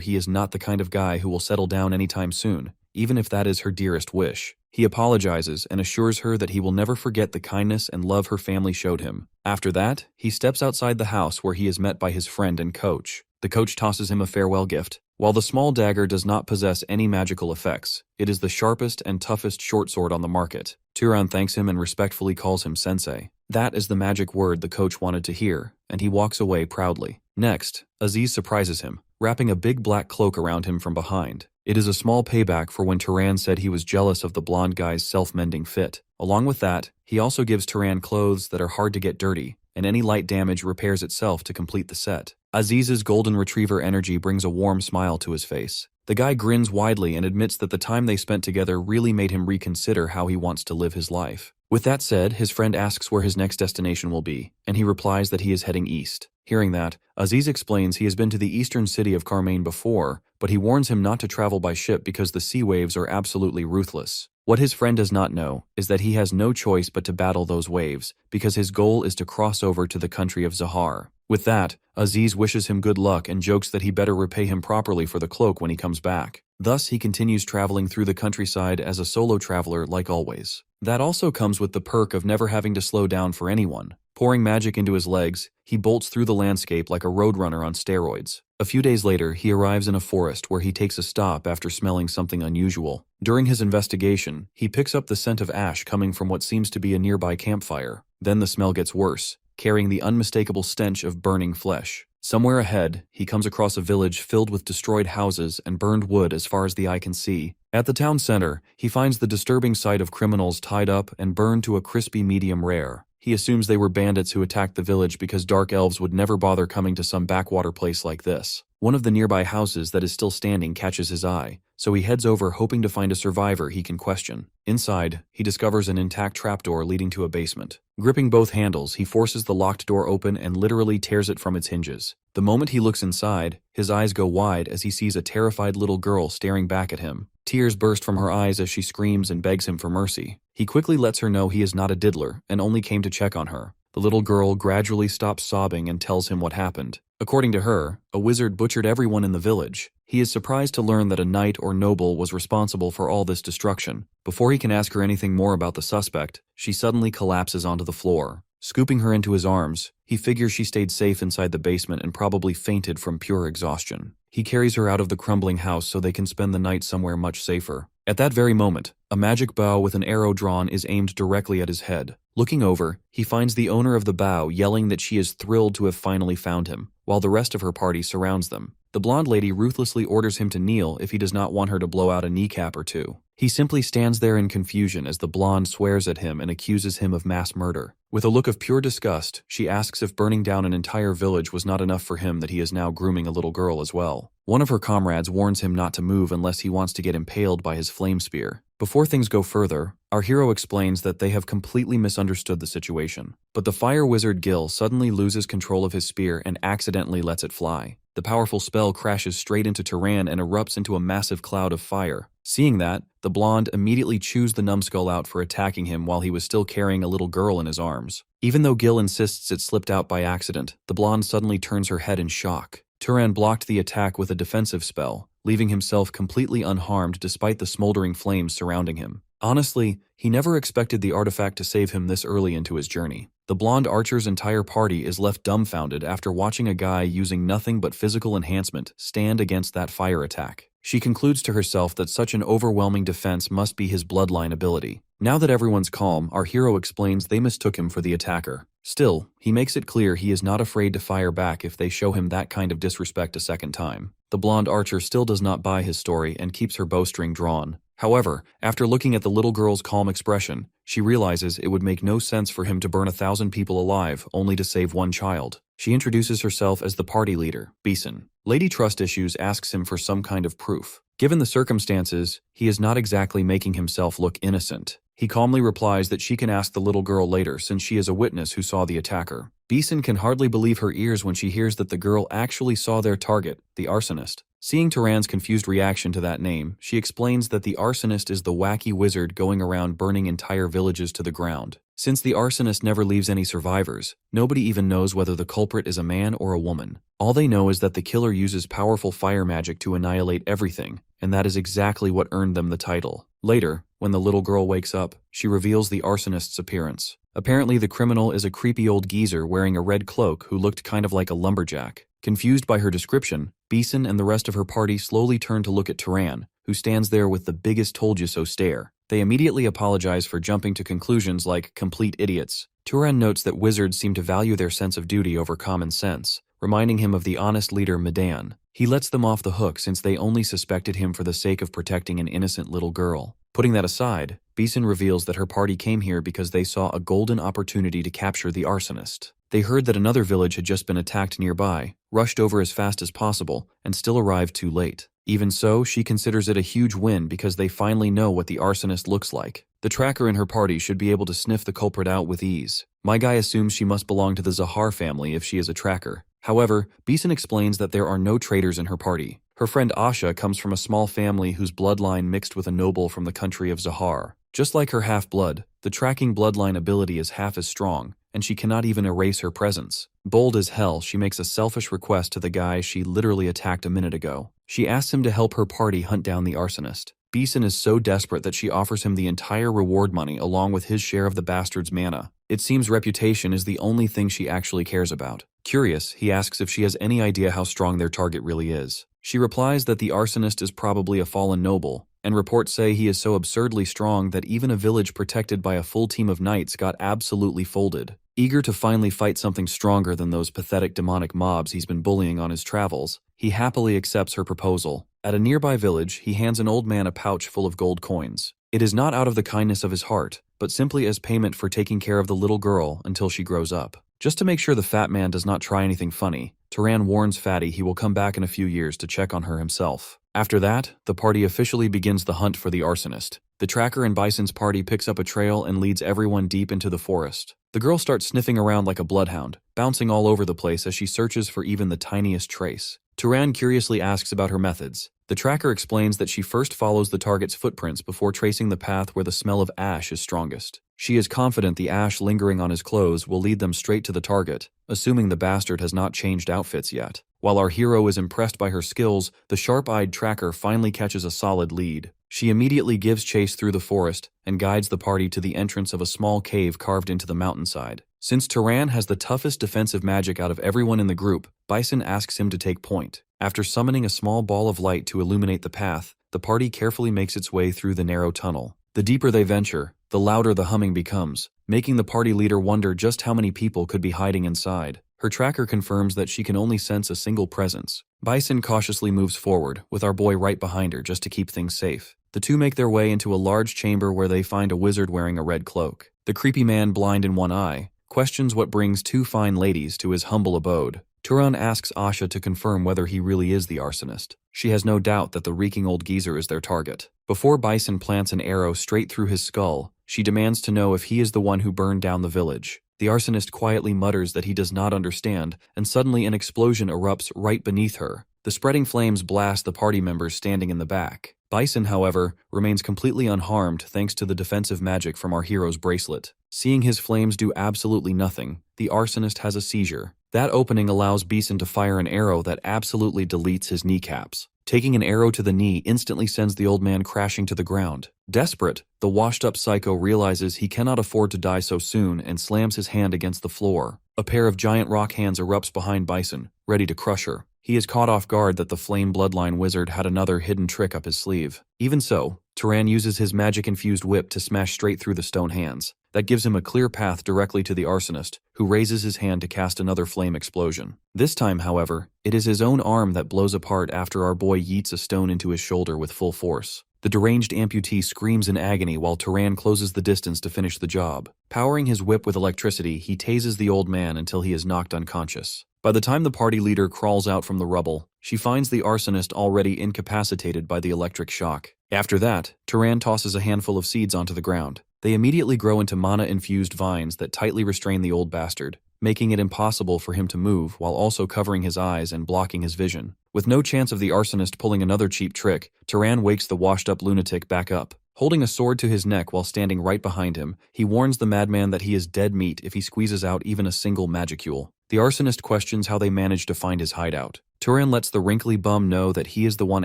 he is not the kind of guy who will settle down anytime soon, even if that is her dearest wish. He apologizes and assures her that he will never forget the kindness and love her family showed him. After that, he steps outside the house where he is met by his friend and coach. The coach tosses him a farewell gift. While the small dagger does not possess any magical effects, it is the sharpest and toughest short sword on the market. Turan thanks him and respectfully calls him sensei. That is the magic word the coach wanted to hear, and he walks away proudly. Next, Aziz surprises him, wrapping a big black cloak around him from behind. It is a small payback for when Turan said he was jealous of the blonde guy's self-mending fit. Along with that, he also gives Turan clothes that are hard to get dirty, and any light damage repairs itself to complete the set. Aziz's golden retriever energy brings a warm smile to his face. The guy grins widely and admits that the time they spent together really made him reconsider how he wants to live his life. With that said, his friend asks where his next destination will be, and he replies that he is heading east. Hearing that, Aziz explains he has been to the eastern city of Carmane before, but he warns him not to travel by ship because the sea waves are absolutely ruthless. What his friend does not know is that he has no choice but to battle those waves, because his goal is to cross over to the country of Zahar. With that, Aziz wishes him good luck and jokes that he better repay him properly for the cloak when he comes back. Thus, he continues traveling through the countryside as a solo traveler like always. That also comes with the perk of never having to slow down for anyone. Pouring magic into his legs, he bolts through the landscape like a roadrunner on steroids. A few days later, he arrives in a forest where he takes a stop after smelling something unusual. During his investigation, he picks up the scent of ash coming from what seems to be a nearby campfire. Then the smell gets worse, carrying the unmistakable stench of burning flesh. Somewhere ahead, he comes across a village filled with destroyed houses and burned wood as far as the eye can see. At the town center, he finds the disturbing sight of criminals tied up and burned to a crispy medium rare. He assumes they were bandits who attacked the village because dark elves would never bother coming to some backwater place like this. One of the nearby houses that is still standing catches his eye, so he heads over hoping to find a survivor he can question. Inside, he discovers an intact trapdoor leading to a basement. Gripping both handles, he forces the locked door open and literally tears it from its hinges. The moment he looks inside, his eyes go wide as he sees a terrified little girl staring back at him. Tears burst from her eyes as she screams and begs him for mercy. He quickly lets her know he is not a diddler and only came to check on her. The little girl gradually stops sobbing and tells him what happened. According to her, a wizard butchered everyone in the village. He is surprised to learn that a knight or noble was responsible for all this destruction. Before he can ask her anything more about the suspect, she suddenly collapses onto the floor. Scooping her into his arms, he figures she stayed safe inside the basement and probably fainted from pure exhaustion. He carries her out of the crumbling house so they can spend the night somewhere much safer. At that very moment, a magic bow with an arrow drawn is aimed directly at his head. Looking over, he finds the owner of the bow yelling that she is thrilled to have finally found him, while the rest of her party surrounds them. The blonde lady ruthlessly orders him to kneel if he does not want her to blow out a kneecap or two. He simply stands there in confusion as the blonde swears at him and accuses him of mass murder. With a look of pure disgust, she asks if burning down an entire village was not enough for him that he is now grooming a little girl as well. One of her comrades warns him not to move unless he wants to get impaled by his flame spear. Before things go further, our hero explains that they have completely misunderstood the situation. But the fire wizard Gil suddenly loses control of his spear and accidentally lets it fly. The powerful spell crashes straight into Turan and erupts into a massive cloud of fire. Seeing that, the blonde immediately chews the numbskull out for attacking him while he was still carrying a little girl in his arms. Even though Gil insists it slipped out by accident, the blonde suddenly turns her head in shock. Turan blocked the attack with a defensive spell, leaving himself completely unharmed despite the smoldering flames surrounding him. Honestly, he never expected the artifact to save him this early into his journey. The blonde archer's entire party is left dumbfounded after watching a guy using nothing but physical enhancement stand against that fire attack. She concludes to herself that such an overwhelming defense must be his bloodline ability. Now that everyone's calm, our hero explains they mistook him for the attacker. Still, he makes it clear he is not afraid to fire back if they show him that kind of disrespect a second time. The blonde archer still does not buy his story and keeps her bowstring drawn. However, after looking at the little girl's calm expression, she realizes it would make no sense for him to burn 1,000 people alive only to save one child. She introduces herself as the party leader, Beeson. Lady Trust Issues asks him for some kind of proof. Given the circumstances, he is not exactly making himself look innocent. He calmly replies that she can ask the little girl later since she is a witness who saw the attacker. Beeson can hardly believe her ears when she hears that the girl actually saw their target, the arsonist. Seeing Turan's confused reaction to that name, she explains that the arsonist is the wacky wizard going around burning entire villages to the ground. Since the arsonist never leaves any survivors, nobody even knows whether the culprit is a man or a woman. All they know is that the killer uses powerful fire magic to annihilate everything, and that is exactly what earned them the title. Later, when the little girl wakes up, she reveals the arsonist's appearance. Apparently the criminal is a creepy old geezer wearing a red cloak who looked kind of like a lumberjack. Confused by her description, Beeson and the rest of her party slowly turn to look at Turan, who stands there with the biggest told-you-so stare. They immediately apologize for jumping to conclusions like complete idiots. Turan notes that wizards seem to value their sense of duty over common sense, reminding him of the honest leader Medan. He lets them off the hook since they only suspected him for the sake of protecting an innocent little girl. Putting that aside, Beeson reveals that her party came here because they saw a golden opportunity to capture the arsonist. They heard that another village had just been attacked nearby, rushed over as fast as possible, and still arrived too late. Even so, she considers it a huge win because they finally know what the arsonist looks like. The tracker in her party should be able to sniff the culprit out with ease. My guy assumes she must belong to the Zahar family if she is a tracker. However, Beeson explains that there are no traitors in her party. Her friend Asha comes from a small family whose bloodline mixed with a noble from the country of Zahar. Just like her half-blood, the tracking bloodline ability is half as strong, and she cannot even erase her presence. Bold as hell, she makes a selfish request to the guy she literally attacked a minute ago. She asks him to help her party hunt down the arsonist. Beeson is so desperate that she offers him the entire reward money along with his share of the bastard's mana. It seems reputation is the only thing she actually cares about. Curious, he asks if she has any idea how strong their target really is. She replies that the arsonist is probably a fallen noble, and reports say he is so absurdly strong that even a village protected by a full team of knights got absolutely folded. Eager to finally fight something stronger than those pathetic demonic mobs he's been bullying on his travels, he happily accepts her proposal. At a nearby village, he hands an old man a pouch full of gold coins. It is not out of the kindness of his heart, but simply as payment for taking care of the little girl until she grows up. Just to make sure the fat man does not try anything funny, Turan warns Fatty he will come back in a few years to check on her himself. After that, the party officially begins the hunt for the arsonist. The tracker in Bison's party picks up a trail and leads everyone deep into the forest. The girl starts sniffing around like a bloodhound, bouncing all over the place as she searches for even the tiniest trace. Turan curiously asks about her methods. The tracker explains that she first follows the target's footprints before tracing the path where the smell of ash is strongest. She is confident the ash lingering on his clothes will lead them straight to the target, assuming the bastard has not changed outfits yet. While our hero is impressed by her skills, the sharp-eyed tracker finally catches a solid lead. She immediately gives chase through the forest and guides the party to the entrance of a small cave carved into the mountainside. Since Turan has the toughest defensive magic out of everyone in the group, Bison asks him to take point. After summoning a small ball of light to illuminate the path, the party carefully makes its way through the narrow tunnel. The deeper they venture, the louder the humming becomes, making the party leader wonder just how many people could be hiding inside. Her tracker confirms that she can only sense a single presence. Bison cautiously moves forward, with our boy right behind her just to keep things safe. The two make their way into a large chamber where they find a wizard wearing a red cloak. The creepy man, blind in one eye, questions what brings two fine ladies to his humble abode. Turan asks Asha to confirm whether he really is the arsonist. She has no doubt that the reeking old geezer is their target. Before Bison plants an arrow straight through his skull, she demands to know if he is the one who burned down the village. The arsonist quietly mutters that he does not understand, and suddenly an explosion erupts right beneath her. The spreading flames blast the party members standing in the back. Bison, however, remains completely unharmed thanks to the defensive magic from our hero's bracelet. Seeing his flames do absolutely nothing, the arsonist has a seizure. That opening allows Bison to fire an arrow that absolutely deletes his kneecaps. Taking an arrow to the knee instantly sends the old man crashing to the ground. Desperate, the washed-up psycho realizes he cannot afford to die so soon and slams his hand against the floor. A pair of giant rock hands erupts behind Bison, ready to crush her. He is caught off guard that the flame bloodline wizard had another hidden trick up his sleeve. Even so, Turan uses his magic-infused whip to smash straight through the stone hands. That gives him a clear path directly to the arsonist, who raises his hand to cast another flame explosion. This time, however, it is his own arm that blows apart after our boy yeets a stone into his shoulder with full force. The deranged amputee screams in agony while Turan closes the distance to finish the job. Powering his whip with electricity, he tases the old man until he is knocked unconscious. By the time the party leader crawls out from the rubble, she finds the arsonist already incapacitated by the electric shock. After that, Turan tosses a handful of seeds onto the ground. They immediately grow into mana-infused vines that tightly restrain the old bastard, making it impossible for him to move while also covering his eyes and blocking his vision. With no chance of the arsonist pulling another cheap trick, Turan wakes the washed-up lunatic back up. Holding a sword to his neck while standing right behind him, he warns the madman that he is dead meat if he squeezes out even a single magicule. The arsonist questions how they managed to find his hideout. Turan lets the wrinkly bum know that he is the one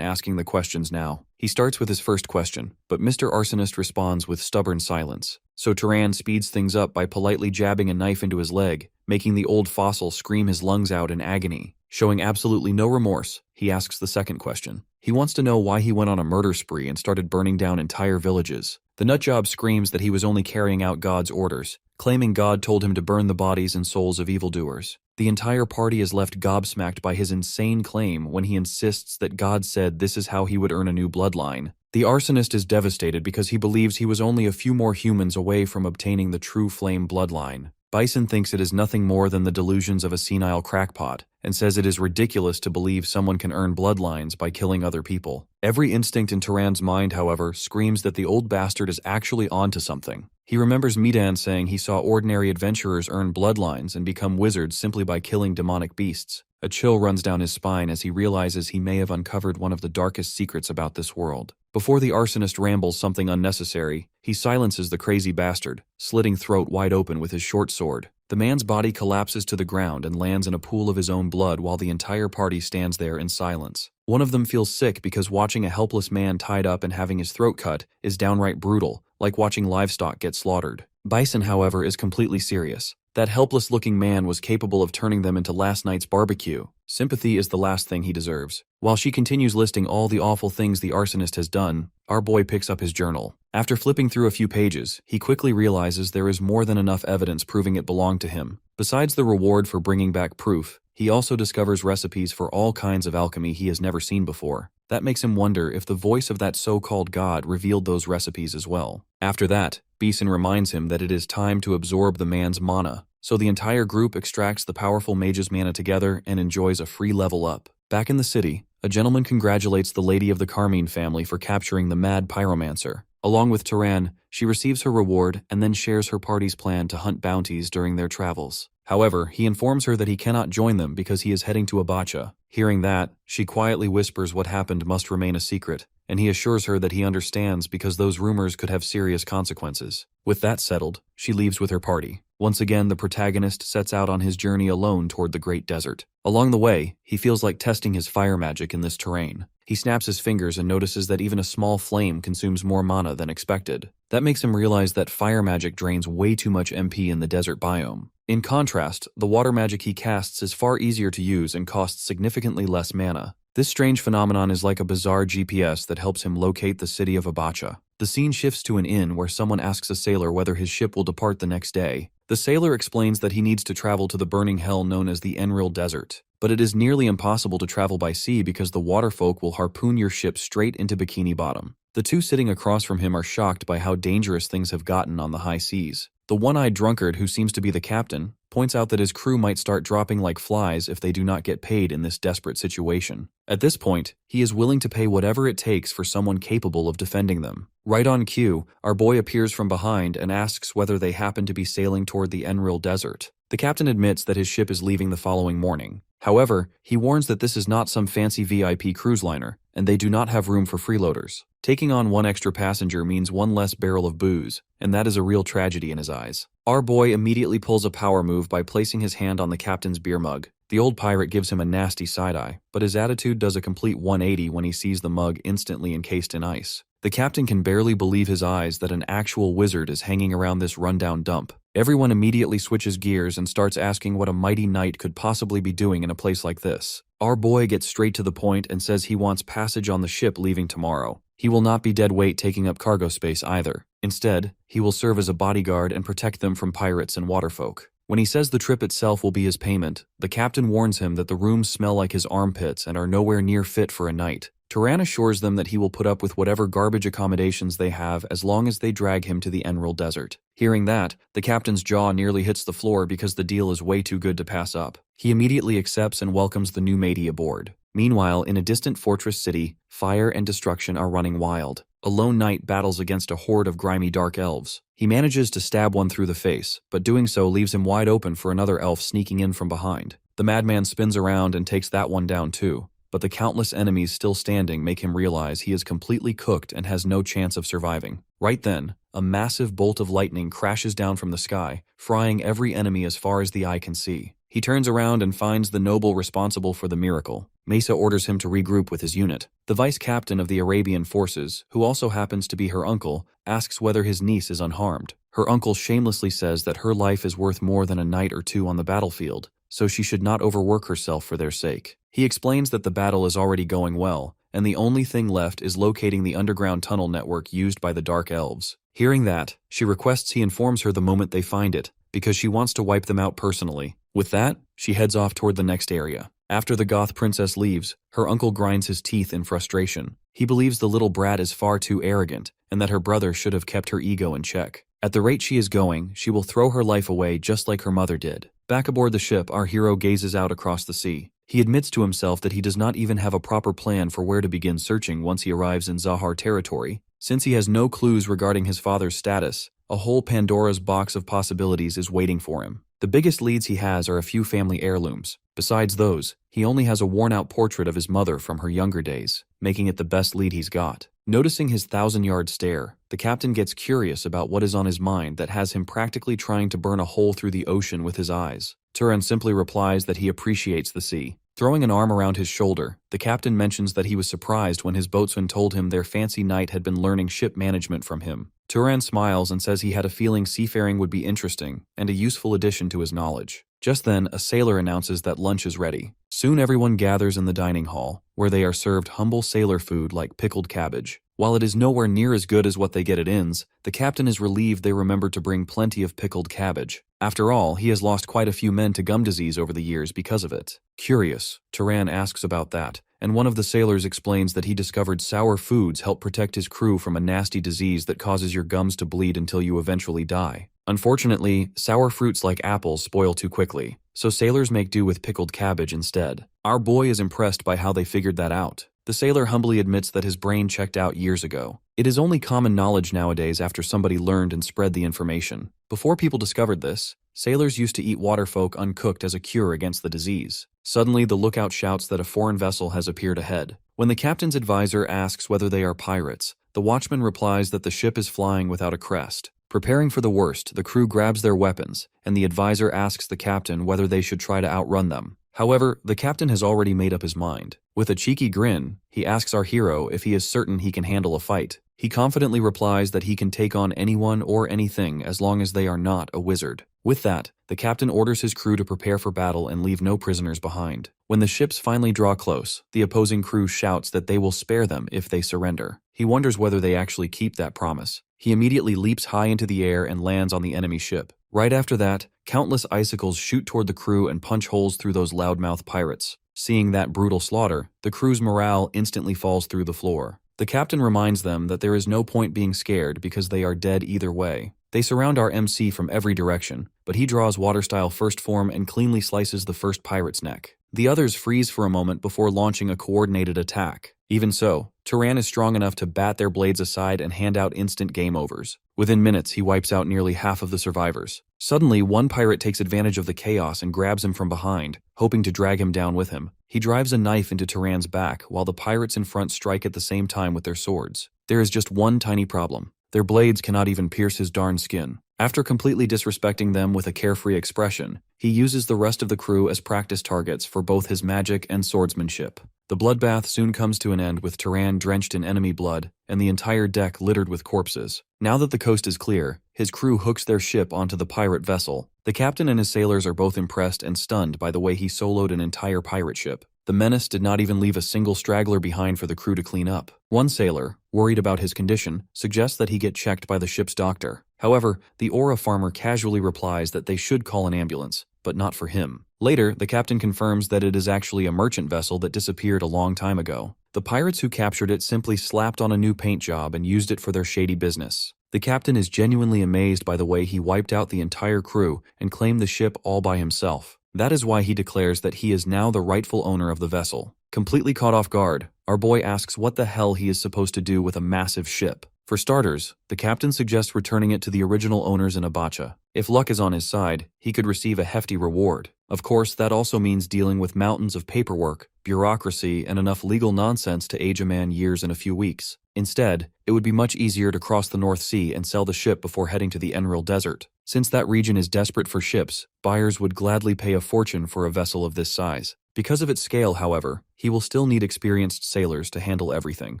asking the questions now. He starts with his first question, but Mr. Arsonist responds with stubborn silence. So Turan speeds things up by politely jabbing a knife into his leg, making the old fossil scream his lungs out in agony. Showing absolutely no remorse, he asks the second question. He wants to know why he went on a murder spree and started burning down entire villages. The nutjob screams that he was only carrying out God's orders, claiming God told him to burn the bodies and souls of evildoers. The entire party is left gobsmacked by his insane claim when he insists that God said this is how he would earn a new bloodline. The arsonist is devastated because he believes he was only a few more humans away from obtaining the true flame bloodline. Bison thinks it is nothing more than the delusions of a senile crackpot, and says it is ridiculous to believe someone can earn bloodlines by killing other people. Every instinct in Turan's mind, however, screams that the old bastard is actually onto something. He remembers Midan saying he saw ordinary adventurers earn bloodlines and become wizards simply by killing demonic beasts. A chill runs down his spine as he realizes he may have uncovered one of the darkest secrets about this world. Before the arsonist rambles something unnecessary, he silences the crazy bastard, slitting throat wide open with his short sword. The man's body collapses to the ground and lands in a pool of his own blood while the entire party stands there in silence. One of them feels sick because watching a helpless man tied up and having his throat cut is downright brutal, like watching livestock get slaughtered. Bison, however, is completely serious. That helpless-looking man was capable of turning them into last night's barbecue. Sympathy is the last thing he deserves. While she continues listing all the awful things the arsonist has done, our boy picks up his journal. After flipping through a few pages, he quickly realizes there is more than enough evidence proving it belonged to him. Besides the reward for bringing back proof, he also discovers recipes for all kinds of alchemy he has never seen before. That makes him wonder if the voice of that so-called god revealed those recipes as well. After that, Bison reminds him that it is time to absorb the man's mana, so the entire group extracts the powerful mage's mana together and enjoys a free level up. Back in the city, a gentleman congratulates the lady of the Carmine family for capturing the mad pyromancer. Along with Turan, she receives her reward and then shares her party's plan to hunt bounties during their travels. However, he informs her that he cannot join them because he is heading to Abacha. Hearing that, she quietly whispers what happened must remain a secret, and he assures her that he understands because those rumors could have serious consequences. With that settled, she leaves with her party. Once again, the protagonist sets out on his journey alone toward the Great Desert. Along the way, he feels like testing his fire magic in this terrain. He snaps his fingers and notices that even a small flame consumes more mana than expected. That makes him realize that fire magic drains way too much MP in the desert biome. In contrast, the water magic he casts is far easier to use and costs significantly less mana. This strange phenomenon is like a bizarre GPS that helps him locate the city of Abacha. The scene shifts to an inn where someone asks a sailor whether his ship will depart the next day. The sailor explains that he needs to travel to the burning hell known as the Enrollment Desert, but it is nearly impossible to travel by sea because the waterfolk will harpoon your ship straight into Bikini Bottom. The two sitting across from him are shocked by how dangerous things have gotten on the high seas. The one-eyed drunkard, who seems to be the captain, points out that his crew might start dropping like flies if they do not get paid in this desperate situation. At this point, he is willing to pay whatever it takes for someone capable of defending them. Right on cue, our boy appears from behind and asks whether they happen to be sailing toward the Enrollment Desert. The captain admits that his ship is leaving the following morning. However, he warns that this is not some fancy VIP cruise liner, and they do not have room for freeloaders. Taking on one extra passenger means one less barrel of booze, and that is a real tragedy in his eyes. Our boy immediately pulls a power move by placing his hand on the captain's beer mug. The old pirate gives him a nasty side-eye, but his attitude does a complete 180 when he sees the mug instantly encased in ice. The captain can barely believe his eyes that an actual wizard is hanging around this rundown dump. Everyone immediately switches gears and starts asking what a mighty knight could possibly be doing in a place like this. Our boy gets straight to the point and says he wants passage on the ship leaving tomorrow. He will not be dead weight taking up cargo space either. Instead, he will serve as a bodyguard and protect them from pirates and waterfolk. When he says the trip itself will be his payment, the captain warns him that the rooms smell like his armpits and are nowhere near fit for a night. Turan assures them that he will put up with whatever garbage accommodations they have as long as they drag him to the Enrollment Desert. Hearing that, the captain's jaw nearly hits the floor because the deal is way too good to pass up. He immediately accepts and welcomes the new matey aboard. Meanwhile, in a distant fortress city, fire and destruction are running wild. A lone knight battles against a horde of grimy dark elves. He manages to stab one through the face, but doing so leaves him wide open for another elf sneaking in from behind. The madman spins around and takes that one down too, but the countless enemies still standing make him realize he is completely cooked and has no chance of surviving. Right then, a massive bolt of lightning crashes down from the sky, frying every enemy as far as the eye can see. He turns around and finds the noble responsible for the miracle. Mesa orders him to regroup with his unit. The vice captain of the Arabian forces, who also happens to be her uncle, asks whether his niece is unharmed. Her uncle shamelessly says that her life is worth more than a night or two on the battlefield, so she should not overwork herself for their sake. He explains that the battle is already going well, and the only thing left is locating the underground tunnel network used by the Dark Elves. Hearing that, she requests he informs her the moment they find it, because she wants to wipe them out personally. With that, she heads off toward the next area. After the goth princess leaves, her uncle grinds his teeth in frustration. He believes the little brat is far too arrogant, and that her brother should have kept her ego in check. At the rate she is going, she will throw her life away just like her mother did. Back aboard the ship, our hero gazes out across the sea. He admits to himself that he does not even have a proper plan for where to begin searching once he arrives in Zahar territory. Since he has no clues regarding his father's status, a whole Pandora's box of possibilities is waiting for him. The biggest leads he has are a few family heirlooms. Besides those, he only has a worn-out portrait of his mother from her younger days, making it the best lead he's got. Noticing his 1,000-yard stare, the captain gets curious about what is on his mind that has him practically trying to burn a hole through the ocean with his eyes. Turan simply replies that he appreciates the sea. Throwing an arm around his shoulder, the captain mentions that he was surprised when his boatswain told him their fancy knight had been learning ship management from him. Turan smiles and says he had a feeling seafaring would be interesting and a useful addition to his knowledge. Just then, a sailor announces that lunch is ready. Soon everyone gathers in the dining hall, where they are served humble sailor food like pickled cabbage. While it is nowhere near as good as what they get at inns, the captain is relieved they remembered to bring plenty of pickled cabbage. After all, he has lost quite a few men to gum disease over the years because of it. Curious, Turan asks about that, and one of the sailors explains that he discovered sour foods help protect his crew from a nasty disease that causes your gums to bleed until you eventually die. Unfortunately, sour fruits like apples spoil too quickly, so sailors make do with pickled cabbage instead. Our boy is impressed by how they figured that out. The sailor humbly admits that his brain checked out years ago. It is only common knowledge nowadays after somebody learned and spread the information. Before people discovered this, sailors used to eat waterfolk uncooked as a cure against the disease. Suddenly, the lookout shouts that a foreign vessel has appeared ahead. When the captain's advisor asks whether they are pirates, the watchman replies that the ship is flying without a crest. Preparing for the worst, the crew grabs their weapons, and the advisor asks the captain whether they should try to outrun them. However, the captain has already made up his mind. With a cheeky grin, he asks our hero if he is certain he can handle a fight. He confidently replies that he can take on anyone or anything as long as they are not a wizard. With that, the captain orders his crew to prepare for battle and leave no prisoners behind. When the ships finally draw close, the opposing crew shouts that they will spare them if they surrender. He wonders whether they actually keep that promise. He immediately leaps high into the air and lands on the enemy ship. Right after that, countless icicles shoot toward the crew and punch holes through those loudmouth pirates. Seeing that brutal slaughter, the crew's morale instantly falls through the floor. The captain reminds them that there is no point being scared because they are dead either way. They surround our MC from every direction, but he draws water-style first form and cleanly slices the first pirate's neck. The others freeze for a moment before launching a coordinated attack. Even so, Turan is strong enough to bat their blades aside and hand out instant game overs. Within minutes, he wipes out nearly half of the survivors. Suddenly, one pirate takes advantage of the chaos and grabs him from behind, hoping to drag him down with him. He drives a knife into Turan's back while the pirates in front strike at the same time with their swords. There is just one tiny problem. Their blades cannot even pierce his darn skin. After completely disrespecting them with a carefree expression, he uses the rest of the crew as practice targets for both his magic and swordsmanship. The bloodbath soon comes to an end with Turan drenched in enemy blood and the entire deck littered with corpses. Now that the coast is clear, his crew hooks their ship onto the pirate vessel. The captain and his sailors are both impressed and stunned by the way he soloed an entire pirate ship. The menace did not even leave a single straggler behind for the crew to clean up. One sailor, worried about his condition, suggests that he get checked by the ship's doctor. However, the Aura farmer casually replies that they should call an ambulance, but not for him. Later, the captain confirms that it is actually a merchant vessel that disappeared a long time ago. The pirates who captured it simply slapped on a new paint job and used it for their shady business. The captain is genuinely amazed by the way he wiped out the entire crew and claimed the ship all by himself. That is why he declares that he is now the rightful owner of the vessel. Completely caught off guard, our boy asks what the hell he is supposed to do with a massive ship. For starters, the captain suggests returning it to the original owners in Abacha. If luck is on his side, he could receive a hefty reward. Of course, that also means dealing with mountains of paperwork, bureaucracy, and enough legal nonsense to age a man years in a few weeks. Instead, it would be much easier to cross the North Sea and sell the ship before heading to the Enroll Desert. Since that region is desperate for ships, buyers would gladly pay a fortune for a vessel of this size. Because of its scale, however, he will still need experienced sailors to handle everything.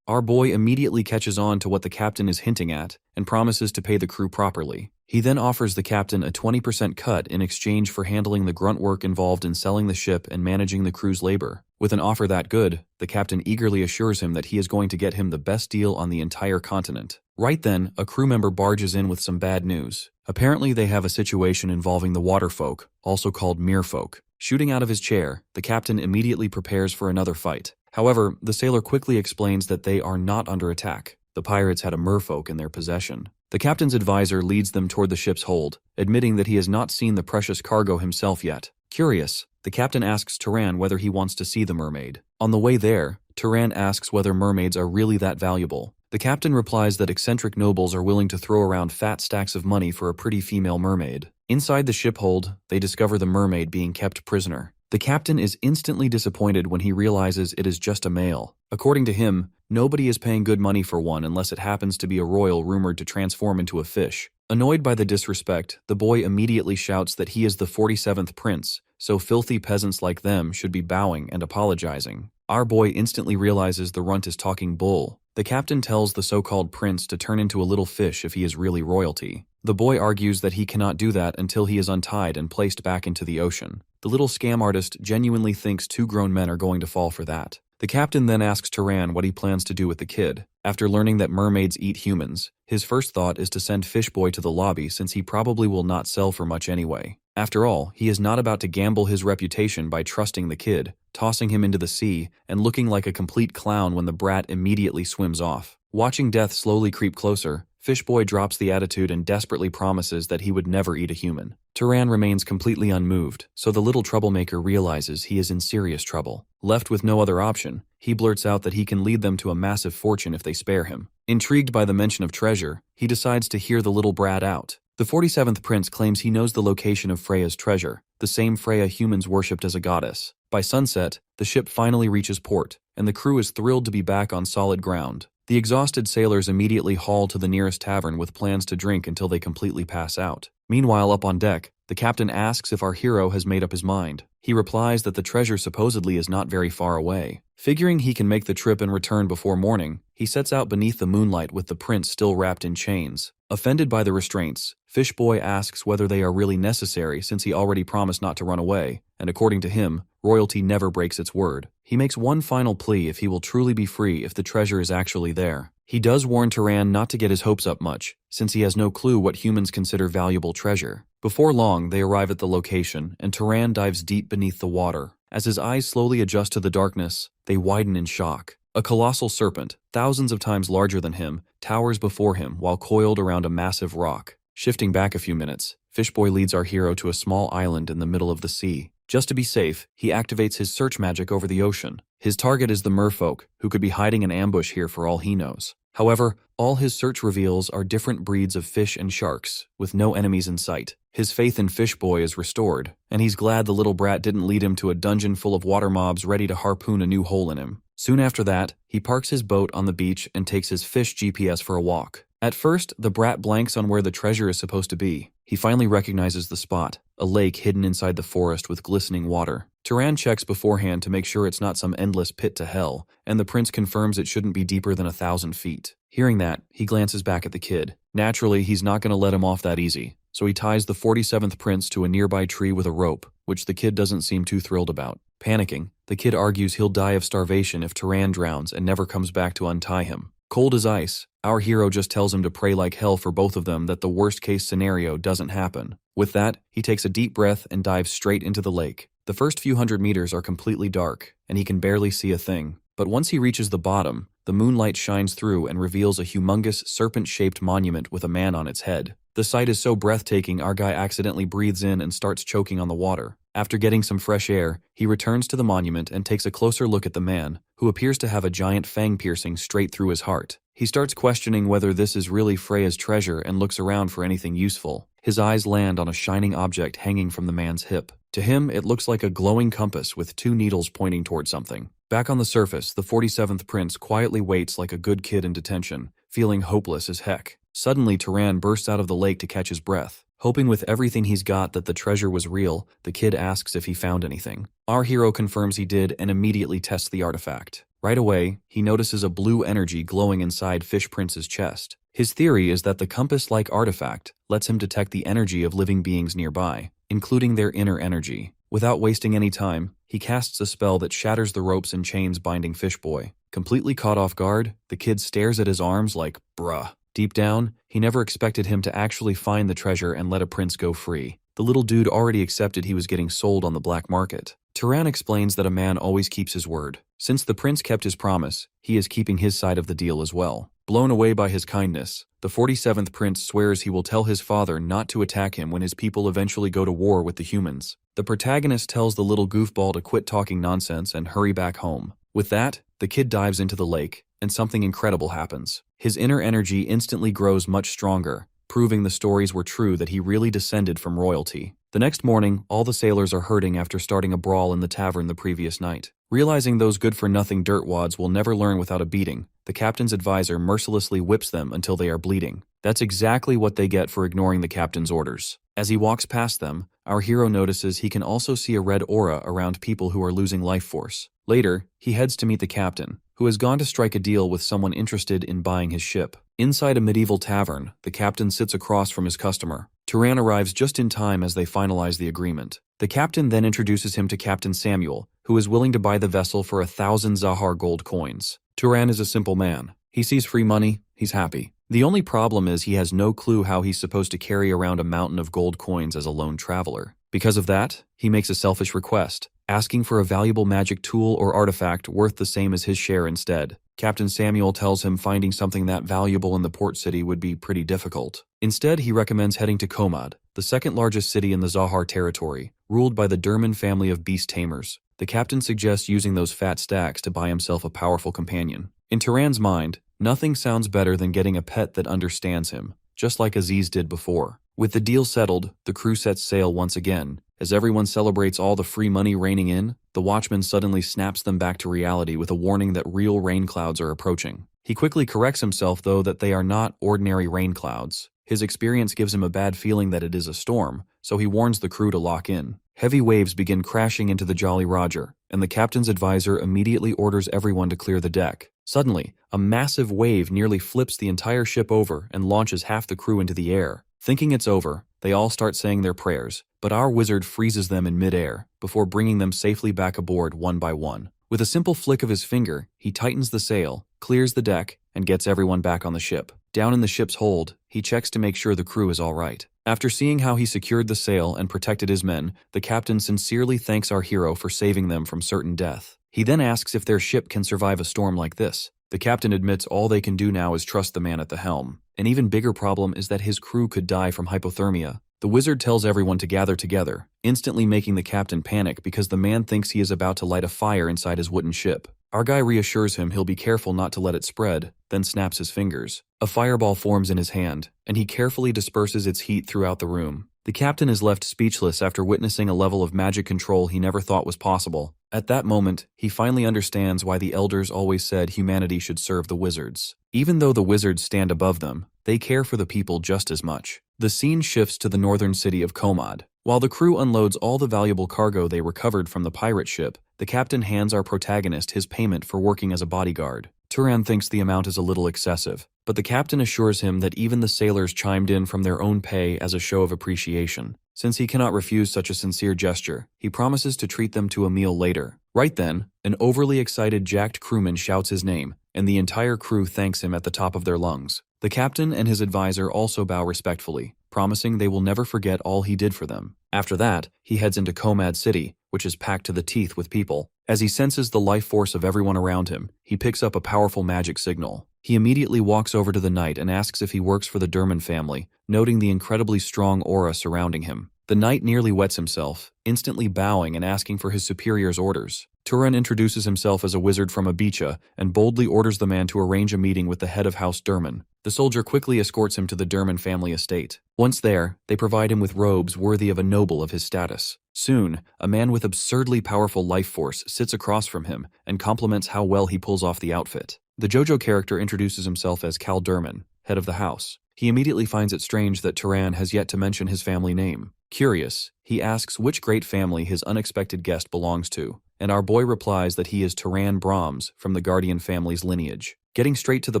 Our boy immediately catches on to what the captain is hinting at and promises to pay the crew properly. He then offers the captain a 20% cut in exchange for handling the grunt work involved in selling the ship and managing the crew's labor. With an offer that good, the captain eagerly assures him that he is going to get him the best deal on the entire continent. Right then, a crew member barges in with some bad news. Apparently they have a situation involving the waterfolk, also called merfolk. Shooting out of his chair, the captain immediately prepares for another fight. However, the sailor quickly explains that they are not under attack. The pirates had a merfolk in their possession. The captain's advisor leads them toward the ship's hold, admitting that he has not seen the precious cargo himself yet. Curious, the captain asks Turan whether he wants to see the mermaid. On the way there, Turan asks whether mermaids are really that valuable. The captain replies that eccentric nobles are willing to throw around fat stacks of money for a pretty female mermaid. Inside the ship hold, they discover the mermaid being kept prisoner. The captain is instantly disappointed when he realizes it is just a male. According to him, nobody is paying good money for one unless it happens to be a royal rumored to transform into a fish. Annoyed by the disrespect, the boy immediately shouts that he is the 47th prince, so filthy peasants like them should be bowing and apologizing. Our boy instantly realizes the runt is talking bull. The captain tells the so-called prince to turn into a little fish if he is really royalty. The boy argues that he cannot do that until he is untied and placed back into the ocean. The little scam artist genuinely thinks two grown men are going to fall for that. The captain then asks Turan what he plans to do with the kid. After learning that mermaids eat humans, his first thought is to send Fishboy to the lobby since he probably will not sell for much anyway. After all, he is not about to gamble his reputation by trusting the kid, tossing him into the sea, and looking like a complete clown when the brat immediately swims off. Watching death slowly creep closer, Fishboy drops the attitude and desperately promises that he would never eat a human. Turan remains completely unmoved, so the little troublemaker realizes he is in serious trouble. Left with no other option, he blurts out that he can lead them to a massive fortune if they spare him. Intrigued by the mention of treasure, he decides to hear the little brat out. The 47th prince claims he knows the location of Freya's treasure, the same Freya humans worshipped as a goddess. By sunset, the ship finally reaches port, and the crew is thrilled to be back on solid ground. The exhausted sailors immediately haul to the nearest tavern with plans to drink until they completely pass out. Meanwhile, up on deck, the captain asks if our hero has made up his mind. He replies that the treasure supposedly is not very far away. Figuring he can make the trip and return before morning, he sets out beneath the moonlight with the prince still wrapped in chains. Offended by the restraints, Fishboy asks whether they are really necessary since he already promised not to run away, and according to him, royalty never breaks its word. He makes one final plea if he will truly be free if the treasure is actually there. He does warn Turan not to get his hopes up much, since he has no clue what humans consider valuable treasure. Before long, they arrive at the location, and Turan dives deep beneath the water. As his eyes slowly adjust to the darkness, they widen in shock. A colossal serpent, thousands of times larger than him, towers before him while coiled around a massive rock. Shifting back a few minutes, Fishboy leads our hero to a small island in the middle of the sea. Just to be safe, he activates his search magic over the ocean. His target is the merfolk, who could be hiding in ambush here for all he knows. However, all his search reveals are different breeds of fish and sharks, with no enemies in sight. His faith in Fishboy is restored, and he's glad the little brat didn't lead him to a dungeon full of water mobs ready to harpoon a new hole in him. Soon after that, he parks his boat on the beach and takes his fish GPS for a walk. At first, the brat blanks on where the treasure is supposed to be. He finally recognizes the spot, a lake hidden inside the forest with glistening water. Turan checks beforehand to make sure it's not some endless pit to hell, and the prince confirms it shouldn't be deeper than 1,000 feet. Hearing that, he glances back at the kid. Naturally, he's not going to let him off that easy, so he ties the 47th prince to a nearby tree with a rope, which the kid doesn't seem too thrilled about. Panicking, the kid argues he'll die of starvation if Turan drowns and never comes back to untie him. Cold as ice, our hero just tells him to pray like hell for both of them that the worst-case scenario doesn't happen. With that, he takes a deep breath and dives straight into the lake. The first few hundred meters are completely dark, and he can barely see a thing. But once he reaches the bottom, the moonlight shines through and reveals a humongous, serpent-shaped monument with a man on its head. The sight is so breathtaking our guy accidentally breathes in and starts choking on the water. After getting some fresh air, he returns to the monument and takes a closer look at the man, who appears to have a giant fang piercing straight through his heart. He starts questioning whether this is really Freya's treasure and looks around for anything useful. His eyes land on a shining object hanging from the man's hip. To him, it looks like a glowing compass with 2 needles pointing toward something. Back on the surface, the 47th prince quietly waits like a good kid in detention, feeling hopeless as heck. Suddenly, Turan bursts out of the lake to catch his breath. Hoping with everything he's got that the treasure was real, the kid asks if he found anything. Our hero confirms he did and immediately tests the artifact. Right away, he notices a blue energy glowing inside Fish Prince's chest. His theory is that the compass-like artifact lets him detect the energy of living beings nearby, including their inner energy. Without wasting any time, he casts a spell that shatters the ropes and chains binding Fishboy. Completely caught off guard, the kid stares at his arms like, bruh. Deep down, he never expected him to actually find the treasure and let a prince go free. The little dude already accepted he was getting sold on the black market. Turan explains that a man always keeps his word. Since the prince kept his promise, he is keeping his side of the deal as well. Blown away by his kindness, the 47th prince swears he will tell his father not to attack him when his people eventually go to war with the humans. The protagonist tells the little goofball to quit talking nonsense and hurry back home. With that, the kid dives into the lake, and something incredible happens. His inner energy instantly grows much stronger, proving the stories were true that he really descended from royalty. The next morning, all the sailors are hurting after starting a brawl in the tavern the previous night. Realizing those good-for-nothing dirtwads will never learn without a beating, the captain's advisor mercilessly whips them until they are bleeding. That's exactly what they get for ignoring the captain's orders. As he walks past them, our hero notices he can also see a red aura around people who are losing life force. Later, he heads to meet the captain, who has gone to strike a deal with someone interested in buying his ship. Inside a medieval tavern, the captain sits across from his customer. Turan arrives just in time as they finalize the agreement. The captain then introduces him to Captain Samuel, who is willing to buy the vessel for 1,000 Zahar gold coins. Turan is a simple man. He sees free money, he's happy. The only problem is he has no clue how he's supposed to carry around a mountain of gold coins as a lone traveler. Because of that, he makes a selfish request, asking for a valuable magic tool or artifact worth the same as his share instead. Captain Samuel tells him finding something that valuable in the port city would be pretty difficult. Instead, he recommends heading to Komad, the second largest city in the Zahar territory, ruled by the Durman family of beast tamers. The captain suggests using those fat stacks to buy himself a powerful companion. In Turan's mind, nothing sounds better than getting a pet that understands him, just like Aziz did before. With the deal settled, the crew sets sail once again. As everyone celebrates all the free money raining in, the watchman suddenly snaps them back to reality with a warning that real rain clouds are approaching. He quickly corrects himself, though, that they are not ordinary rain clouds. His experience gives him a bad feeling that it is a storm, so he warns the crew to lock in. Heavy waves begin crashing into the Jolly Roger, and the captain's advisor immediately orders everyone to clear the deck. Suddenly, a massive wave nearly flips the entire ship over and launches half the crew into the air. Thinking it's over, they all start saying their prayers, but our wizard freezes them in midair before bringing them safely back aboard one by one. With a simple flick of his finger, he tightens the sail, clears the deck, and gets everyone back on the ship. Down in the ship's hold, he checks to make sure the crew is all right. After seeing how he secured the sail and protected his men, the captain sincerely thanks our hero for saving them from certain death. He then asks if their ship can survive a storm like this. The captain admits all they can do now is trust the man at the helm. An even bigger problem is that his crew could die from hypothermia. The wizard tells everyone to gather together, instantly making the captain panic because the man thinks he is about to light a fire inside his wooden ship. Our guy reassures him he'll be careful not to let it spread, then snaps his fingers. A fireball forms in his hand, and he carefully disperses its heat throughout the room. The captain is left speechless after witnessing a level of magic control he never thought was possible. At that moment, he finally understands why the elders always said humanity should serve the wizards. Even though the wizards stand above them, they care for the people just as much. The scene shifts to the northern city of Komad. While the crew unloads all the valuable cargo they recovered from the pirate ship, the captain hands our protagonist his payment for working as a bodyguard. Turan thinks the amount is a little excessive, but the captain assures him that even the sailors chimed in from their own pay as a show of appreciation. Since he cannot refuse such a sincere gesture, he promises to treat them to a meal later. Right then, an overly excited jacked crewman shouts his name, and the entire crew thanks him at the top of their lungs. The captain and his advisor also bow respectfully, promising they will never forget all he did for them. After that, he heads into Komad City, which is packed to the teeth with people. As he senses the life force of everyone around him, he picks up a powerful magic signal. He immediately walks over to the knight and asks if he works for the Durman family, noting the incredibly strong aura surrounding him. The knight nearly wets himself, instantly bowing and asking for his superior's orders. Turan introduces himself as a wizard from Abicha and boldly orders the man to arrange a meeting with the head of House Durman. The soldier quickly escorts him to the Durman family estate. Once there, they provide him with robes worthy of a noble of his status. Soon, a man with absurdly powerful life force sits across from him and compliments how well he pulls off the outfit. The JoJo character introduces himself as Cal Durman, head of the house. He immediately finds it strange that Turan has yet to mention his family name. Curious, he asks which great family his unexpected guest belongs to, and our boy replies that he is Turan Brahms from the Guardian family's lineage. Getting straight to the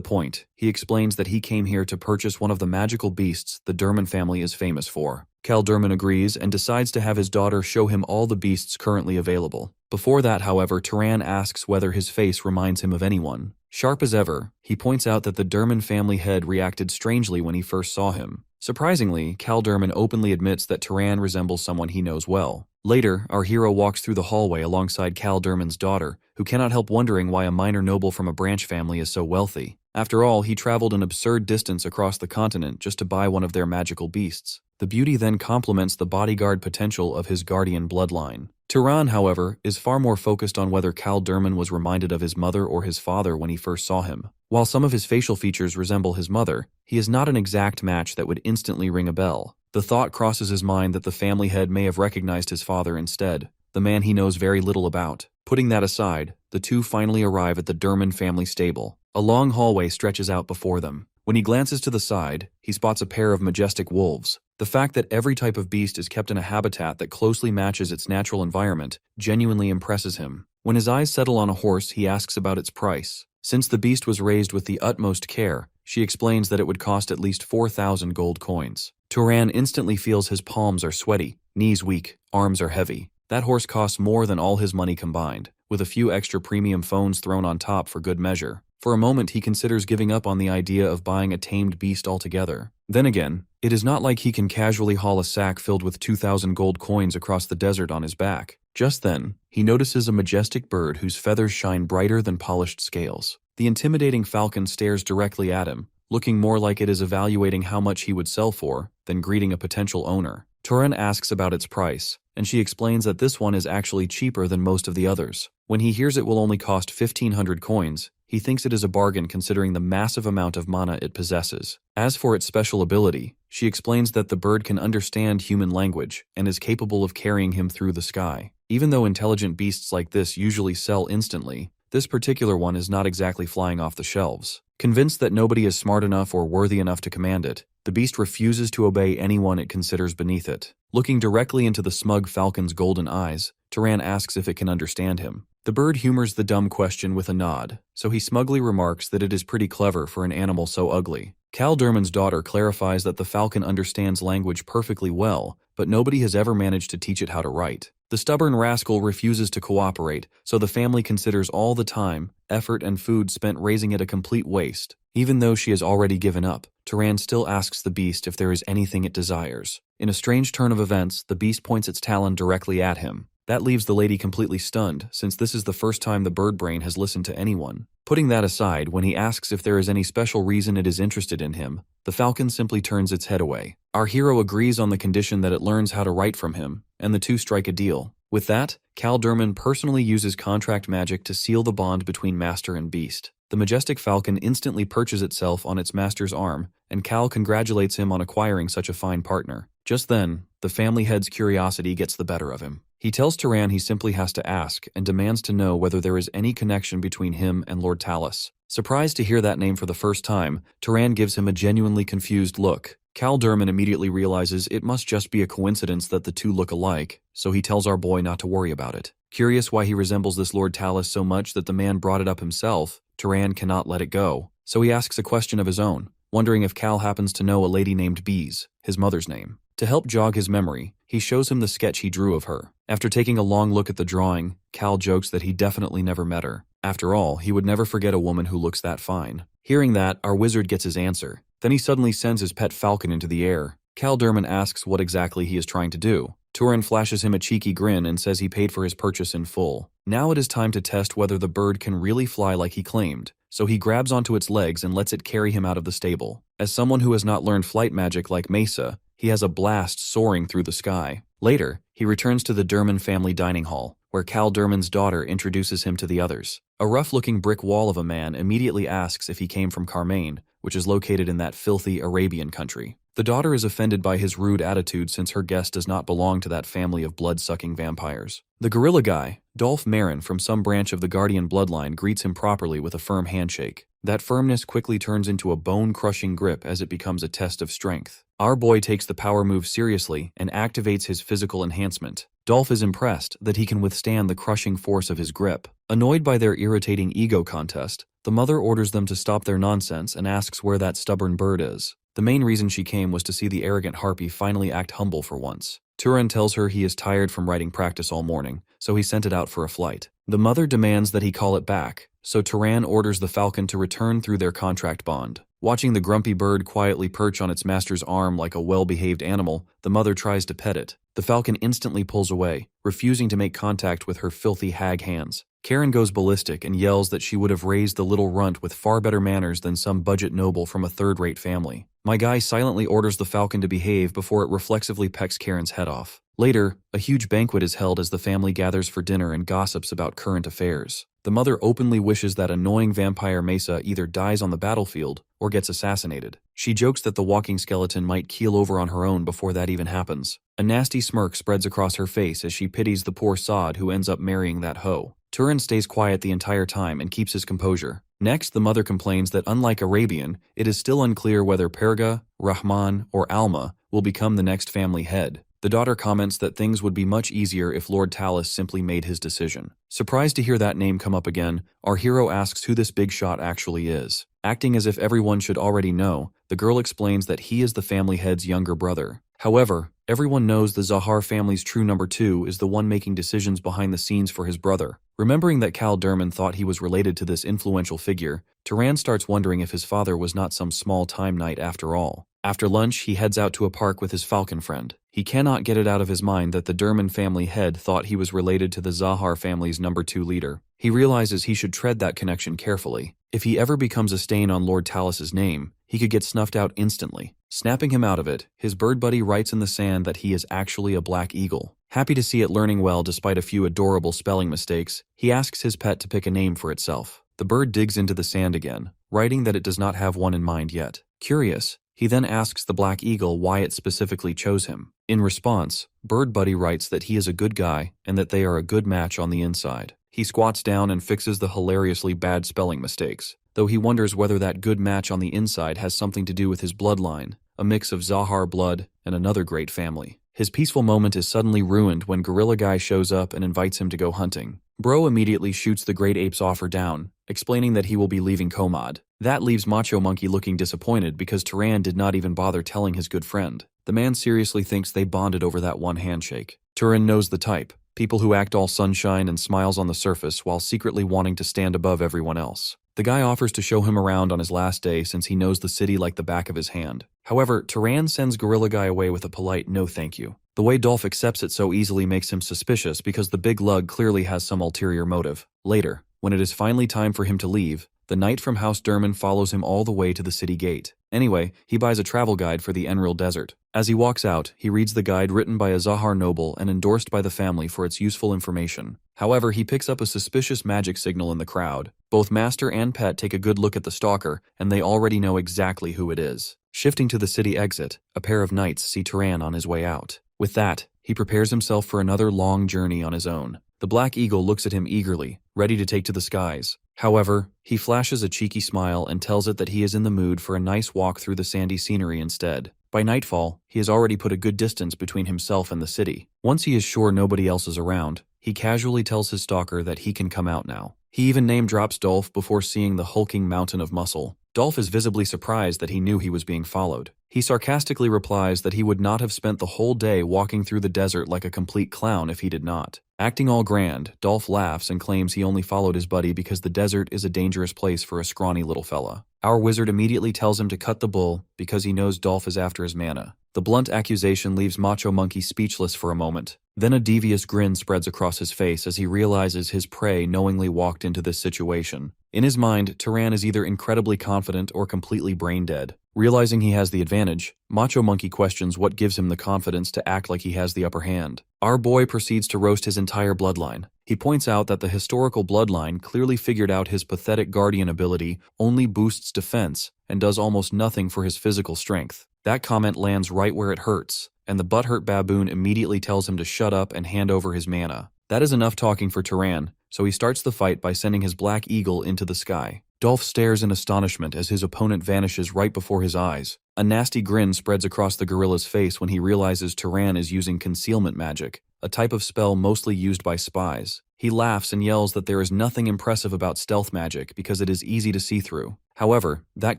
point, he explains that he came here to purchase one of the magical beasts the Durman family is famous for. Cal Durman agrees and decides to have his daughter show him all the beasts currently available. Before that, however, Turan asks whether his face reminds him of anyone. Sharp as ever, he points out that the Durman family head reacted strangely when he first saw him. Surprisingly, Cal Durman openly admits that Turan resembles someone he knows well. Later, our hero walks through the hallway alongside Cal Durman's daughter, who cannot help wondering why a minor noble from a branch family is so wealthy. After all, he traveled an absurd distance across the continent just to buy one of their magical beasts. The beauty then complements the bodyguard potential of his guardian bloodline. Turan, however, is far more focused on whether Cal Durman was reminded of his mother or his father when he first saw him. While some of his facial features resemble his mother, he is not an exact match that would instantly ring a bell. The thought crosses his mind that the family head may have recognized his father instead, the man he knows very little about. Putting that aside, the two finally arrive at the Durman family stable. A long hallway stretches out before them. When he glances to the side, he spots a pair of majestic wolves. The fact that every type of beast is kept in a habitat that closely matches its natural environment genuinely impresses him. When his eyes settle on a horse, he asks about its price. Since the beast was raised with the utmost care, she explains that it would cost at least 4,000 gold coins. Turan instantly feels his palms are sweaty, knees weak, arms are heavy. That horse costs more than all his money combined, with a few extra premium phones thrown on top for good measure. For a moment, he considers giving up on the idea of buying a tamed beast altogether. Then again, it is not like he can casually haul a sack filled with 2,000 gold coins across the desert on his back. Just then, he notices a majestic bird whose feathers shine brighter than polished scales. The intimidating falcon stares directly at him, looking more like it is evaluating how much he would sell for than greeting a potential owner. Turan asks about its price, and she explains that this one is actually cheaper than most of the others. When he hears it will only cost 1,500 coins, he thinks it is a bargain considering the massive amount of mana it possesses. As for its special ability, she explains that the bird can understand human language and is capable of carrying him through the sky. Even though intelligent beasts like this usually sell instantly, this particular one is not exactly flying off the shelves. Convinced that nobody is smart enough or worthy enough to command it, the beast refuses to obey anyone it considers beneath it. Looking directly into the smug falcon's golden eyes, Turan asks if it can understand him. The bird humors the dumb question with a nod, so he smugly remarks that it is pretty clever for an animal so ugly. Cal Durman's daughter clarifies that the falcon understands language perfectly well, but nobody has ever managed to teach it how to write. The stubborn rascal refuses to cooperate, so the family considers all the time, effort, and food spent raising it a complete waste. Even though she has already given up, Turan still asks the beast if there is anything it desires. In a strange turn of events, the beast points its talon directly at him. That leaves the lady completely stunned, since this is the first time the bird brain has listened to anyone. Putting that aside, when he asks if there is any special reason it is interested in him, the falcon simply turns its head away. Our hero agrees on the condition that it learns how to write from him, and the two strike a deal. With that, Cal Durman personally uses contract magic to seal the bond between master and beast. The majestic falcon instantly perches itself on its master's arm, and Cal congratulates him on acquiring such a fine partner. Just then, the family head's curiosity gets the better of him. He tells Turan he simply has to ask and demands to know whether there is any connection between him and Lord Talus. Surprised to hear that name for the first time, Turan gives him a genuinely confused look. Cal Durman immediately realizes it must just be a coincidence that the two look alike, so he tells our boy not to worry about it. Curious why he resembles this Lord Talus so much that the man brought it up himself, Turan cannot let it go, so he asks a question of his own, wondering if Cal happens to know a lady named Bees, his mother's name. To help jog his memory, he shows him the sketch he drew of her. After taking a long look at the drawing, Cal jokes that he definitely never met her. After all, he would never forget a woman who looks that fine. Hearing that, our wizard gets his answer. Then he suddenly sends his pet falcon into the air. Cal Durman asks what exactly he is trying to do. Turan flashes him a cheeky grin and says he paid for his purchase in full. Now it is time to test whether the bird can really fly like he claimed, so he grabs onto its legs and lets it carry him out of the stable. As someone who has not learned flight magic like Mesa, he has a blast soaring through the sky. Later, he returns to the Durman family dining hall, where Cal Durman's daughter introduces him to the others. A rough-looking brick wall of a man immediately asks if he came from Carmane, which is located in that filthy Arabian country. The daughter is offended by his rude attitude since her guest does not belong to that family of blood-sucking vampires. The gorilla guy, Dolph Marin from some branch of the Guardian bloodline, greets him properly with a firm handshake. That firmness quickly turns into a bone-crushing grip as it becomes a test of strength. Our boy takes the power move seriously and activates his physical enhancement. Dolph is impressed that he can withstand the crushing force of his grip. Annoyed by their irritating ego contest, the mother orders them to stop their nonsense and asks where that stubborn bird is. The main reason she came was to see the arrogant harpy finally act humble for once. Turan tells her he is tired from writing practice all morning, so he sent it out for a flight. The mother demands that he call it back, so Turan orders the falcon to return through their contract bond. Watching the grumpy bird quietly perch on its master's arm like a well-behaved animal, the mother tries to pet it. The falcon instantly pulls away, refusing to make contact with her filthy hag hands. Karen goes ballistic and yells that she would have raised the little runt with far better manners than some budget noble from a third-rate family. My guy silently orders the falcon to behave before it reflexively pecks Karen's head off. Later, a huge banquet is held as the family gathers for dinner and gossips about current affairs. The mother openly wishes that annoying vampire Mesa either dies on the battlefield or gets assassinated. She jokes that the walking skeleton might keel over on her own before that even happens. A nasty smirk spreads across her face as she pities the poor sod who ends up marrying that hoe. Turan stays quiet the entire time and keeps his composure. Next, the mother complains that unlike Arabian, it is still unclear whether Perga, Rahman, or Alma will become the next family head. The daughter comments that things would be much easier if Lord Talus simply made his decision. Surprised to hear that name come up again, our hero asks who this big shot actually is. Acting as if everyone should already know, the girl explains that he is the family head's younger brother. However, everyone knows the Zahar family's true number 2 is the one making decisions behind the scenes for his brother. Remembering that Cal Durman thought he was related to this influential figure, Turan starts wondering if his father was not some small-time knight after all. After lunch, he heads out to a park with his falcon friend. He cannot get it out of his mind that the Durman family head thought he was related to the Zahar family's number 2 leader. He realizes he should tread that connection carefully. If he ever becomes a stain on Lord Talus's name, he could get snuffed out instantly. Snapping him out of it, his bird buddy writes in the sand that he is actually a black eagle. Happy to see it learning well despite a few adorable spelling mistakes, he asks his pet to pick a name for itself. The bird digs into the sand again, writing that it does not have one in mind yet. Curious, he then asks the black eagle why it specifically chose him. In response, Bird Buddy writes that he is a good guy and that they are a good match on the inside. He squats down and fixes the hilariously bad spelling mistakes, though he wonders whether that good match on the inside has something to do with his bloodline, a mix of Zahar blood and another great family. His peaceful moment is suddenly ruined when Gorilla Guy shows up and invites him to go hunting. Bro immediately shoots the Great Ape's offer down, explaining that he will be leaving Komad. That leaves Macho Monkey looking disappointed because Turan did not even bother telling his good friend. The man seriously thinks they bonded over that one handshake. Turan knows the type. People who act all sunshine and smiles on the surface while secretly wanting to stand above everyone else. The guy offers to show him around on his last day since he knows the city like the back of his hand. However, Turan sends Gorilla Guy away with a polite no thank you. The way Dolph accepts it so easily makes him suspicious because the big lug clearly has some ulterior motive. Later, when it is finally time for him to leave, the knight from House Durman follows him all the way to the city gate. Anyway, he buys a travel guide for the Enril Desert. As he walks out, he reads the guide written by a Zahar noble and endorsed by the family for its useful information. However, he picks up a suspicious magic signal in the crowd. Both master and pet take a good look at the stalker, and they already know exactly who it is. Shifting to the city exit, a pair of knights see Turan on his way out. With that, he prepares himself for another long journey on his own. The Black Eagle looks at him eagerly, ready to take to the skies. However, he flashes a cheeky smile and tells it that he is in the mood for a nice walk through the sandy scenery instead. By nightfall, he has already put a good distance between himself and the city. Once he is sure nobody else is around, he casually tells his stalker that he can come out now. He even name drops Dolph before seeing the hulking mountain of muscle. Dolph is visibly surprised that he knew he was being followed. He sarcastically replies that he would not have spent the whole day walking through the desert like a complete clown if he did not. Acting all grand, Dolph laughs and claims he only followed his buddy because the desert is a dangerous place for a scrawny little fella. Our wizard immediately tells him to cut the bull because he knows Dolph is after his mana. The blunt accusation leaves Macho Monkey speechless for a moment. Then a devious grin spreads across his face as he realizes his prey knowingly walked into this situation. In his mind, Turan is either incredibly confident or completely brain-dead. Realizing he has the advantage, Macho Monkey questions what gives him the confidence to act like he has the upper hand. Our boy proceeds to roast his entire bloodline. He points out that the historical bloodline clearly figured out his pathetic guardian ability only boosts defense and does almost nothing for his physical strength. That comment lands right where it hurts, and the butthurt baboon immediately tells him to shut up and hand over his mana. That is enough talking for Turan, so he starts the fight by sending his Black Eagle into the sky. Dolph stares in astonishment as his opponent vanishes right before his eyes. A nasty grin spreads across the gorilla's face when he realizes Turan is using concealment magic, a type of spell mostly used by spies. He laughs and yells that there is nothing impressive about stealth magic because it is easy to see through. However, that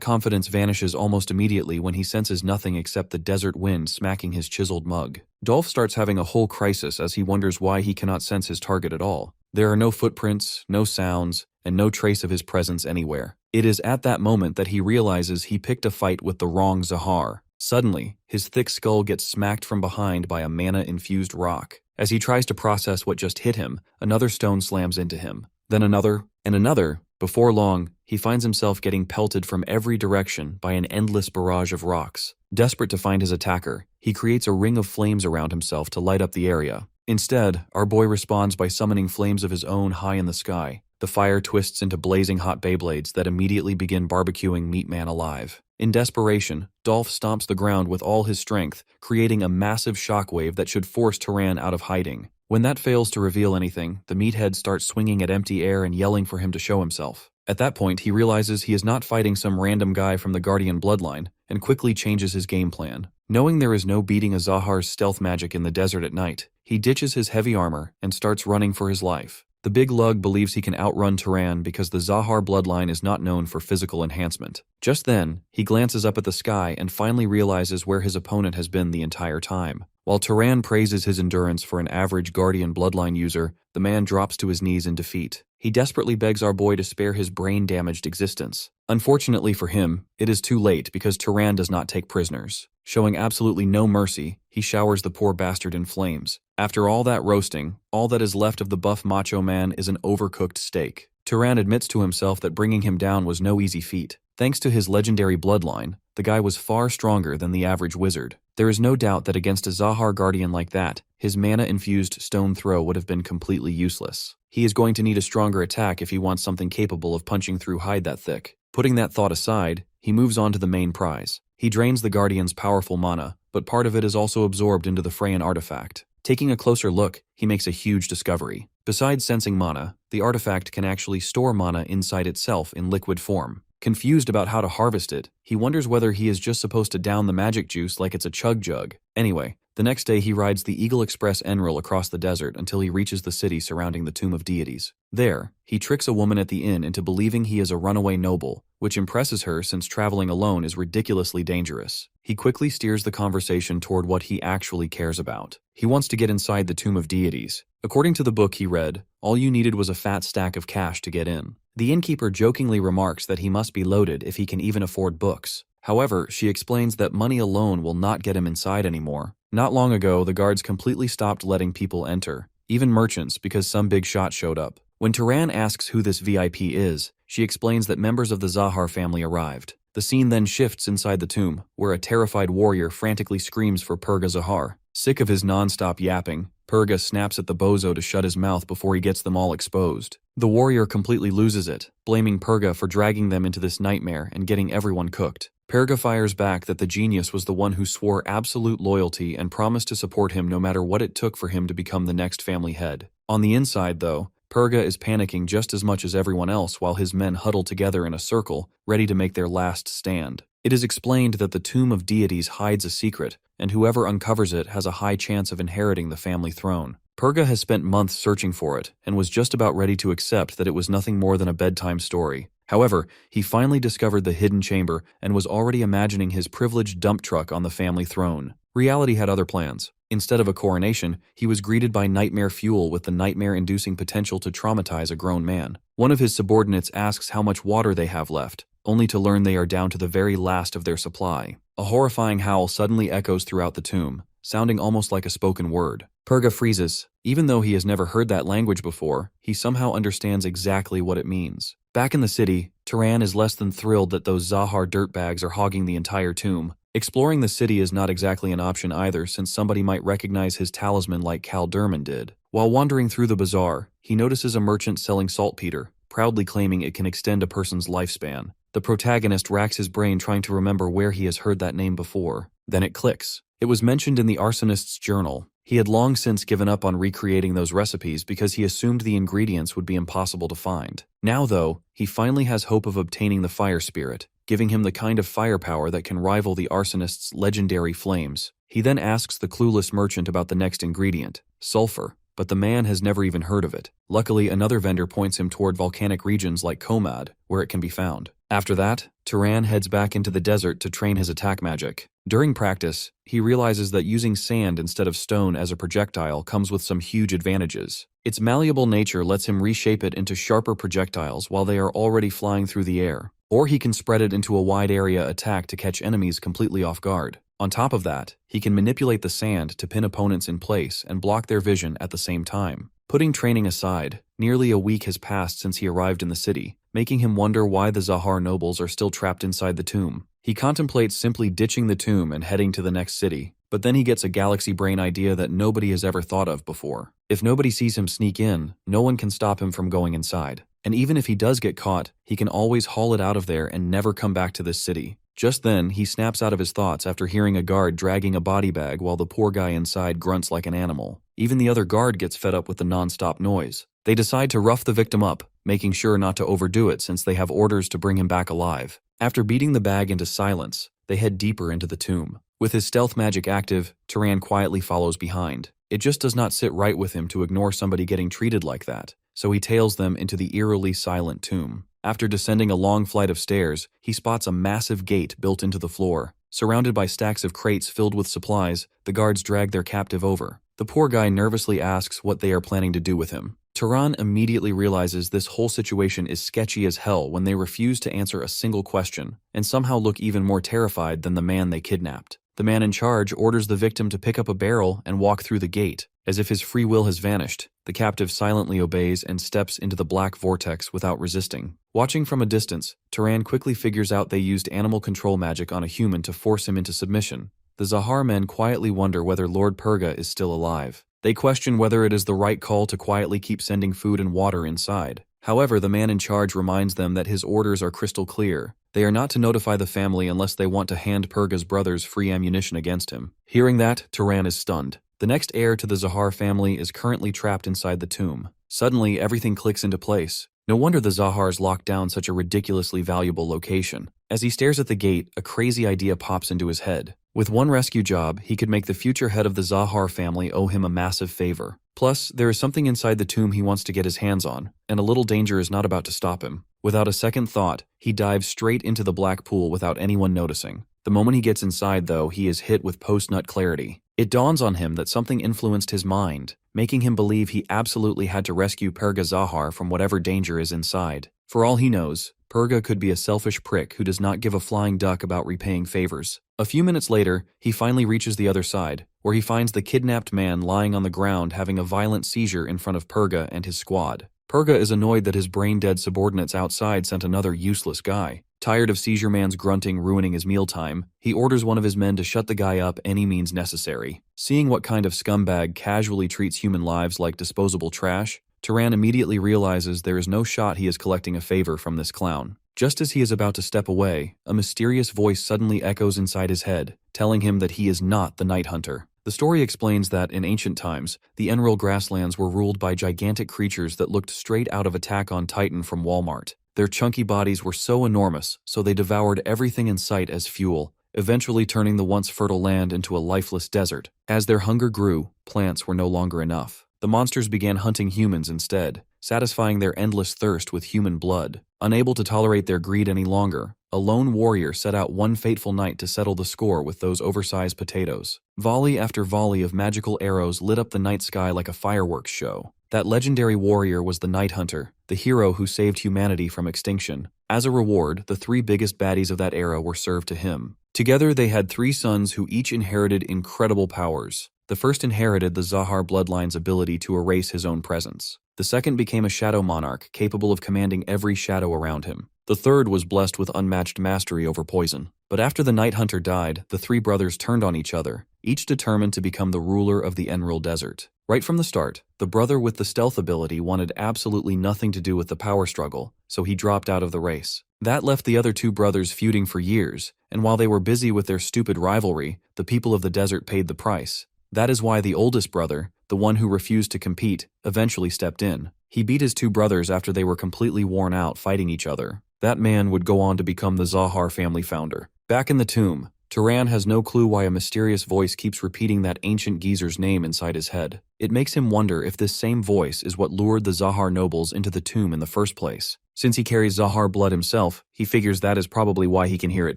confidence vanishes almost immediately when he senses nothing except the desert wind smacking his chiseled mug. Dolph starts having a whole crisis as he wonders why he cannot sense his target at all. There are no footprints, no sounds, and no trace of his presence anywhere. It is at that moment that he realizes he picked a fight with the wrong Zahar. Suddenly, his thick skull gets smacked from behind by a mana-infused rock. As he tries to process what just hit him, another stone slams into him. Then another, and another. Before long, he finds himself getting pelted from every direction by an endless barrage of rocks. Desperate to find his attacker, he creates a ring of flames around himself to light up the area. Instead, our boy responds by summoning flames of his own high in the sky. The fire twists into blazing hot Beyblades that immediately begin barbecuing Meat Man alive. In desperation, Dolph stomps the ground with all his strength, creating a massive shockwave that should force Turan out of hiding. When that fails to reveal anything, the meathead starts swinging at empty air and yelling for him to show himself. At that point, he realizes he is not fighting some random guy from the Guardian bloodline, and quickly changes his game plan. Knowing there is no beating a Zahar's stealth magic in the desert at night, he ditches his heavy armor and starts running for his life. The big lug believes he can outrun Turan because the Zahar bloodline is not known for physical enhancement. Just then, he glances up at the sky and finally realizes where his opponent has been the entire time. While Turan praises his endurance for an average Guardian bloodline user, the man drops to his knees in defeat. He desperately begs our boy to spare his brain-damaged existence. Unfortunately for him, it is too late because Turan does not take prisoners. Showing absolutely no mercy, he showers the poor bastard in flames. After all that roasting, all that is left of the buff macho man is an overcooked steak. Turan admits to himself that bringing him down was no easy feat. Thanks to his legendary bloodline, the guy was far stronger than the average wizard. There is no doubt that against a Zahar guardian like that, his mana-infused stone throw would have been completely useless. He is going to need a stronger attack if he wants something capable of punching through hide that thick. Putting that thought aside, he moves on to the main prize. He drains the guardian's powerful mana, but part of it is also absorbed into the Freyan artifact. Taking a closer look, he makes a huge discovery. Besides sensing mana, the artifact can actually store mana inside itself in liquid form. Confused about how to harvest it, he wonders whether he is just supposed to down the magic juice like it's a chug jug. Anyway, The next day he rides the Eagle Express Enroll across the desert until he reaches the city surrounding the Tomb of Deities. There, he tricks a woman at the inn into believing he is a runaway noble, which impresses her since traveling alone is ridiculously dangerous. He quickly steers the conversation toward what he actually cares about. He wants to get inside the Tomb of Deities. According to the book he read, all you needed was a fat stack of cash to get in. The innkeeper jokingly remarks that he must be loaded if he can even afford books. However, she explains that money alone will not get him inside anymore. Not long ago, the guards completely stopped letting people enter, even merchants, because some big shot showed up. When Turan asks who this VIP is, she explains that members of the Zahar family arrived. The scene then shifts inside the tomb, where a terrified warrior frantically screams for Purga Zahar. Sick of his non-stop yapping, Purga snaps at the bozo to shut his mouth before he gets them all exposed. The warrior completely loses it, blaming Purga for dragging them into this nightmare and getting everyone cooked. Purga fires back that the genius was the one who swore absolute loyalty and promised to support him no matter what it took for him to become the next family head. On the inside, though, Purga is panicking just as much as everyone else while his men huddle together in a circle, ready to make their last stand. It is explained that the Tomb of Deities hides a secret, and whoever uncovers it has a high chance of inheriting the family throne. Purga has spent months searching for it, and was just about ready to accept that it was nothing more than a bedtime story. However, he finally discovered the hidden chamber and was already imagining his privileged dump truck on the family throne. Reality had other plans. Instead of a coronation, he was greeted by nightmare fuel with the nightmare-inducing potential to traumatize a grown man. One of his subordinates asks how much water they have left, only to learn they are down to the very last of their supply. A horrifying howl suddenly echoes throughout the tomb, sounding almost like a spoken word. Purga freezes. Even though he has never heard that language before, he somehow understands exactly what it means. Back in the city, Turan is less than thrilled that those Zahar dirtbags are hogging the entire tomb. Exploring the city is not exactly an option either, since somebody might recognize his talisman like Cal Durman did. While wandering through the bazaar, he notices a merchant selling saltpeter, proudly claiming it can extend a person's lifespan. The protagonist racks his brain trying to remember where he has heard that name before. Then it clicks. It was mentioned in the arsonist's journal. He had long since given up on recreating those recipes because he assumed the ingredients would be impossible to find. Now, though, he finally has hope of obtaining the fire spirit, giving him the kind of firepower that can rival the arsonist's legendary flames. He then asks the clueless merchant about the next ingredient, sulfur, but the man has never even heard of it. Luckily, another vendor points him toward volcanic regions like Komad, where it can be found. After that, Turan heads back into the desert to train his attack magic. During practice, he realizes that using sand instead of stone as a projectile comes with some huge advantages. Its malleable nature lets him reshape it into sharper projectiles while they are already flying through the air. Or he can spread it into a wide area attack to catch enemies completely off guard. On top of that, he can manipulate the sand to pin opponents in place and block their vision at the same time. Putting training aside, nearly a week has passed since he arrived in the city, making him wonder why the Zahar nobles are still trapped inside the tomb. He contemplates simply ditching the tomb and heading to the next city, but then he gets a galaxy brain idea that nobody has ever thought of before. If nobody sees him sneak in, no one can stop him from going inside. And even if he does get caught, he can always haul it out of there and never come back to this city. Just then, he snaps out of his thoughts after hearing a guard dragging a body bag while the poor guy inside grunts like an animal. Even the other guard gets fed up with the non-stop noise. They decide to rough the victim up, making sure not to overdo it since they have orders to bring him back alive. After beating the bag into silence, they head deeper into the tomb. With his stealth magic active, Turan quietly follows behind. It just does not sit right with him to ignore somebody getting treated like that, so he tails them into the eerily silent tomb. After descending a long flight of stairs, he spots a massive gate built into the floor. Surrounded by stacks of crates filled with supplies, the guards drag their captive over. The poor guy nervously asks what they are planning to do with him. Turan immediately realizes this whole situation is sketchy as hell when they refuse to answer a single question, and somehow look even more terrified than the man they kidnapped. The man in charge orders the victim to pick up a barrel and walk through the gate. As if his free will has vanished, the captive silently obeys and steps into the black vortex without resisting. Watching from a distance, Turan quickly figures out they used animal control magic on a human to force him into submission. The Zahar men quietly wonder whether Lord Purga is still alive. They question whether it is the right call to quietly keep sending food and water inside. However, the man in charge reminds them that his orders are crystal clear. They are not to notify the family unless they want to hand Purga's brothers free ammunition against him. Hearing that, Turan is stunned. The next heir to the Zahar family is currently trapped inside the tomb. Suddenly, everything clicks into place. No wonder the Zahars locked down such a ridiculously valuable location. As he stares at the gate, a crazy idea pops into his head. With one rescue job, he could make the future head of the Zahar family owe him a massive favor. Plus, there is something inside the tomb he wants to get his hands on, and a little danger is not about to stop him. Without a second thought, he dives straight into the black pool without anyone noticing. The moment he gets inside, though, he is hit with post-nut clarity. It dawns on him that something influenced his mind, making him believe he absolutely had to rescue Perga Zahar from whatever danger is inside. For all he knows, Perga could be a selfish prick who does not give a flying duck about repaying favors. A few minutes later, he finally reaches the other side, where he finds the kidnapped man lying on the ground having a violent seizure in front of Perga and his squad. Perga is annoyed that his brain-dead subordinates outside sent another useless guy. Tired of Seizure Man's grunting ruining his mealtime, he orders one of his men to shut the guy up any means necessary. Seeing what kind of scumbag casually treats human lives like disposable trash, Turan immediately realizes there is no shot he is collecting a favor from this clown. Just as he is about to step away, a mysterious voice suddenly echoes inside his head, telling him that he is not the Night Hunter. The story explains that, in ancient times, the Enroll grasslands were ruled by gigantic creatures that looked straight out of Attack on Titan from Walmart. Their chunky bodies were so enormous, so they devoured everything in sight as fuel, eventually turning the once fertile land into a lifeless desert. As their hunger grew, plants were no longer enough. The monsters began hunting humans instead, satisfying their endless thirst with human blood. Unable to tolerate their greed any longer, a lone warrior set out one fateful night to settle the score with those oversized potatoes. Volley after volley of magical arrows lit up the night sky like a fireworks show. That legendary warrior was the Night Hunter, the hero who saved humanity from extinction. As a reward, the three biggest baddies of that era were served to him. Together they had 3 sons who each inherited incredible powers. The first inherited the Zahar bloodline's ability to erase his own presence. The second became a shadow monarch capable of commanding every shadow around him. The third was blessed with unmatched mastery over poison. But after the Night Hunter died, the 3 brothers turned on each other, each determined to become the ruler of the Enroll Desert. Right from the start, the brother with the stealth ability wanted absolutely nothing to do with the power struggle, so he dropped out of the race. That left the other 2 brothers feuding for years, and while they were busy with their stupid rivalry, the people of the desert paid the price. That is why the oldest brother, the one who refused to compete, eventually stepped in. He beat his 2 brothers after they were completely worn out fighting each other. That man would go on to become the Zahar family founder. Back in the tomb, Turan has no clue why a mysterious voice keeps repeating that ancient geezer's name inside his head. It makes him wonder if this same voice is what lured the Zahar nobles into the tomb in the first place. Since he carries Zahar blood himself, he figures that is probably why he can hear it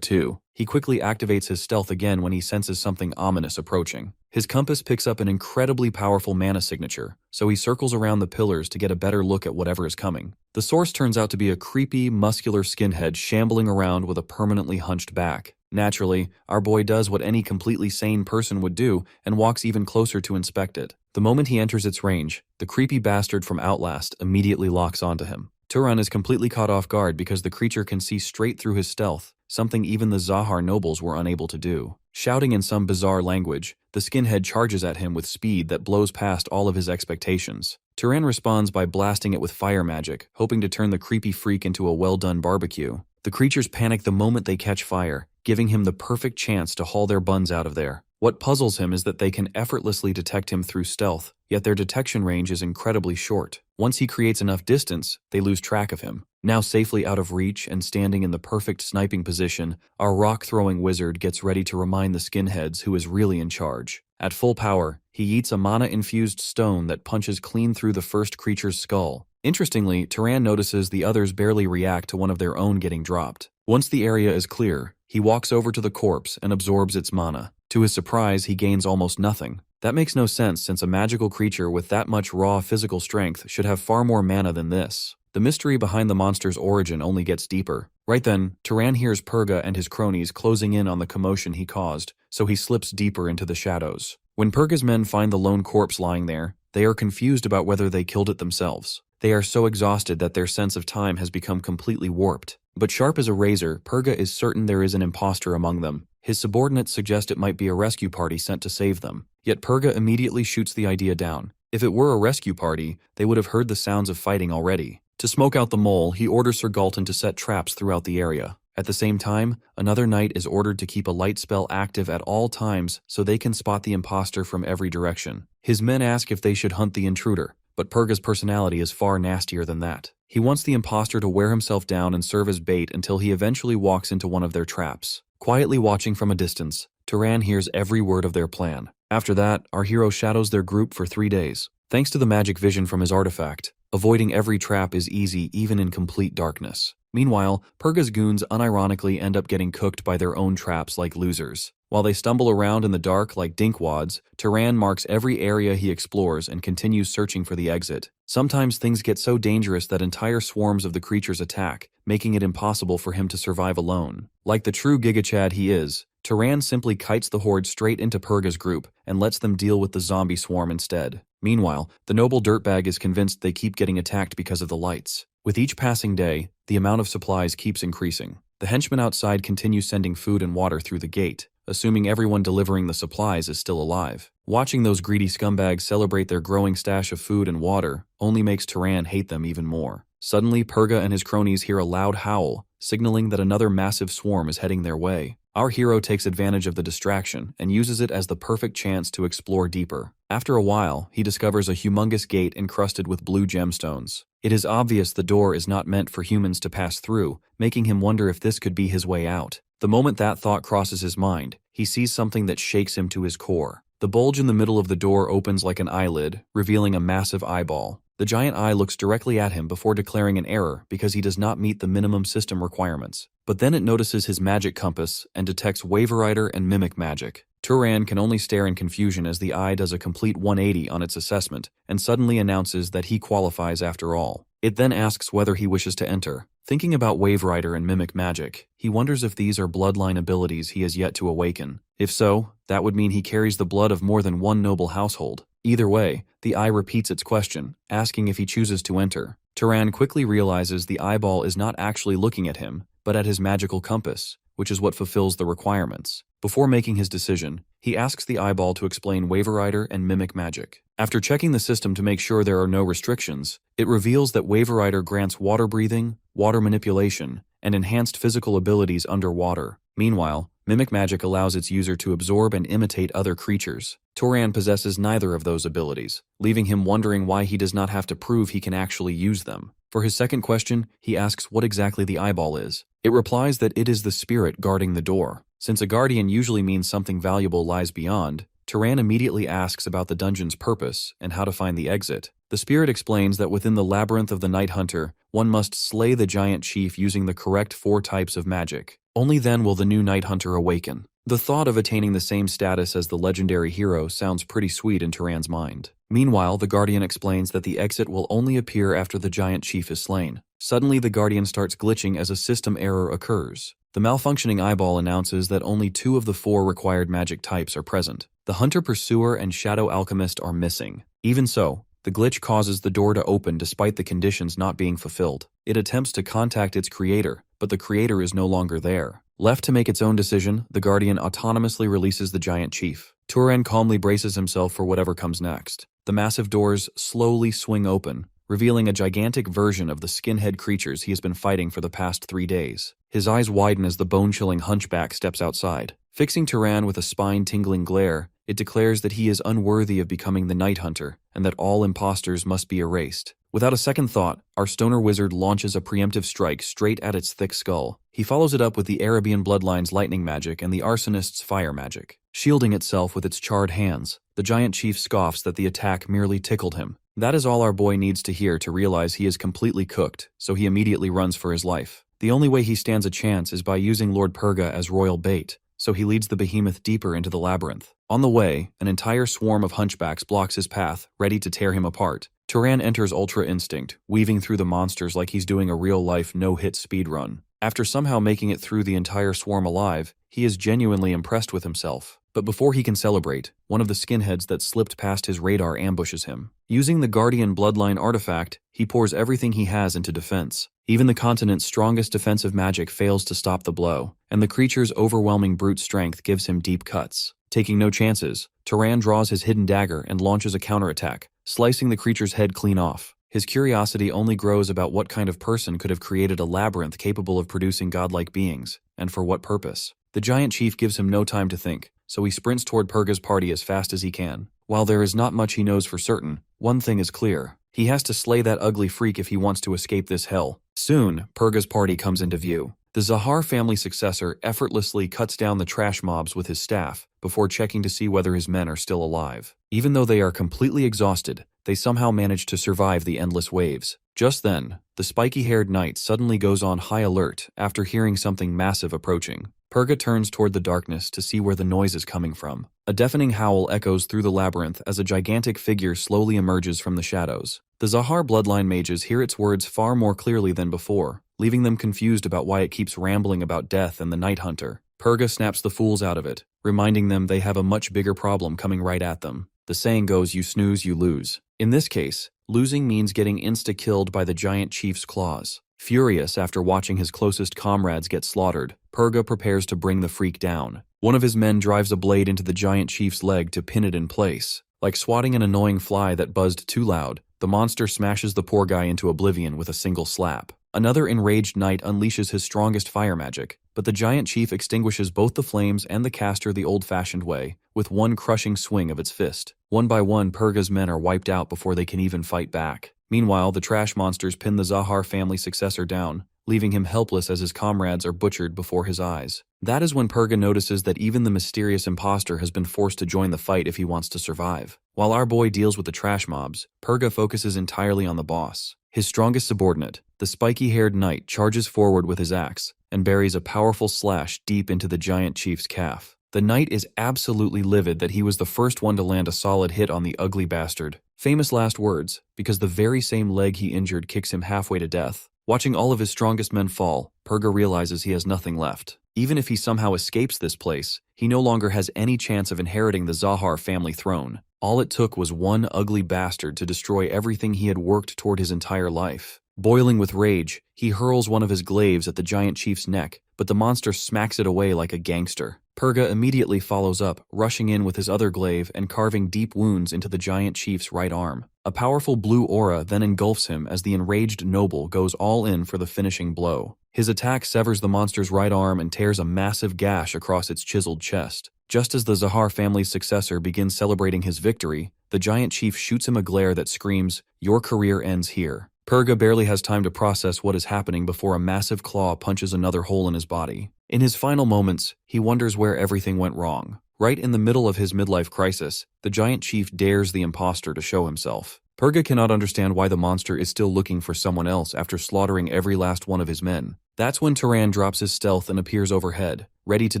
too. He quickly activates his stealth again when he senses something ominous approaching. His compass picks up an incredibly powerful mana signature, so he circles around the pillars to get a better look at whatever is coming. The source turns out to be a creepy, muscular skinhead shambling around with a permanently hunched back. Naturally, our boy does what any completely sane person would do and walks even closer to inspect it. The moment he enters its range, the creepy bastard from Outlast immediately locks onto him. Turan is completely caught off guard because the creature can see straight through his stealth, something even the Zahar nobles were unable to do. Shouting in some bizarre language, the skinhead charges at him with speed that blows past all of his expectations. Turan responds by blasting it with fire magic, hoping to turn the creepy freak into a well-done barbecue. The creatures panic the moment they catch fire, giving him the perfect chance to haul their buns out of there. What puzzles him is that they can effortlessly detect him through stealth, yet their detection range is incredibly short. Once he creates enough distance, they lose track of him. Now safely out of reach and standing in the perfect sniping position, our rock-throwing wizard gets ready to remind the skinheads who is really in charge. At full power, he eats a mana-infused stone that punches clean through the first creature's skull. Interestingly, Turan notices the others barely react to one of their own getting dropped. Once the area is clear, he walks over to the corpse and absorbs its mana. To his surprise, he gains almost nothing. That makes no sense since a magical creature with that much raw physical strength should have far more mana than this. The mystery behind the monster's origin only gets deeper. Right then, Turan hears Perga and his cronies closing in on the commotion he caused, so he slips deeper into the shadows. When Perga's men find the lone corpse lying there, they are confused about whether they killed it themselves. They are so exhausted that their sense of time has become completely warped. But sharp as a razor, Perga is certain there is an imposter among them. His subordinates suggest it might be a rescue party sent to save them. Yet Perga immediately shoots the idea down. If it were a rescue party, they would have heard the sounds of fighting already. To smoke out the mole, he orders Sir Galton to set traps throughout the area. At the same time, another knight is ordered to keep a light spell active at all times so they can spot the imposter from every direction. His men ask if they should hunt the intruder, but Perga's personality is far nastier than that. He wants the imposter to wear himself down and serve as bait until he eventually walks into one of their traps. Quietly watching from a distance, Turan hears every word of their plan. After that, our hero shadows their group for 3 days. Thanks to the magic vision from his artifact, avoiding every trap is easy even in complete darkness. Meanwhile, Purga's goons unironically end up getting cooked by their own traps like losers. While they stumble around in the dark like dinkwads, Turan marks every area he explores and continues searching for the exit. Sometimes things get so dangerous that entire swarms of the creatures attack, making it impossible for him to survive alone. Like the true gigachad he is, Turan simply kites the horde straight into Purga's group and lets them deal with the zombie swarm instead. Meanwhile, the noble dirtbag is convinced they keep getting attacked because of the lights. With each passing day, the amount of supplies keeps increasing. The henchmen outside continue sending food and water through the gate, assuming everyone delivering the supplies is still alive. Watching those greedy scumbags celebrate their growing stash of food and water only makes Turan hate them even more. Suddenly, Purga and his cronies hear a loud howl, signaling that another massive swarm is heading their way. Our hero takes advantage of the distraction and uses it as the perfect chance to explore deeper. After a while, he discovers a humongous gate encrusted with blue gemstones. It is obvious the door is not meant for humans to pass through, making him wonder if this could be his way out. The moment that thought crosses his mind, he sees something that shakes him to his core. The bulge in the middle of the door opens like an eyelid, revealing a massive eyeball. The giant eye looks directly at him before declaring an error because he does not meet the minimum system requirements. But then it notices his magic compass and detects Waverider and Mimic magic. Turan can only stare in confusion as the eye does a complete 180 on its assessment and suddenly announces that he qualifies after all. It then asks whether he wishes to enter. Thinking about Waverider and Mimic magic, he wonders if these are bloodline abilities he has yet to awaken. If so, that would mean he carries the blood of more than one noble household. Either way, the eye repeats its question, asking if he chooses to enter. Turan quickly realizes the eyeball is not actually looking at him, but at his magical compass, which is what fulfills the requirements. Before making his decision, he asks the eyeball to explain Waverider and Mimic magic. After checking the system to make sure there are no restrictions, it reveals that Waverider grants water breathing, water manipulation, and enhanced physical abilities underwater. Meanwhile, Mimic magic allows its user to absorb and imitate other creatures. Turan possesses neither of those abilities, leaving him wondering why he does not have to prove he can actually use them. For his second question, he asks what exactly the eyeball is. It replies that it is the spirit guarding the door. Since a guardian usually means something valuable lies beyond, Turan immediately asks about the dungeon's purpose and how to find the exit. The spirit explains that within the labyrinth of the Night Hunter, one must slay the giant chief using the correct 4 types of magic. Only then will the new Night Hunter awaken. The thought of attaining the same status as the legendary hero sounds pretty sweet in Turan's mind. Meanwhile, the Guardian explains that the exit will only appear after the giant chief is slain. Suddenly, the Guardian starts glitching as a system error occurs. The malfunctioning eyeball announces that only 2 of the 4 required magic types are present. The Hunter Pursuer and Shadow Alchemist are missing. Even so, the glitch causes the door to open despite the conditions not being fulfilled. It attempts to contact its creator, but the creator is no longer there. Left to make its own decision, the Guardian autonomously releases the giant chief. Turan calmly braces himself for whatever comes next. The massive doors slowly swing open, revealing a gigantic version of the skinhead creatures he has been fighting for the past 3 days. His eyes widen as the bone-chilling hunchback steps outside. Fixing Turan with a spine-tingling glare, it declares that he is unworthy of becoming the Night Hunter, and that all imposters must be erased. Without a second thought, our stoner wizard launches a preemptive strike straight at its thick skull. He follows it up with the Arabian bloodline's lightning magic and the arsonist's fire magic. Shielding itself with its charred hands, the giant chief scoffs that the attack merely tickled him. That is all our boy needs to hear to realize he is completely cooked, so he immediately runs for his life. The only way he stands a chance is by using Lord Purga as royal bait, so he leads the behemoth deeper into the labyrinth. On the way, an entire swarm of hunchbacks blocks his path, ready to tear him apart. Turan enters Ultra Instinct, weaving through the monsters like he's doing a real-life no-hit speedrun. After somehow making it through the entire swarm alive, he is genuinely impressed with himself. But before he can celebrate, one of the skinheads that slipped past his radar ambushes him. Using the Guardian Bloodline artifact, he pours everything he has into defense. Even the continent's strongest defensive magic fails to stop the blow, and the creature's overwhelming brute strength gives him deep cuts. Taking no chances, Turan draws his hidden dagger and launches a counterattack, slicing the creature's head clean off. His curiosity only grows about what kind of person could have created a labyrinth capable of producing godlike beings, and for what purpose. The giant chief gives him no time to think, so he sprints toward Purga's party as fast as he can. While there is not much he knows for certain, one thing is clear. He has to slay that ugly freak if he wants to escape this hell. Soon, Purga's party comes into view. The Zahar family successor effortlessly cuts down the trash mobs with his staff before checking to see whether his men are still alive. Even though they are completely exhausted, they somehow manage to survive the endless waves. Just then, the spiky-haired knight suddenly goes on high alert after hearing something massive approaching. Purga turns toward the darkness to see where the noise is coming from. A deafening howl echoes through the labyrinth as a gigantic figure slowly emerges from the shadows. The Zahar bloodline mages hear its words far more clearly than before, leaving them confused about why it keeps rambling about death and the Night Hunter. Purga snaps the fools out of it, reminding them they have a much bigger problem coming right at them. The saying goes, you snooze, you lose. In this case, losing means getting insta-killed by the giant chief's claws. Furious after watching his closest comrades get slaughtered, Purga prepares to bring the freak down. One of his men drives a blade into the giant chief's leg to pin it in place. Like swatting an annoying fly that buzzed too loud, the monster smashes the poor guy into oblivion with a single slap. Another enraged knight unleashes his strongest fire magic, but the giant chief extinguishes both the flames and the caster the old-fashioned way, with one crushing swing of its fist. One by one, Purga's men are wiped out before they can even fight back. Meanwhile, the trash monsters pin the Zahar family successor down, leaving him helpless as his comrades are butchered before his eyes. That is when Purga notices that even the mysterious imposter has been forced to join the fight if he wants to survive. While our boy deals with the trash mobs, Purga focuses entirely on the boss. His strongest subordinate, the spiky-haired knight, charges forward with his axe and buries a powerful slash deep into the giant chief's calf. The knight is absolutely livid that he was the first one to land a solid hit on the ugly bastard. Famous last words, because the very same leg he injured kicks him halfway to death. Watching all of his strongest men fall, Purga realizes he has nothing left. Even if he somehow escapes this place, he no longer has any chance of inheriting the Zahar family throne. All it took was one ugly bastard to destroy everything he had worked toward his entire life. Boiling with rage, he hurls one of his glaives at the giant chief's neck, but the monster smacks it away like a gangster. Purga immediately follows up, rushing in with his other glaive and carving deep wounds into the giant chief's right arm. A powerful blue aura then engulfs him as the enraged noble goes all in for the finishing blow. His attack severs the monster's right arm and tears a massive gash across its chiseled chest. Just as the Zahar family's successor begins celebrating his victory, the giant chief shoots him a glare that screams, "Your career ends here." Purga barely has time to process what is happening before a massive claw punches another hole in his body. In his final moments, he wonders where everything went wrong. Right in the middle of his midlife crisis, the giant chief dares the imposter to show himself. Purga cannot understand why the monster is still looking for someone else after slaughtering every last one of his men. That's when Turan drops his stealth and appears overhead, ready to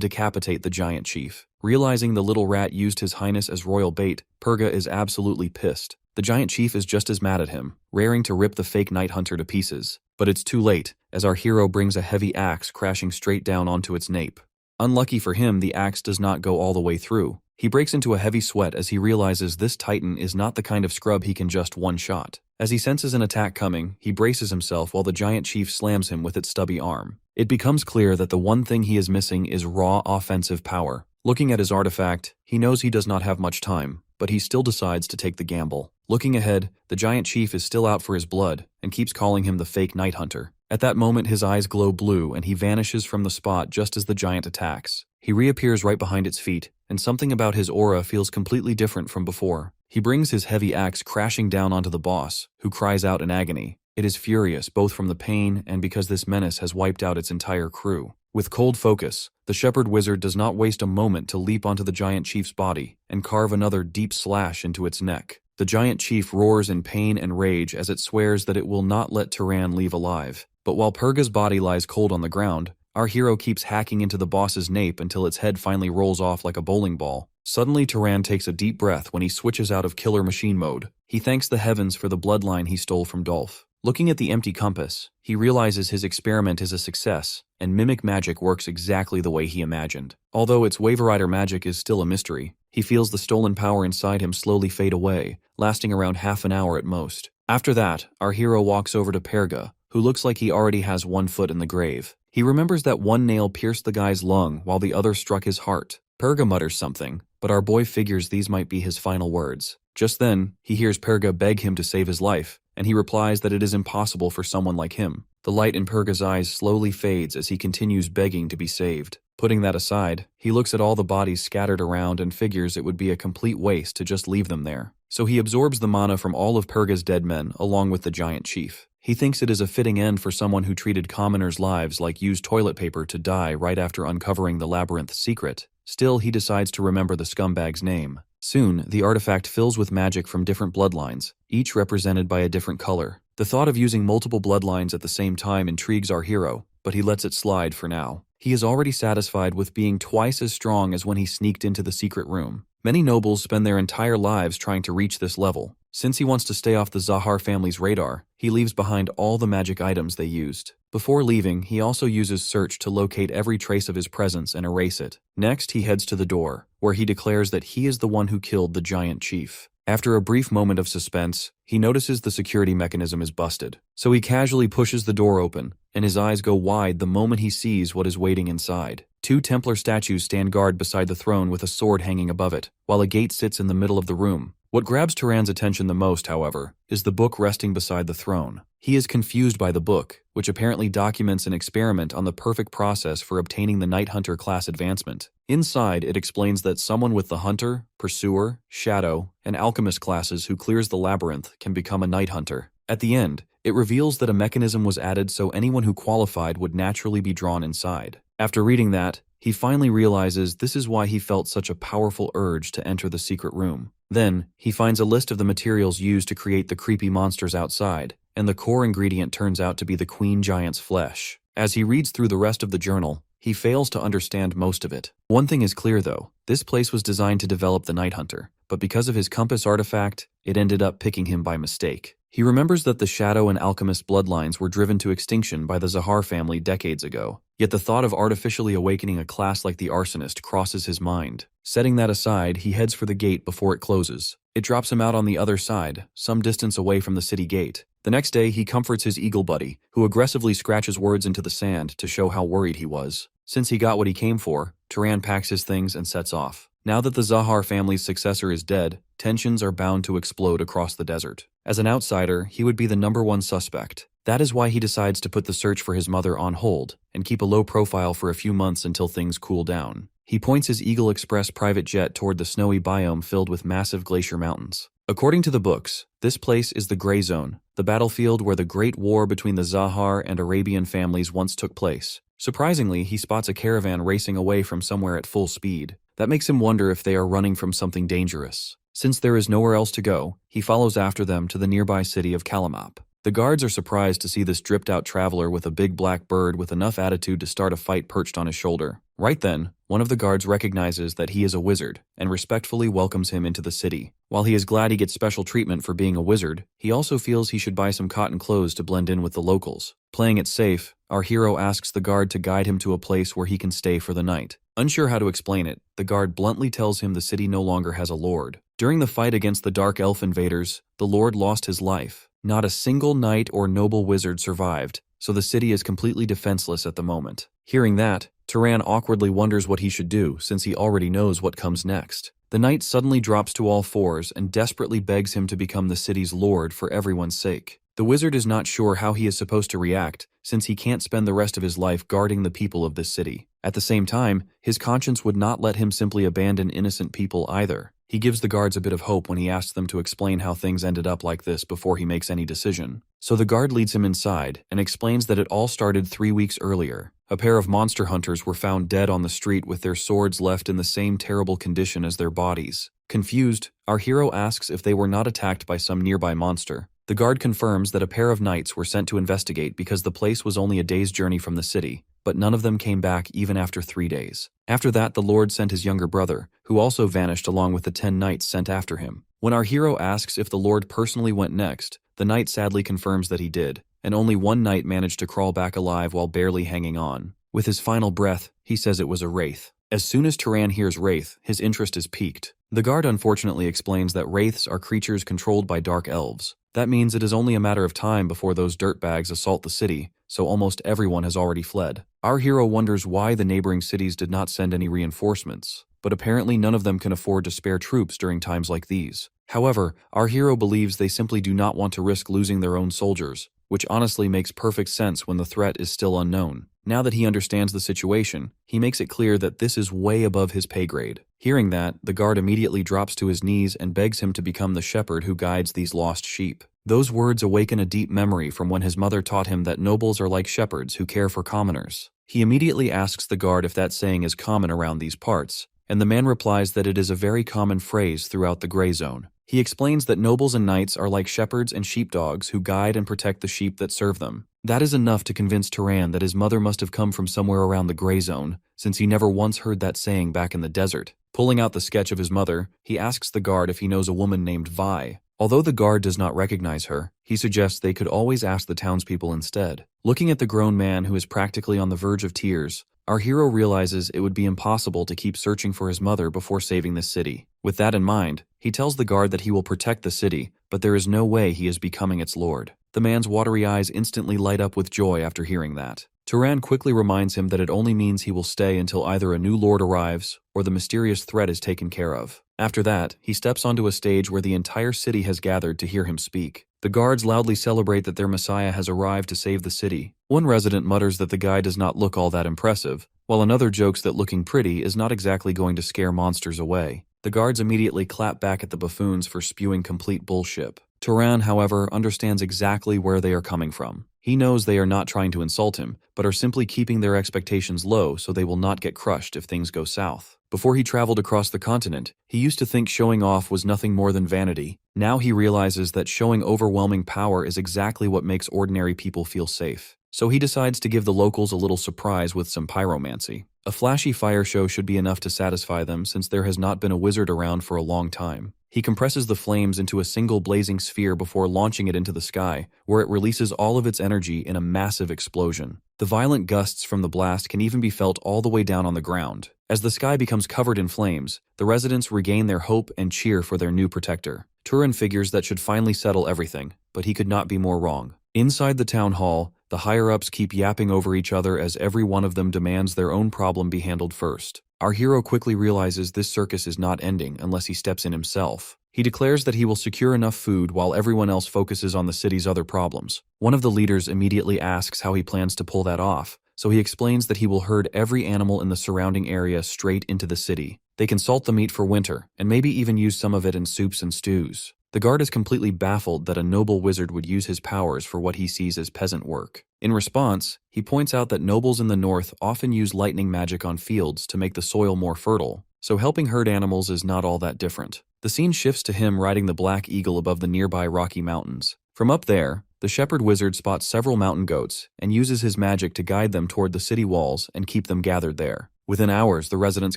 decapitate the giant chief. Realizing the little rat used his highness as royal bait, Purga is absolutely pissed. The giant chief is just as mad at him, raring to rip the fake night hunter to pieces. But it's too late, as our hero brings a heavy axe crashing straight down onto its nape. Unlucky for him, the axe does not go all the way through. He breaks into a heavy sweat as he realizes this titan is not the kind of scrub he can just one-shot. As he senses an attack coming, he braces himself while the giant chief slams him with its stubby arm. It becomes clear that the one thing he is missing is raw offensive power. Looking at his artifact, he knows he does not have much time, but he still decides to take the gamble. Looking ahead, the giant chief is still out for his blood and keeps calling him the fake night hunter. At that moment, his eyes glow blue and he vanishes from the spot just as the giant attacks. He reappears right behind its feet, and something about his aura feels completely different from before. He brings his heavy axe crashing down onto the boss, who cries out in agony. It is furious both from the pain and because this menace has wiped out its entire crew. With cold focus, the shepherd wizard does not waste a moment to leap onto the giant chief's body and carve another deep slash into its neck. The giant chief roars in pain and rage as it swears that it will not let Turan leave alive. But while Purga's body lies cold on the ground, our hero keeps hacking into the boss's nape until its head finally rolls off like a bowling ball. Suddenly, Turan takes a deep breath when he switches out of killer machine mode. He thanks the heavens for the bloodline he stole from Dolph. Looking at the empty compass, he realizes his experiment is a success, and mimic magic works exactly the way he imagined. Although its Waverider magic is still a mystery, he feels the stolen power inside him slowly fade away, lasting around half an hour at most. After that, our hero walks over to Purga, who looks like he already has one foot in the grave. He remembers that one nail pierced the guy's lung while the other struck his heart. Purga mutters something, but our boy figures these might be his final words. Just then, he hears Purga beg him to save his life, and he replies that it is impossible for someone like him. The light in Purga's eyes slowly fades as he continues begging to be saved. Putting that aside, he looks at all the bodies scattered around and figures it would be a complete waste to just leave them there. So he absorbs the mana from all of Purga's dead men along with the giant chief. He thinks it is a fitting end for someone who treated commoners' lives like used toilet paper to die right after uncovering the labyrinth's secret. Still, he decides to remember the scumbag's name. Soon, the artifact fills with magic from different bloodlines, each represented by a different color. The thought of using multiple bloodlines at the same time intrigues our hero, but he lets it slide for now. He is already satisfied with being twice as strong as when he sneaked into the secret room. Many nobles spend their entire lives trying to reach this level. Since he wants to stay off the Zahar family's radar, he leaves behind all the magic items they used. Before leaving, he also uses search to locate every trace of his presence and erase it. Next, he heads to the door, where he declares that he is the one who killed the giant chief. After a brief moment of suspense, he notices the security mechanism is busted. So he casually pushes the door open, and his eyes go wide the moment he sees what is waiting inside. 2 Templar statues stand guard beside the throne with a sword hanging above it, while a gate sits in the middle of the room. What grabs Turan's attention the most, however, is the book resting beside the throne. He is confused by the book, which apparently documents an experiment on the perfect process for obtaining the Night Hunter class advancement. Inside, it explains that someone with the Hunter, Pursuer, Shadow, and Alchemist classes who clears the labyrinth can become a Night Hunter. At the end, it reveals that a mechanism was added so anyone who qualified would naturally be drawn inside. After reading that, he finally realizes this is why he felt such a powerful urge to enter the secret room. Then, he finds a list of the materials used to create the creepy monsters outside, and the core ingredient turns out to be the queen giant's flesh. As he reads through the rest of the journal, he fails to understand most of it. One thing is clear though, this place was designed to develop the Night Hunter, but because of his compass artifact, it ended up picking him by mistake. He remembers that the Shadow and Alchemist bloodlines were driven to extinction by the Zahar family decades ago, yet the thought of artificially awakening a class like the Arsonist crosses his mind. Setting that aside, he heads for the gate before it closes. It drops him out on the other side, some distance away from the city gate. The next day, he comforts his eagle buddy, who aggressively scratches words into the sand to show how worried he was. Since he got what he came for, Turan packs his things and sets off. Now that the Zahar family's successor is dead, tensions are bound to explode across the desert. As an outsider, he would be the #1 suspect. That is why he decides to put the search for his mother on hold and keep a low profile for a few months until things cool down. He points his Eagle Express private jet toward the snowy biome filled with massive glacier mountains. According to the books, this place is the Grey Zone, the battlefield where the Great War between the Zahar and Arabian families once took place. Surprisingly, he spots a caravan racing away from somewhere at full speed. That makes him wonder if they are running from something dangerous. Since there is nowhere else to go, he follows after them to the nearby city of Kalamap. The guards are surprised to see this dripped-out traveler with a big black bird with enough attitude to start a fight perched on his shoulder. Right then, one of the guards recognizes that he is a wizard and respectfully welcomes him into the city. While he is glad he gets special treatment for being a wizard, he also feels he should buy some cotton clothes to blend in with the locals. Playing it safe, our hero asks the guard to guide him to a place where he can stay for the night. Unsure how to explain it, the guard bluntly tells him the city no longer has a lord. During the fight against the Dark Elf invaders, the lord lost his life. Not a single knight or noble wizard survived, so the city is completely defenseless at the moment. Hearing that, Turan awkwardly wonders what he should do since he already knows what comes next. The knight suddenly drops to all fours and desperately begs him to become the city's lord for everyone's sake. The wizard is not sure how he is supposed to react since he can't spend the rest of his life guarding the people of this city. At the same time, his conscience would not let him simply abandon innocent people either. He gives the guards a bit of hope when he asks them to explain how things ended up like this before he makes any decision. So the guard leads him inside and explains that it all started 3 weeks earlier. A pair of monster hunters were found dead on the street with their swords left in the same terrible condition as their bodies. Confused, our hero asks if they were not attacked by some nearby monster. The guard confirms that a pair of knights were sent to investigate because the place was only a day's journey from the city, but none of them came back even after 3 days. After that, the Lord sent his younger brother, who also vanished along with the 10 knights sent after him. When our hero asks if the Lord personally went next, the knight sadly confirms that he did, and only one knight managed to crawl back alive while barely hanging on. With his final breath, he says it was a wraith. As soon as Turan hears wraith, his interest is piqued. The guard unfortunately explains that wraiths are creatures controlled by dark elves. That means it is only a matter of time before those dirtbags assault the city, so almost everyone has already fled. Our hero wonders why the neighboring cities did not send any reinforcements, but apparently none of them can afford to spare troops during times like these. However, our hero believes they simply do not want to risk losing their own soldiers, which honestly makes perfect sense when the threat is still unknown. Now that he understands the situation, he makes it clear that this is way above his pay grade. Hearing that, the guard immediately drops to his knees and begs him to become the shepherd who guides these lost sheep. Those words awaken a deep memory from when his mother taught him that nobles are like shepherds who care for commoners. He immediately asks the guard if that saying is common around these parts, and the man replies that it is a very common phrase throughout the gray zone. He explains that nobles and knights are like shepherds and sheepdogs who guide and protect the sheep that serve them. That is enough to convince Turan that his mother must have come from somewhere around the gray zone, since he never once heard that saying back in the desert. Pulling out the sketch of his mother, he asks the guard if he knows a woman named Vi. Although the guard does not recognize her, he suggests they could always ask the townspeople instead. Looking at the grown man who is practically on the verge of tears, our hero realizes it would be impossible to keep searching for his mother before saving this city. With that in mind, he tells the guard that he will protect the city, but there is no way he is becoming its lord. The man's watery eyes instantly light up with joy after hearing that. Turan quickly reminds him that it only means he will stay until either a new lord arrives or the mysterious threat is taken care of. After that, he steps onto a stage where the entire city has gathered to hear him speak. The guards loudly celebrate that their messiah has arrived to save the city. One resident mutters that the guy does not look all that impressive, while another jokes that looking pretty is not exactly going to scare monsters away. The guards immediately clap back at the buffoons for spewing complete bullshit. Turan, however, understands exactly where they are coming from. He knows they are not trying to insult him, but are simply keeping their expectations low so they will not get crushed if things go south. Before he traveled across the continent, he used to think showing off was nothing more than vanity. Now he realizes that showing overwhelming power is exactly what makes ordinary people feel safe. So he decides to give the locals a little surprise with some pyromancy. A flashy fire show should be enough to satisfy them since there has not been a wizard around for a long time. He compresses the flames into a single blazing sphere before launching it into the sky, where it releases all of its energy in a massive explosion. The violent gusts from the blast can even be felt all the way down on the ground. As the sky becomes covered in flames, the residents regain their hope and cheer for their new protector. Turan figures that should finally settle everything, but he could not be more wrong. Inside the town hall, the higher-ups keep yapping over each other as every one of them demands their own problem be handled first. Our hero quickly realizes this circus is not ending unless he steps in himself. He declares that he will secure enough food while everyone else focuses on the city's other problems. One of the leaders immediately asks how he plans to pull that off, so he explains that he will herd every animal in the surrounding area straight into the city. They can salt the meat for winter, and maybe even use some of it in soups and stews. The guard is completely baffled that a noble wizard would use his powers for what he sees as peasant work. In response, he points out that nobles in the north often use lightning magic on fields to make the soil more fertile, so helping herd animals is not all that different. The scene shifts to him riding the black eagle above the nearby Rocky Mountains. From up there, the shepherd wizard spots several mountain goats and uses his magic to guide them toward the city walls and keep them gathered there. Within hours, the residents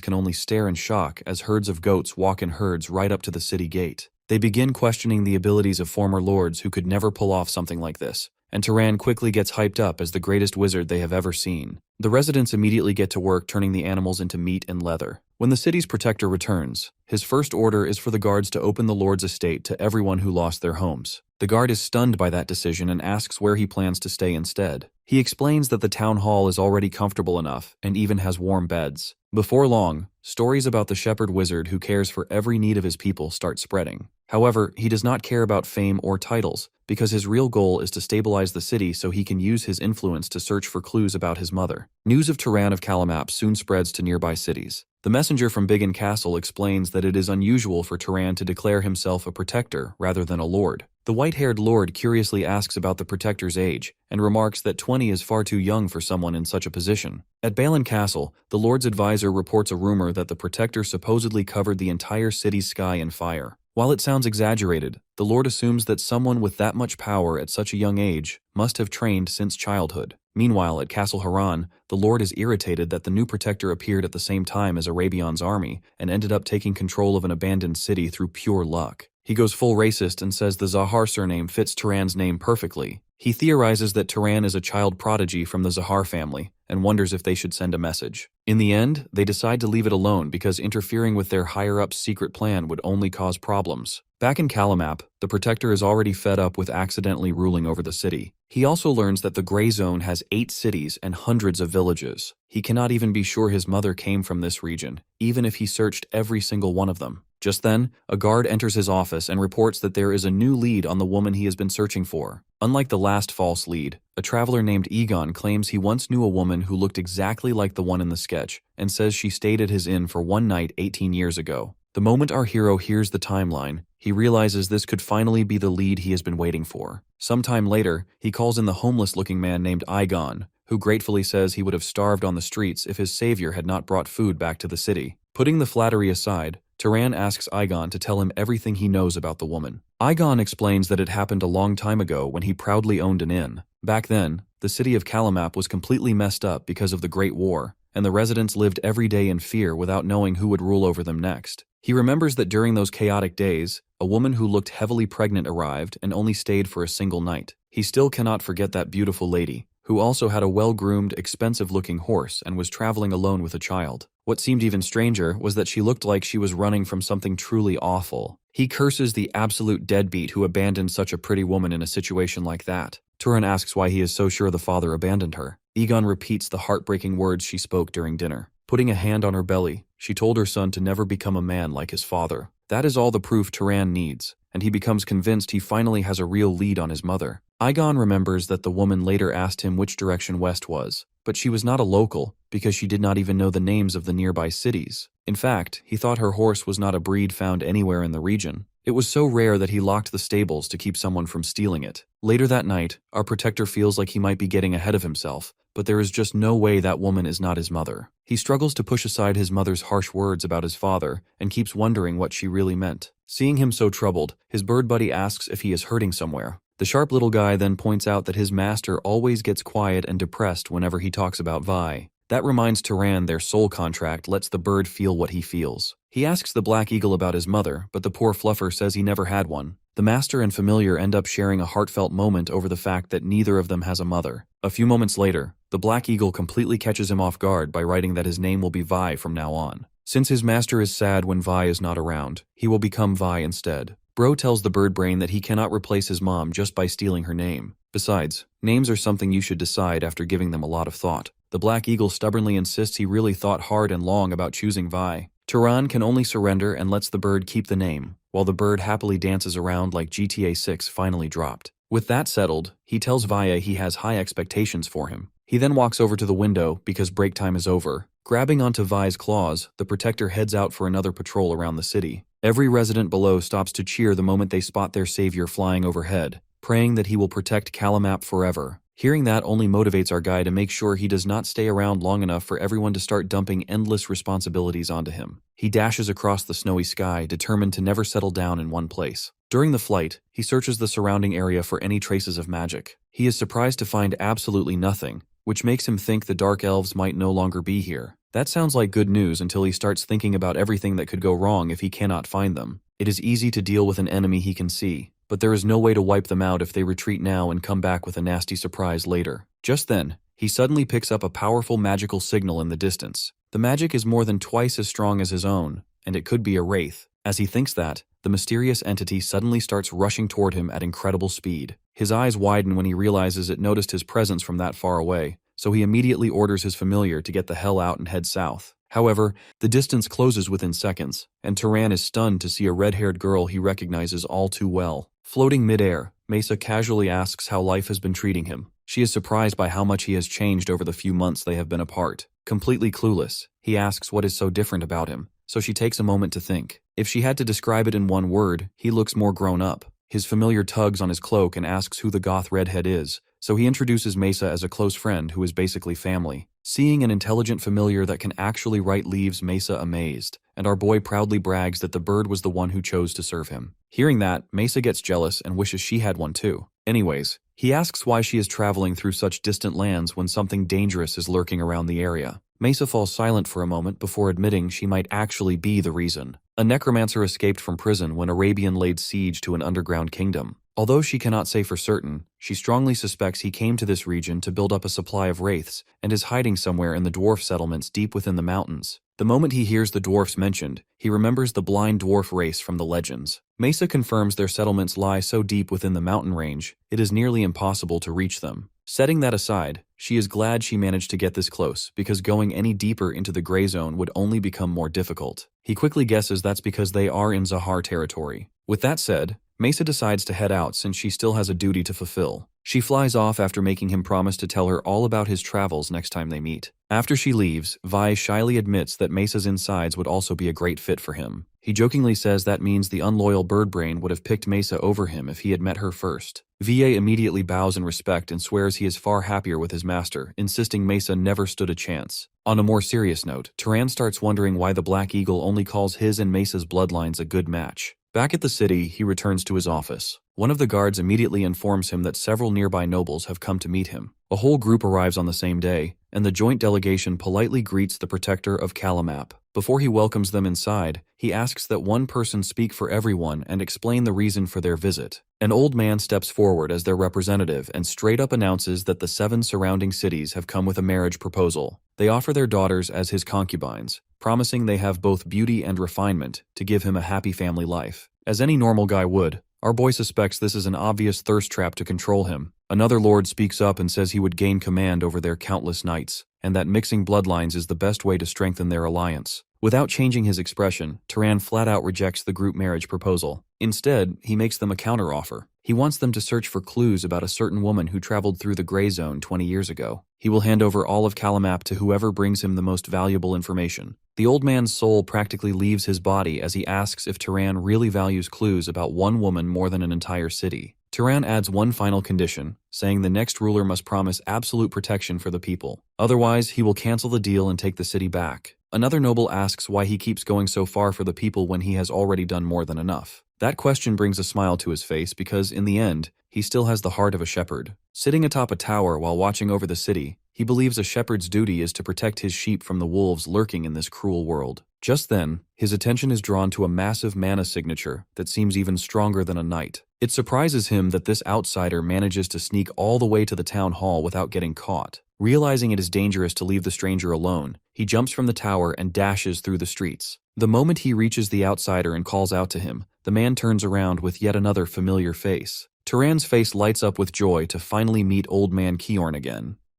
can only stare in shock as herds of goats walk in herds right up to the city gate. They begin questioning the abilities of former lords who could never pull off something like this, and Turan quickly gets hyped up as the greatest wizard they have ever seen. The residents immediately get to work turning the animals into meat and leather. When the city's protector returns, his first order is for the guards to open the lord's estate to everyone who lost their homes. The guard is stunned by that decision and asks where he plans to stay instead. He explains that the town hall is already comfortable enough and even has warm beds. Before long, stories about the shepherd wizard who cares for every need of his people start spreading. However, he does not care about fame or titles, because his real goal is to stabilize the city so he can use his influence to search for clues about his mother. News of Turan of Calamap soon spreads to nearby cities. The messenger from Biggin Castle explains that it is unusual for Turan to declare himself a protector rather than a lord. The white-haired lord curiously asks about the protector's age and remarks that 20 is far too young for someone in such a position. At Balin Castle, the lord's advisor reports a rumor that the protector supposedly covered the entire city's sky in fire. While it sounds exaggerated, the lord assumes that someone with that much power at such a young age must have trained since childhood. Meanwhile, at Castle Haran, the lord is irritated that the new protector appeared at the same time as Arabion's army and ended up taking control of an abandoned city through pure luck. He goes full racist and says the Zahar surname fits Turan's name perfectly. He theorizes that Turan is a child prodigy from the Zahar family and wonders if they should send a message. In the end, they decide to leave it alone because interfering with their higher-up's secret plan would only cause problems. Back in Calamap, the protector is already fed up with accidentally ruling over the city. He also learns that the Gray Zone has 8 cities and hundreds of villages. He cannot even be sure his mother came from this region, even if he searched every single one of them. Just then, a guard enters his office and reports that there is a new lead on the woman he has been searching for. Unlike the last false lead, a traveler named Egon claims he once knew a woman who looked exactly like the one in the sketch and says she stayed at his inn for one night 18 years ago. The moment our hero hears the timeline, He realizes this could finally be the lead he has been waiting for. Sometime later, he calls in the homeless-looking man named Igon, who gratefully says he would have starved on the streets if his savior had not brought food back to the city. Putting the flattery aside, Turan asks Igon to tell him everything he knows about the woman. Igon explains that it happened a long time ago when he proudly owned an inn. Back then, the city of Kalamap was completely messed up because of the Great War, and the residents lived every day in fear without knowing who would rule over them next. He remembers that during those chaotic days, a woman who looked heavily pregnant arrived and only stayed for a single night. He still cannot forget that beautiful lady, who also had a well-groomed, expensive-looking horse and was traveling alone with a child. What seemed even stranger was that she looked like she was running from something truly awful. He curses the absolute deadbeat who abandoned such a pretty woman in a situation like that. Turan asks why he is so sure the father abandoned her. Egon repeats the heartbreaking words she spoke during dinner. Putting a hand on her belly, she told her son to never become a man like his father. That is all the proof Turan needs, and he becomes convinced he finally has a real lead on his mother. Igon remembers that the woman later asked him which direction west was, but she was not a local because she did not even know the names of the nearby cities. In fact, he thought her horse was not a breed found anywhere in the region. It was so rare that he locked the stables to keep someone from stealing it. Later that night, our protector feels like he might be getting ahead of himself, but there is just no way that woman is not his mother. He struggles to push aside his mother's harsh words about his father and keeps wondering what she really meant. Seeing him so troubled, his bird buddy asks if he is hurting somewhere. The sharp little guy then points out that his master always gets quiet and depressed whenever he talks about Vi. That reminds Turan their soul contract lets the bird feel what he feels. He asks the black eagle about his mother, but the poor fluffer says he never had one. The master and familiar end up sharing a heartfelt moment over the fact that neither of them has a mother. A few moments later, the black eagle completely catches him off guard by writing that his name will be Vi from now on. Since his master is sad when Vi is not around, he will become Vi instead. Bro tells the bird brain that he cannot replace his mom just by stealing her name. Besides, names are something you should decide after giving them a lot of thought. The black eagle stubbornly insists he really thought hard and long about choosing Vi. Turan can only surrender and lets the bird keep the name, while the bird happily dances around like GTA 6 finally dropped. With that settled, he tells Vaya he has high expectations for him. He then walks over to the window because break time is over. Grabbing onto Vi's claws, the protector heads out for another patrol around the city. Every resident below stops to cheer the moment they spot their savior flying overhead, praying that he will protect Kalamap forever. Hearing that only motivates our guy to make sure he does not stay around long enough for everyone to start dumping endless responsibilities onto him. He dashes across the snowy sky, determined to never settle down in one place. During the flight, he searches the surrounding area for any traces of magic. He is surprised to find absolutely nothing, which makes him think the dark elves might no longer be here. That sounds like good news until he starts thinking about everything that could go wrong if he cannot find them. It is easy to deal with an enemy he can see, but there is no way to wipe them out if they retreat now and come back with a nasty surprise later. Just then, he suddenly picks up a powerful magical signal in the distance. The magic is more than twice as strong as his own, and it could be a wraith. As he thinks that, the mysterious entity suddenly starts rushing toward him at incredible speed. His eyes widen when he realizes it noticed his presence from that far away, so he immediately orders his familiar to get the hell out and head south. However, the distance closes within seconds, and Turan is stunned to see a red-haired girl he recognizes all too well. Floating mid-air, Mesa casually asks how life has been treating him. She is surprised by how much he has changed over the few months they have been apart. Completely clueless, he asks what is so different about him, so she takes a moment to think. If she had to describe it in one word, he looks more grown up. His familiar tugs on his cloak and asks who the goth redhead is, so he introduces Mesa as a close friend who is basically family. Seeing an intelligent familiar that can actually write leaves Mesa amazed, and our boy proudly brags that the bird was the one who chose to serve him. Hearing that, Mesa gets jealous and wishes she had one too. Anyways, he asks why she is traveling through such distant lands when something dangerous is lurking around the area. Mesa falls silent for a moment before admitting she might actually be the reason. A necromancer escaped from prison when Arabian laid siege to an underground kingdom. Although she cannot say for certain, she strongly suspects he came to this region to build up a supply of wraiths and is hiding somewhere in the dwarf settlements deep within the mountains. The moment he hears the dwarfs mentioned, he remembers the blind dwarf race from the legends. Mesa confirms their settlements lie so deep within the mountain range, it is nearly impossible to reach them. Setting that aside, she is glad she managed to get this close because going any deeper into the gray zone would only become more difficult. He quickly guesses that's because they are in Zahar territory. With that said, Mesa decides to head out since she still has a duty to fulfill. She flies off after making him promise to tell her all about his travels next time they meet. After she leaves, Vi shyly admits that Mesa's insides would also be a great fit for him. He jokingly says that means the unloyal bird brain would have picked Mesa over him if he had met her first. Va immediately bows in respect and swears he is far happier with his master, insisting Mesa never stood a chance. On a more serious note, Turan starts wondering why the Black Eagle only calls his and Mesa's bloodlines a good match. Back at the city, he returns to his office. One of the guards immediately informs him that several nearby nobles have come to meet him. A whole group arrives on the same day, and the joint delegation politely greets the protector of Calamap. Before he welcomes them inside, he asks that one person speak for everyone and explain the reason for their visit. An old man steps forward as their representative and straight up announces that the 7 surrounding cities have come with a marriage proposal. They offer their daughters as his concubines, promising they have both beauty and refinement to give him a happy family life. As any normal guy would, our boy suspects this is an obvious thirst trap to control him. Another lord speaks up and says he would gain command over their countless knights, and that mixing bloodlines is the best way to strengthen their alliance. Without changing his expression, Turan flat out rejects the group marriage proposal. Instead, he makes them a counteroffer. He wants them to search for clues about a certain woman who traveled through the gray zone 20 years ago. He will hand over all of Calamap to whoever brings him the most valuable information. The old man's soul practically leaves his body as he asks if Turan really values clues about one woman more than an entire city. Turan adds one final condition, saying the next ruler must promise absolute protection for the people. Otherwise, he will cancel the deal and take the city back. Another noble asks why he keeps going so far for the people when he has already done more than enough. That question brings a smile to his face because, in the end, he still has the heart of a shepherd. Sitting atop a tower while watching over the city, he believes a shepherd's duty is to protect his sheep from the wolves lurking in this cruel world. Just then, his attention is drawn to a massive mana signature that seems even stronger than a knight. It surprises him that this outsider manages to sneak all the way to the town hall without getting caught. Realizing it is dangerous to leave the stranger alone, he jumps from the tower and dashes through the streets. The moment he reaches the outsider and calls out to him, the man turns around with yet another familiar face. Turan's face lights up with joy to finally meet Old Man Kiorn again.